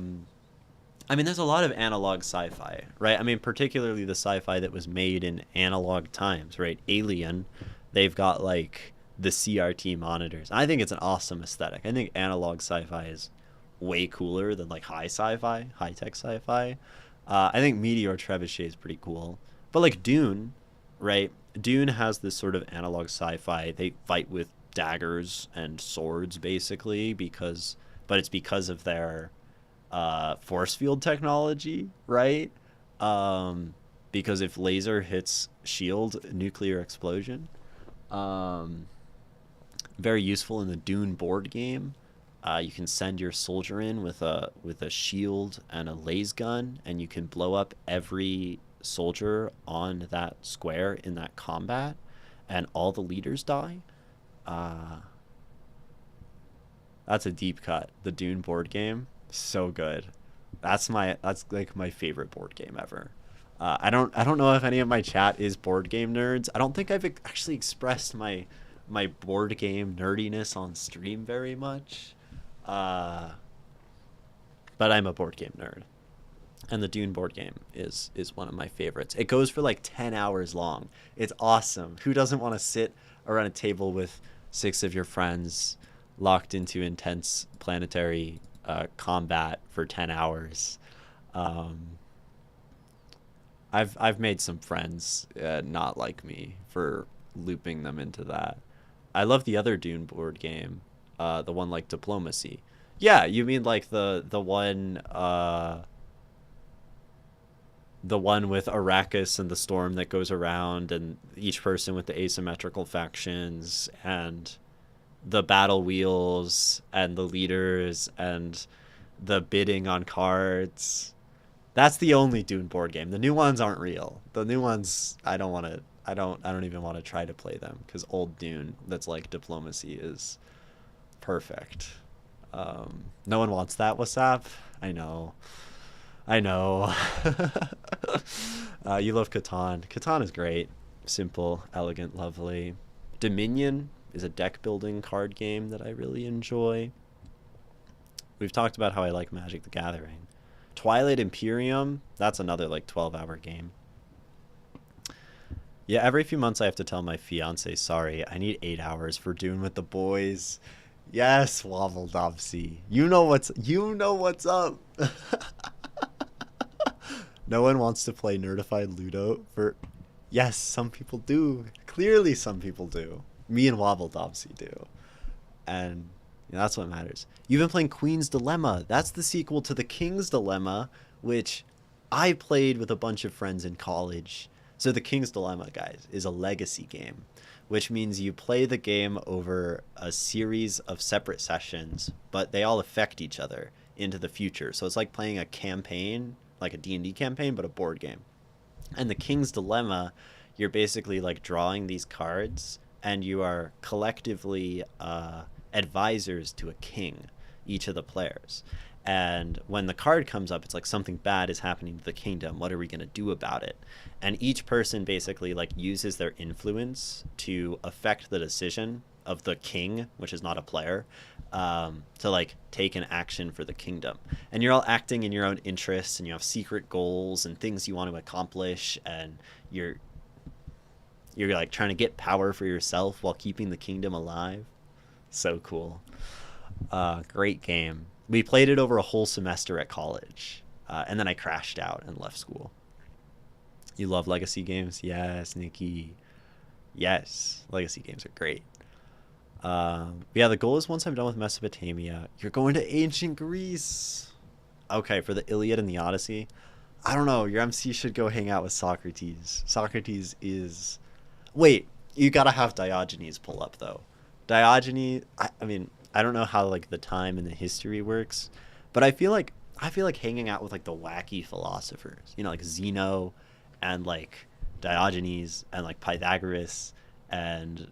mean, there's a lot of analog sci-fi, right? I mean, particularly the sci-fi that was made in analog times, right? Alien, they've got like the CRT monitors. I think it's an awesome aesthetic. I think analog sci-fi is way cooler than like high-tech sci-fi. I think Meteor Trebuchet is pretty cool. But like Dune, right? Dune has this sort of analog sci-fi. They fight with daggers and swords basically but it's because of their force field technology, right? Because if laser hits shield, nuclear explosion. Very useful in the Dune board game. You can send your soldier in with a shield and a laser gun, and you can blow up every soldier on that square in that combat, and all the leaders die. That's a deep cut. The Dune board game, so good. That's like my favorite board game ever. I don't know if any of my chat is board game nerds. I don't think I've actually expressed my board game nerdiness on stream very much. But I'm a board game nerd. And the Dune board game is one of my favorites. It goes for like 10 hours long. It's awesome. Who doesn't want to sit around a table with 6 of your friends locked into intense planetary combat for 10 hours? I've made some friends not like me for looping them into that. I love the other Dune board game, the one like Diplomacy. Yeah, you mean like the one with Arrakis and the storm that goes around, and each person with the asymmetrical factions and the battle wheels and the leaders and the bidding on cards. That's the only Dune board game. The new ones aren't real. The new ones, I don't even want to try to play them, because old Dune that's like Diplomacy is perfect. No one wants that. What's up? I know. You love Catan. Catan is great. Simple, elegant, lovely. Dominion is a deck building card game that I really enjoy. We've talked about how I like Magic the Gathering. Twilight Imperium, that's another like 12-hour game. Yeah, every few months I have to tell my fiance, sorry, I need 8 hours for doing with the boys. Yes, Wobble Dopsy. You know what's up. No one wants to play Nerdified Ludo for. Yes, some people do. Clearly, some people do. Me and Wobble Dopsy do. And that's what matters. You've been playing Queen's Dilemma. That's the sequel to the King's Dilemma, which I played with a bunch of friends in college. So the King's Dilemma, guys, is a legacy game, which means you play the game over a series of separate sessions, but they all affect each other into the future. So it's like playing a campaign, like a D&D campaign, but a board game. And the King's Dilemma, you're basically like drawing these cards, and you are collectively advisors to a king, each of the players. And when the card comes up, it's like something bad is happening to the kingdom. What are we going to do about it? And each person basically like uses their influence to affect the decision of the king, which is not a player, to like take an action for the kingdom. And you're all acting in your own interests, and you have secret goals and things you want to accomplish, and you're like trying to get power for yourself while keeping the kingdom alive. So cool. Great game. We played it over a whole semester at college, and then I crashed out and left school. You love legacy games? Yes, Nikki. Yes, legacy games are great. Yeah, the goal is once I'm done with Mesopotamia, you're going to ancient Greece. Okay, for the Iliad and the Odyssey, I don't know. Your MC should go hang out with Socrates. Socrates is. Wait, you gotta have Diogenes pull up though. Diogenes. I mean, I don't know how like the time and the history works, but I feel like hanging out with like the wacky philosophers, like Zeno, and like Diogenes, and like Pythagoras, and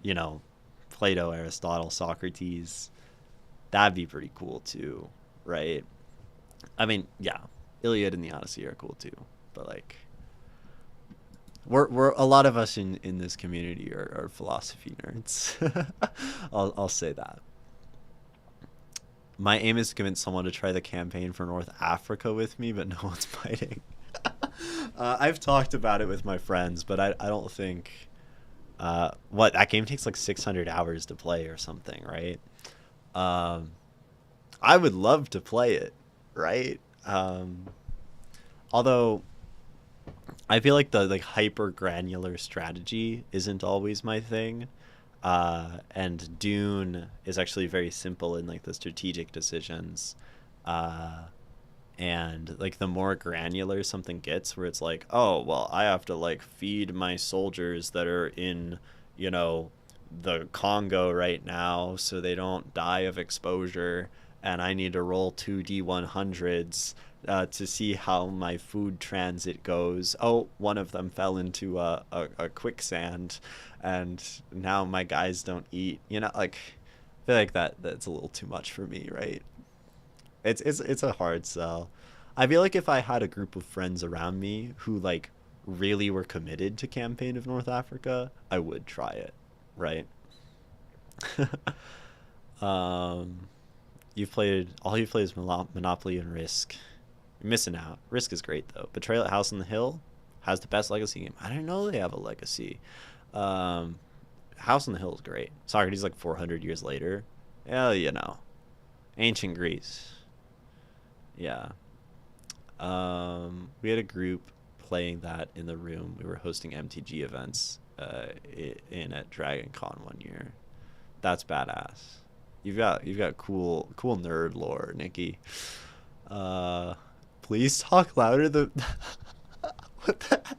Plato, Aristotle, Socrates. That'd be pretty cool too, right? I mean, yeah, Iliad and the Odyssey are cool too, but like we're a lot of us in this community are philosophy nerds. I'll say that. My aim is to convince someone to try the campaign for North Africa with me, but no one's biting. I've talked about it with my friends, but I don't think. What, that game takes like 600 hours to play or something, right? I would love to play it, right? Although I feel like the like hyper granular strategy isn't always my thing. And Dune is actually very simple in like the strategic decisions. And like the more granular something gets, where it's like, oh well, I have to like feed my soldiers that are in the Congo right now so they don't die of exposure, and I need to roll 2d100s to see how my food transit goes. Oh, one of them fell into a quicksand, and now my guys don't eat. Like I feel like that's a little too much for me, right? It's a hard sell. I feel like if I had a group of friends around me who like really were committed to Campaign of North Africa, I would try it, right? um, all you've played is Monopoly and Risk. You're missing out. Risk is great though. Betrayal at House on the Hill has the best legacy game. I didn't know they have a legacy. Um, House on the Hill is great. Socrates like 400 years later. Yeah, ancient Greece. Yeah. We had a group playing that in the room. We were hosting MTG events in at Dragon Con one year. That's badass. You've got cool nerd lore, Nikki. Please talk louder. What the heck?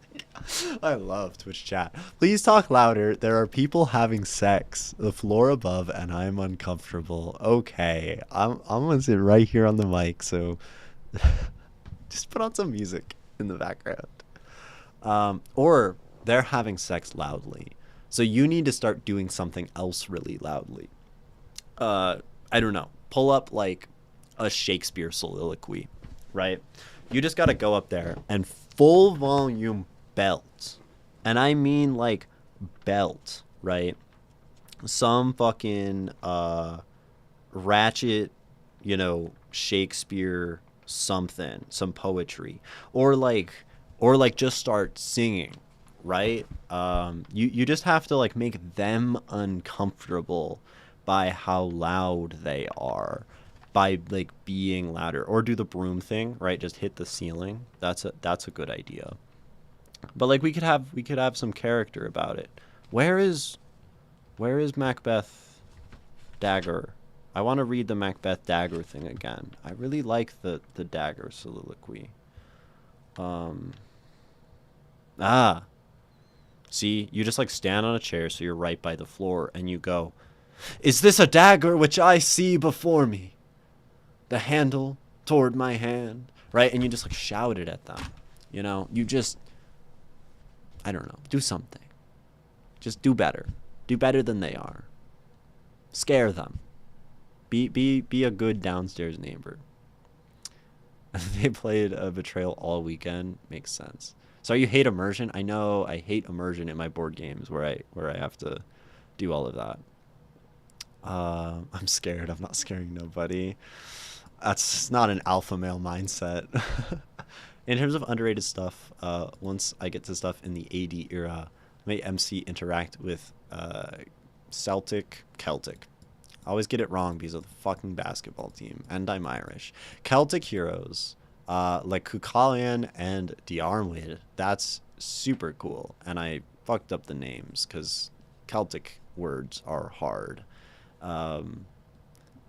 I love Twitch chat. Please talk louder. There are people having sex. The floor above, and I'm uncomfortable. Okay, I'm gonna sit right here on the mic. So just put on some music in the background. Or they're having sex loudly. So you need to start doing something else really loudly. I don't know. Pull up like a Shakespeare soliloquy, right? You just got to go up there and full volume belt. And I mean like belt, right? Some fucking ratchet, Shakespeare something, some poetry. Or like just start singing, right? You just have to like make them uncomfortable by how loud they are, by like being louder, or do the broom thing, right? Just hit the ceiling. That's a good idea. But like we could have some character about it. Where is where is Macbeth dagger? I want to read the Macbeth dagger thing again. I really like the dagger soliloquy. Um ah, see, you just like stand on a chair so you're right by the floor and you go, "Is this a dagger which I see before me? The handle toward my hand." Right? And you just like shout it at them. You know, you just I don't know, do something. Just do better. Do better than they are. Scare them. Be a good downstairs neighbor. They played a betrayal all weekend. Makes sense. So you hate immersion? I know I hate immersion in my board games where I have to do all of that. I'm scared. I'm not scaring nobody. That's not an alpha male mindset. In terms of underrated stuff, once I get to stuff in the AD era, I may MC interact with Celtic. I always get it wrong because of the fucking basketball team, and I'm Irish. Celtic heroes, like Cuchulainn and Diarmid, that's super cool. And I fucked up the names because Celtic words are hard. Um,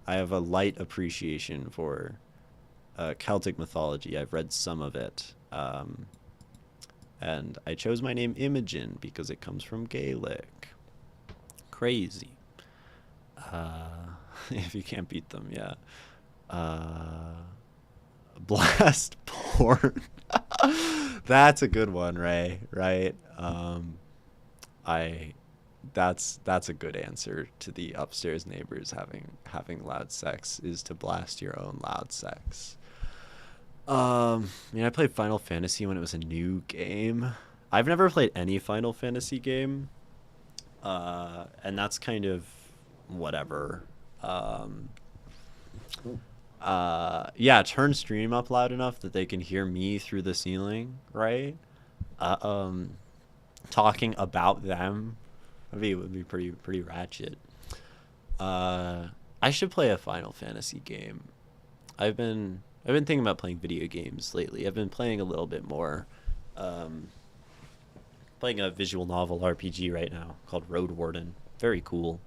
I have a light appreciation for Celtic mythology. I've read some of it. And I chose my name Imogen because it comes from Gaelic. Crazy. If you can't beat them, yeah. Uh, Blast porn. That's a good one, Ray. Right? I. That's a good answer to the upstairs neighbors having loud sex is to blast your own loud sex. I mean, I played Final Fantasy when it was a new game. I've never played any Final Fantasy game, and that's kind of whatever. Um, yeah, turn stream up loud enough that they can hear me through the ceiling, right? Uh, um, Talking about them would be pretty ratchet. Uh, I should play a Final Fantasy game. I've been thinking about playing video games lately. I've been playing a little bit more. Um, Playing a visual novel RPG right now called Road Warden. Very cool.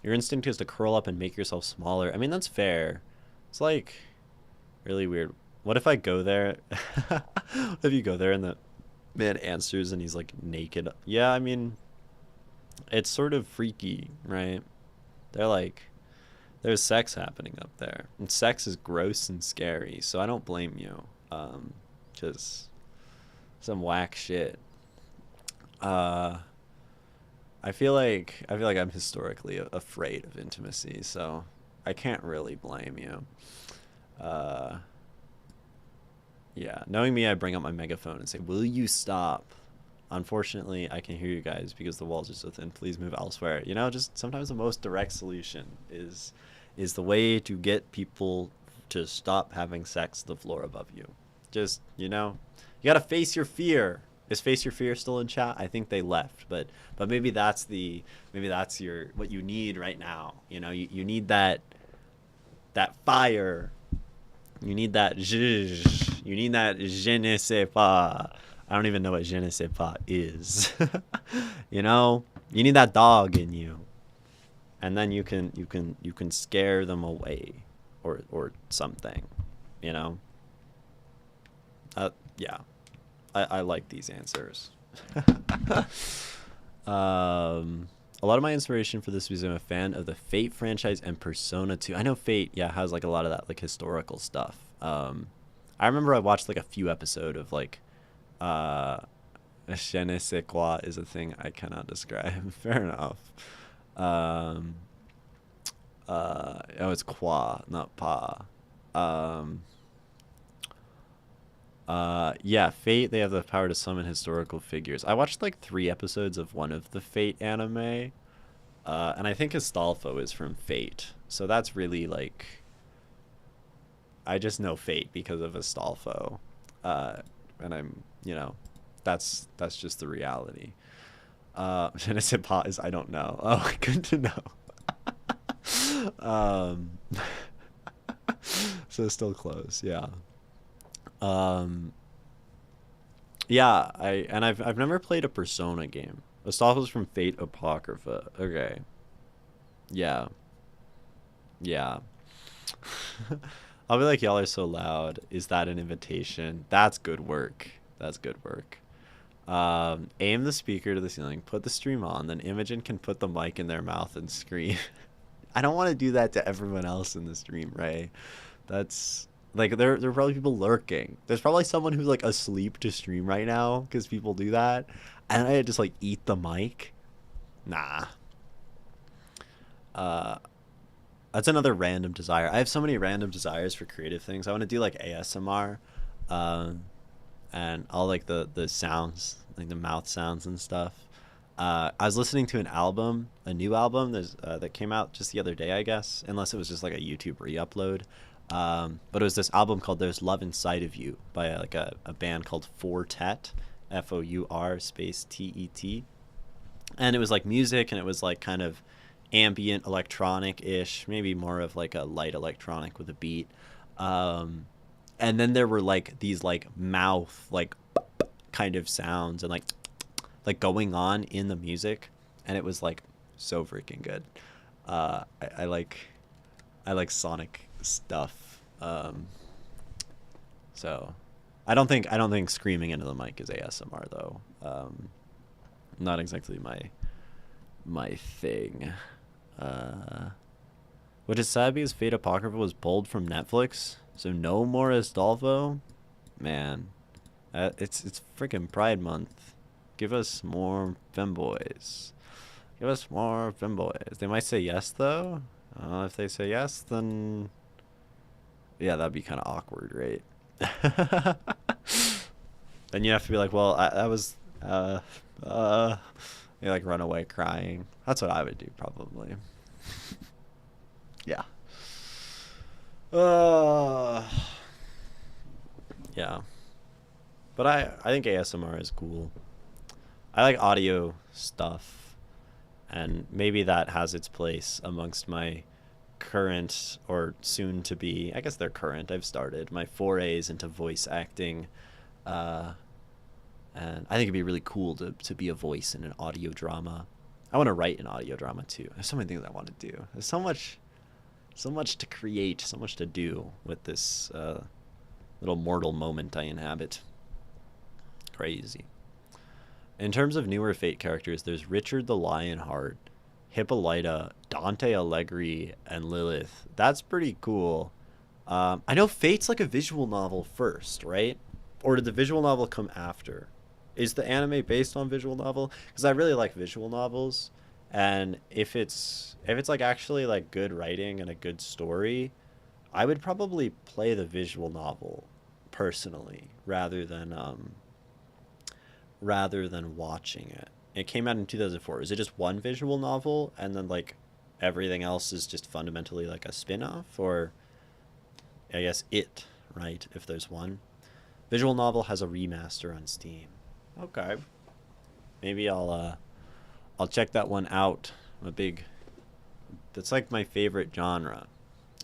Your instinct is to curl up and make yourself smaller. I mean, that's fair. It's like really weird. What if I go there? What if you go there and the man answers and he's like naked? Yeah, I mean, it's sort of freaky, right? They're like, there's sex happening up there. And sex is gross and scary, so I don't blame you. Just some whack shit. Uh, I feel like I'm historically afraid of intimacy, so I can't really blame you. Uh, yeah, knowing me, I bring up my megaphone and say, "Will you stop?" Unfortunately, I can hear you guys because the walls are so thin. Please move elsewhere. You know, just sometimes the most direct solution is the way to get people to stop having sex the floor above you. Just, you gotta face your fear. Is face your fear still in chat? I think they left, but maybe that's your what you need right now. You need that fire. You need that zhuzh. You need that je ne sais pas. I don't even know what je ne sais pas is. you know, you need that dog in you, and then you can scare them away, or something. You know. Yeah, I like these answers. A lot of my inspiration for this was I'm a fan of the Fate franchise and Persona 2. I know Fate, yeah, has like a lot of that like historical stuff. I remember I watched like a few episodes of like uh je ne sais quoi is a thing I cannot describe. Fair enough. Um oh, it's quoi, not pa. Um yeah, Fate, they have the power to summon historical figures. I watched like 3 episodes of one of the Fate anime, and I think Astolfo is from Fate. So that's really like, I just know Fate because of Astolfo. And I'm, that's just the reality. Je ne sais pas is I don't know. Oh, good to know. um, so still close, yeah. Um, yeah, I've never played a Persona game. Astolfo's from Fate Apocrypha. Okay, yeah, yeah. I'll be like, y'all are so loud. Is that an invitation? That's good work. That's good work. Aim the speaker to the ceiling, put the stream on, then Imogen can put the mic in their mouth and scream. I don't want to do that to everyone else in the stream, Ray. That's like there are probably people lurking. There's probably someone who's like asleep to stream right now because people do that, and I just like eat the mic. Nah. Uh, that's another random desire. I have so many random desires for creative things. I want to do like ASMR, um, and all like the sounds, like the mouth sounds and stuff. I was listening to an album, a new album that came out just the other day, I guess, unless it was just like a YouTube re-upload. But it was this album called "There's Love Inside of You" by like a band called Fortet, Four space Tet, and it was like music, and it was like kind of ambient electronic-ish, maybe more of like a light electronic with a beat. Um, and then there were like these like mouth like kind of sounds and like going on in the music, and it was like so freaking good. I like Sonic stuff. So I don't think screaming into the mic is ASMR though. Not exactly my thing. Which is sad because Fate Apocrypha was pulled from Netflix, so no more Astolfo. Man, it's freaking Pride Month. Give us more femboys. Give us more femboys. They might say yes though. If they say yes, then yeah, that'd be kind of awkward, right? Then you have to be like, well, that was you like run away crying. That's what I would do probably. Yeah. Uh, yeah. But I think ASMR is cool. I like audio stuff, and maybe that has its place amongst my current or soon to be, I guess they're current, I've started my forays into voice acting. Uh, and I think it'd be really cool to be a voice in an audio drama. I want to write an audio drama too. There's so many things I want to do. There's so much to create, so much to do with this little mortal moment I inhabit. Crazy. In terms of newer Fate characters, there's Richard the Lionheart, Hippolyta, Dante Alighieri, and Lilith. That's pretty cool. I know Fate's like a visual novel first, right? Or did the visual novel come after? Is the anime based on visual novel? Because I really like visual novels, and if it's like actually like good writing and a good story, I would probably play the visual novel personally rather than watching it. It came out in 2004. Is it just one visual novel and then like everything else is just fundamentally like a spin-off, or I guess it, right? If there's one. Visual novel has a remaster on Steam. Okay. Maybe I'll check that one out. I'm a big That's like my favorite genre.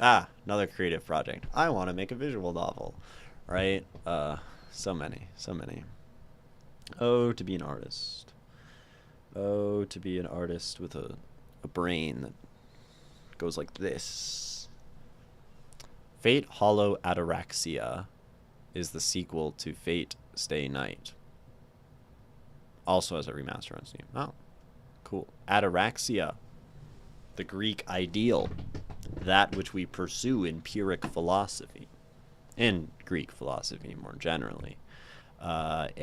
Ah, another creative project. I want to make a visual novel, right? So many, so many. Oh, to be an artist. Oh, to be an artist with a brain that goes like this. Fate Hollow Ataraxia is the sequel to Fate Stay Night. Also has a remaster on Steam. Oh, cool. Ataraxia, the Greek ideal, that which we pursue in Pyrrhic philosophy, in Greek philosophy more generally. What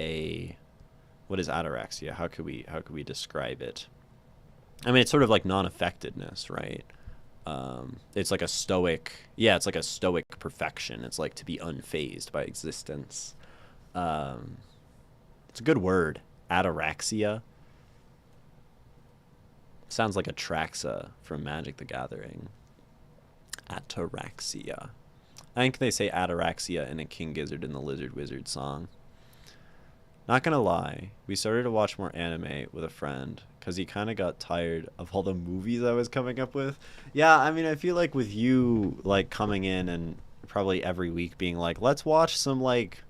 is ataraxia? How could we describe it? I mean, it's sort of like non-affectedness, right? It's like a stoic, yeah, it's like a stoic perfection. It's like to be unfazed by existence. It's a good word, ataraxia. Sounds like Atraxa from Magic the Gathering. Ataraxia. I think they say ataraxia in a King Gizzard and the Lizard Wizard song. Not gonna lie, we started to watch more anime with a friend because he kind of got tired of all the movies I was coming up with. Yeah, I mean, I feel like with you like coming in and probably every week being like, let's watch some like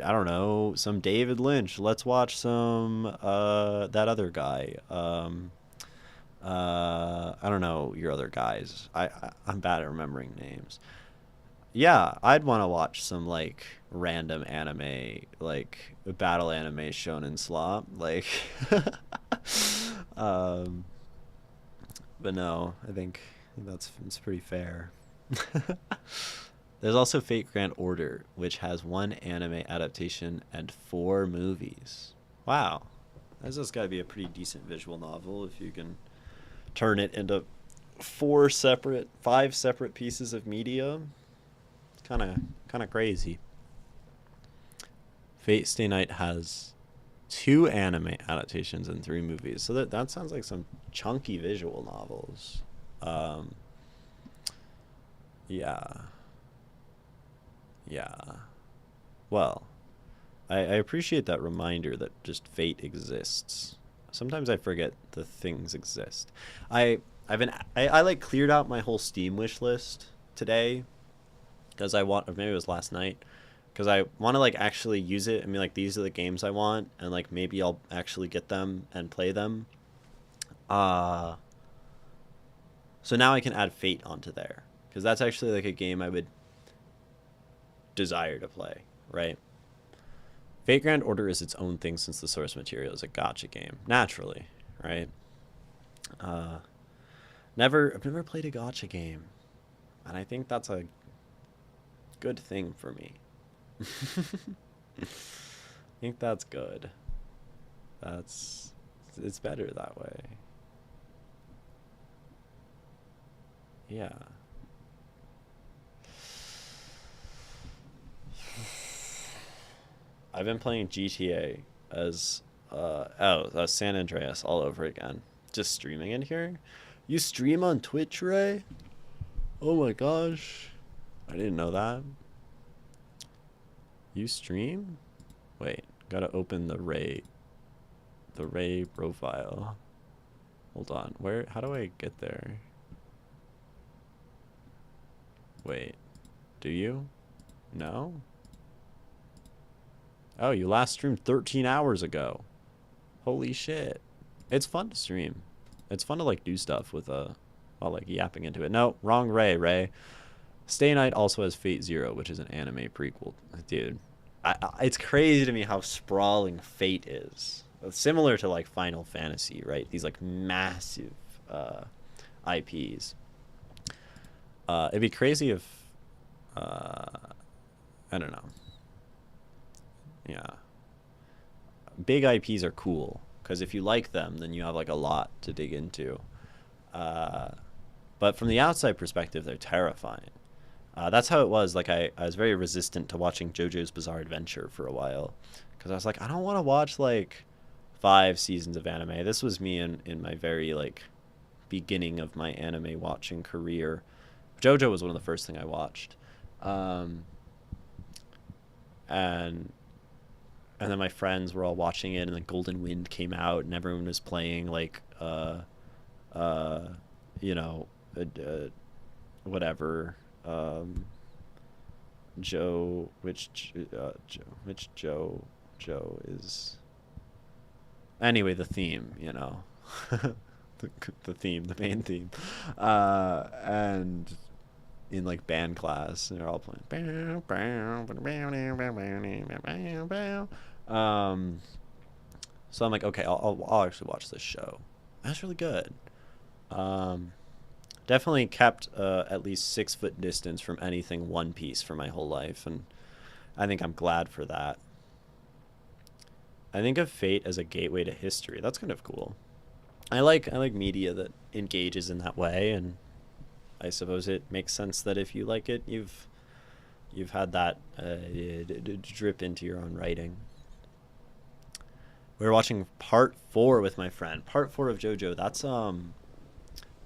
I don't know, some David Lynch. Let's watch some that other guy. I don't know your other guys. I'm bad at remembering names. Yeah, I'd want to watch some like random anime, like battle anime shonen slop, like. um, but no, I think that's it's pretty fair. There's also Fate Grand Order, which has one anime adaptation and four movies. Wow, that's just got to be a pretty decent visual novel if you can turn it into five separate pieces of media. It's kind of crazy. Fate Stay Night has two anime adaptations and three movies, so that sounds like some chunky visual novels. Um, yeah, yeah. Well, I appreciate that reminder that just fate exists. Sometimes I forget the things exist. I I like cleared out my whole Steam wish list today because I want, or maybe it was last night, because I want to like actually use it. I mean, like these are the games I want, and like maybe I'll actually get them and play them. Uh, so now I can add Fate onto there because that's actually like a game I would desire to play, right? Fate Grand Order is its own thing since the source material is a gotcha game, naturally, right? Uh, I've never played a gotcha game, and I think that's a good thing for me. I think that's good. That's it's better that way. Yeah. I've been playing GTA as San Andreas all over again. Just streaming in here. You stream on Twitch, Ray? Oh my gosh. I didn't know that. You stream? Wait, gotta open the Ray profile. Hold on. How do I get there? Wait. Do you? No? Oh, you last streamed 13 hours ago. Holy shit. It's fun to stream. It's fun to like do stuff with while like yapping into it. No, wrong Ray. Stay Night also has Fate Zero, which is an anime prequel. Dude, it's crazy to me how sprawling Fate is. It's similar to like Final Fantasy, right? These like massive IPs. It'd be crazy if I don't know. Yeah. Big IPs are cool because if you like them, then you have like a lot to dig into. But from the outside perspective, they're terrifying. That's how it was. Like I was very resistant to watching JoJo's Bizarre Adventure for a while because I was like, I don't want to watch like 5 seasons of anime. This was me in my very like beginning of my anime watching career. JoJo was one of the first thing I watched. And then my friends were all watching it, and then Golden Wind came out, and everyone was playing like you know, whatever, Joe, Joe is. Anyway, the theme, you know, the main theme, and in like band class, and they're all playing. So I'm like, okay, I'll actually watch this show. That's really good. Definitely kept at least 6 foot distance from anything One Piece for my whole life, and I think I'm glad for that. I think of Fate as a gateway to history. That's kind of cool. I like media that engages in that way, and I suppose it makes sense that if you like it, you've had that drip into your own writing. We were watching part 4 with my friend. Part 4 of JoJo. That's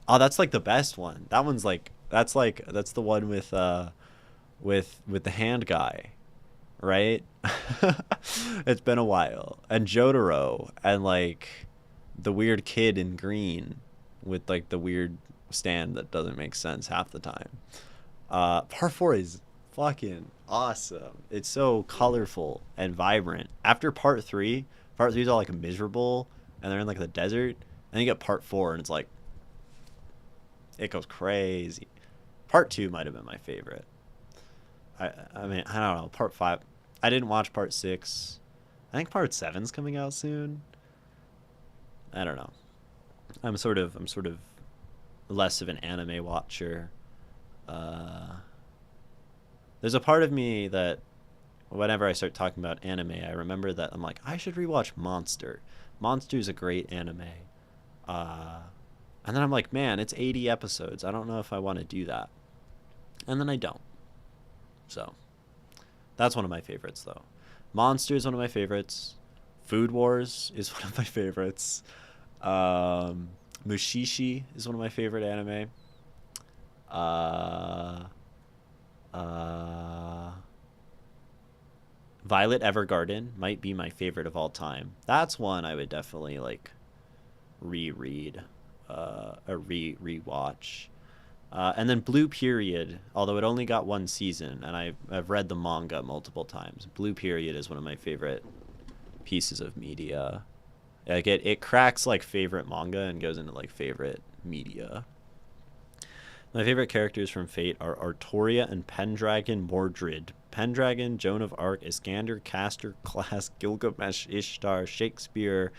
that's like the best one. That one's like that's the one with the hand guy. right? It's been a while. And Jotaro and like the weird kid in green with like the weird stand that doesn't make sense half the time. Part 4 is fucking awesome. It's so colorful and vibrant. After part 3 is all like miserable and they're in like the desert. And you get part 4 and it's like it goes crazy. Part 2 might have been my favorite. I mean, I don't know. Part 5. I didn't watch part 6. I think part 7's coming out soon. I don't know. I'm sort of less of an anime watcher. Uh, there's a part of me that whenever I start talking about anime, I remember that I'm like, I should rewatch Monster. Monster's a great anime. Uh, and then I'm like, man, it's 80 episodes. I don't know if I want to do that. And then I don't. So that's one of my favorites, though. Monster is one of my favorites. Food Wars is one of my favorites. Mushishi is one of my favorite anime. Uh, uh, Violet Evergarden might be my favorite of all time. That's one I would definitely like reread, or rewatch. And then Blue Period, although it only got one season, and I've read the manga multiple times. Blue Period is one of my favorite pieces of media. Like it cracks like favorite manga and goes into like favorite media. My favorite characters from Fate are Artoria and Pendragon Mordred. Pendragon, Joan of Arc, Iskander, Castor, Class, Gilgamesh, Ishtar, Shakespeare,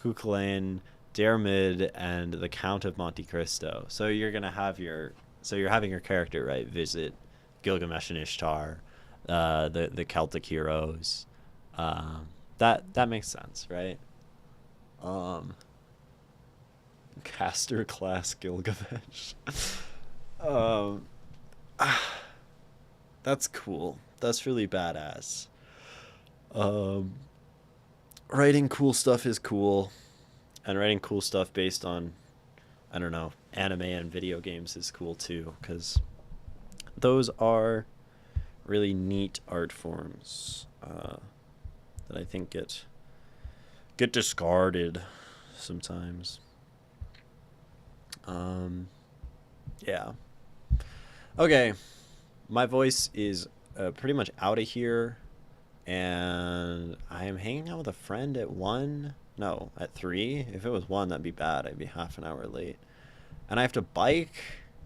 Cuchulainn, Diarmid, and the Count of Monte Cristo. So you're having your character, right, visit Gilgamesh and Ishtar, the Celtic heroes. That makes sense, right? Um, Castor class Gilgamesh. um, that's cool. That's really badass. Um, Writing cool stuff is cool, and writing cool stuff based on, I don't know, anime and video games is cool too, because those are really neat art forms that I think get discarded sometimes. Yeah. Okay, my voice is pretty much out of here, and I am hanging out with a friend at 1. No, at 3. If it was 1, that'd be bad. I'd be half an hour late. And I have to bike.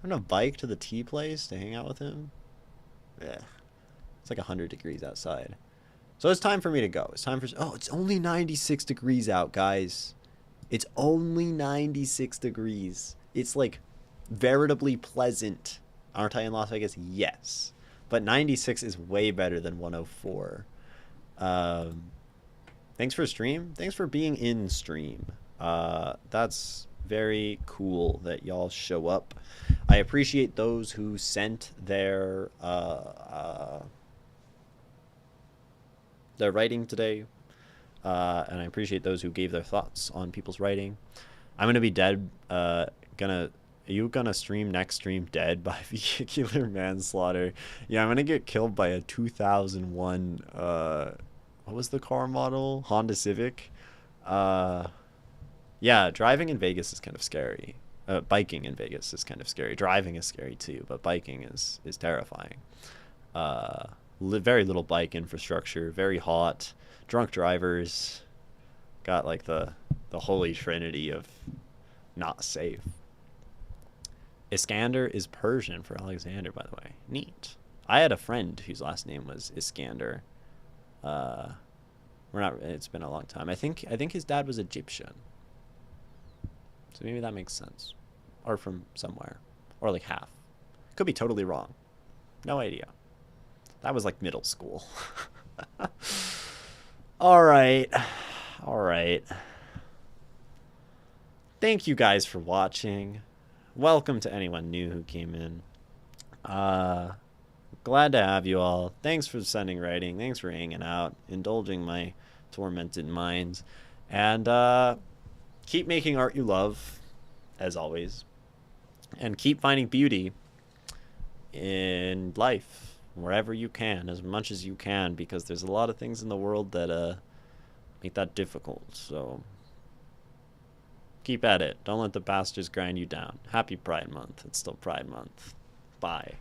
I'm gonna bike to the tea place to hang out with him. Yeah. It's like 100 degrees outside. So it's time for me to go. It's time for... Oh, it's only 96 degrees out, guys. It's only 96 degrees. It's like veritably pleasant. Aren't I in Las Vegas? Yes. But 96 is way better than 104. Thanks for stream. Thanks for being in stream. That's very cool that y'all show up. I appreciate those who sent their writing today, and I appreciate those who gave their thoughts on people's writing. I'm gonna be dead. Are you gonna stream next stream dead by vehicular manslaughter? Yeah, I'm gonna get killed by a 2001 what was the car model? Honda Civic. Yeah, driving in Vegas is kind of scary. Biking in Vegas is kind of scary. Driving is scary too, but biking is terrifying. Very little bike infrastructure, very hot, drunk drivers, got like the holy trinity of not safe. Iskander is Persian for Alexander, by the way. Neat. I had a friend whose last name was Iskander. It's been a long time. I think his dad was Egyptian. So maybe that makes sense. Or from somewhere. Or like half. Could be totally wrong. No idea. That was like middle school. All right. Thank you guys for watching. Welcome to anyone new who came in. Glad to have you all. Thanks for sending writing. Thanks for hanging out, indulging my tormented mind. And keep making art you love, as always. And keep finding beauty in life, wherever you can, as much as you can, because there's a lot of things in the world that make that difficult. So keep at it. Don't let the bastards grind you down. Happy Pride Month. It's still Pride Month. Bye.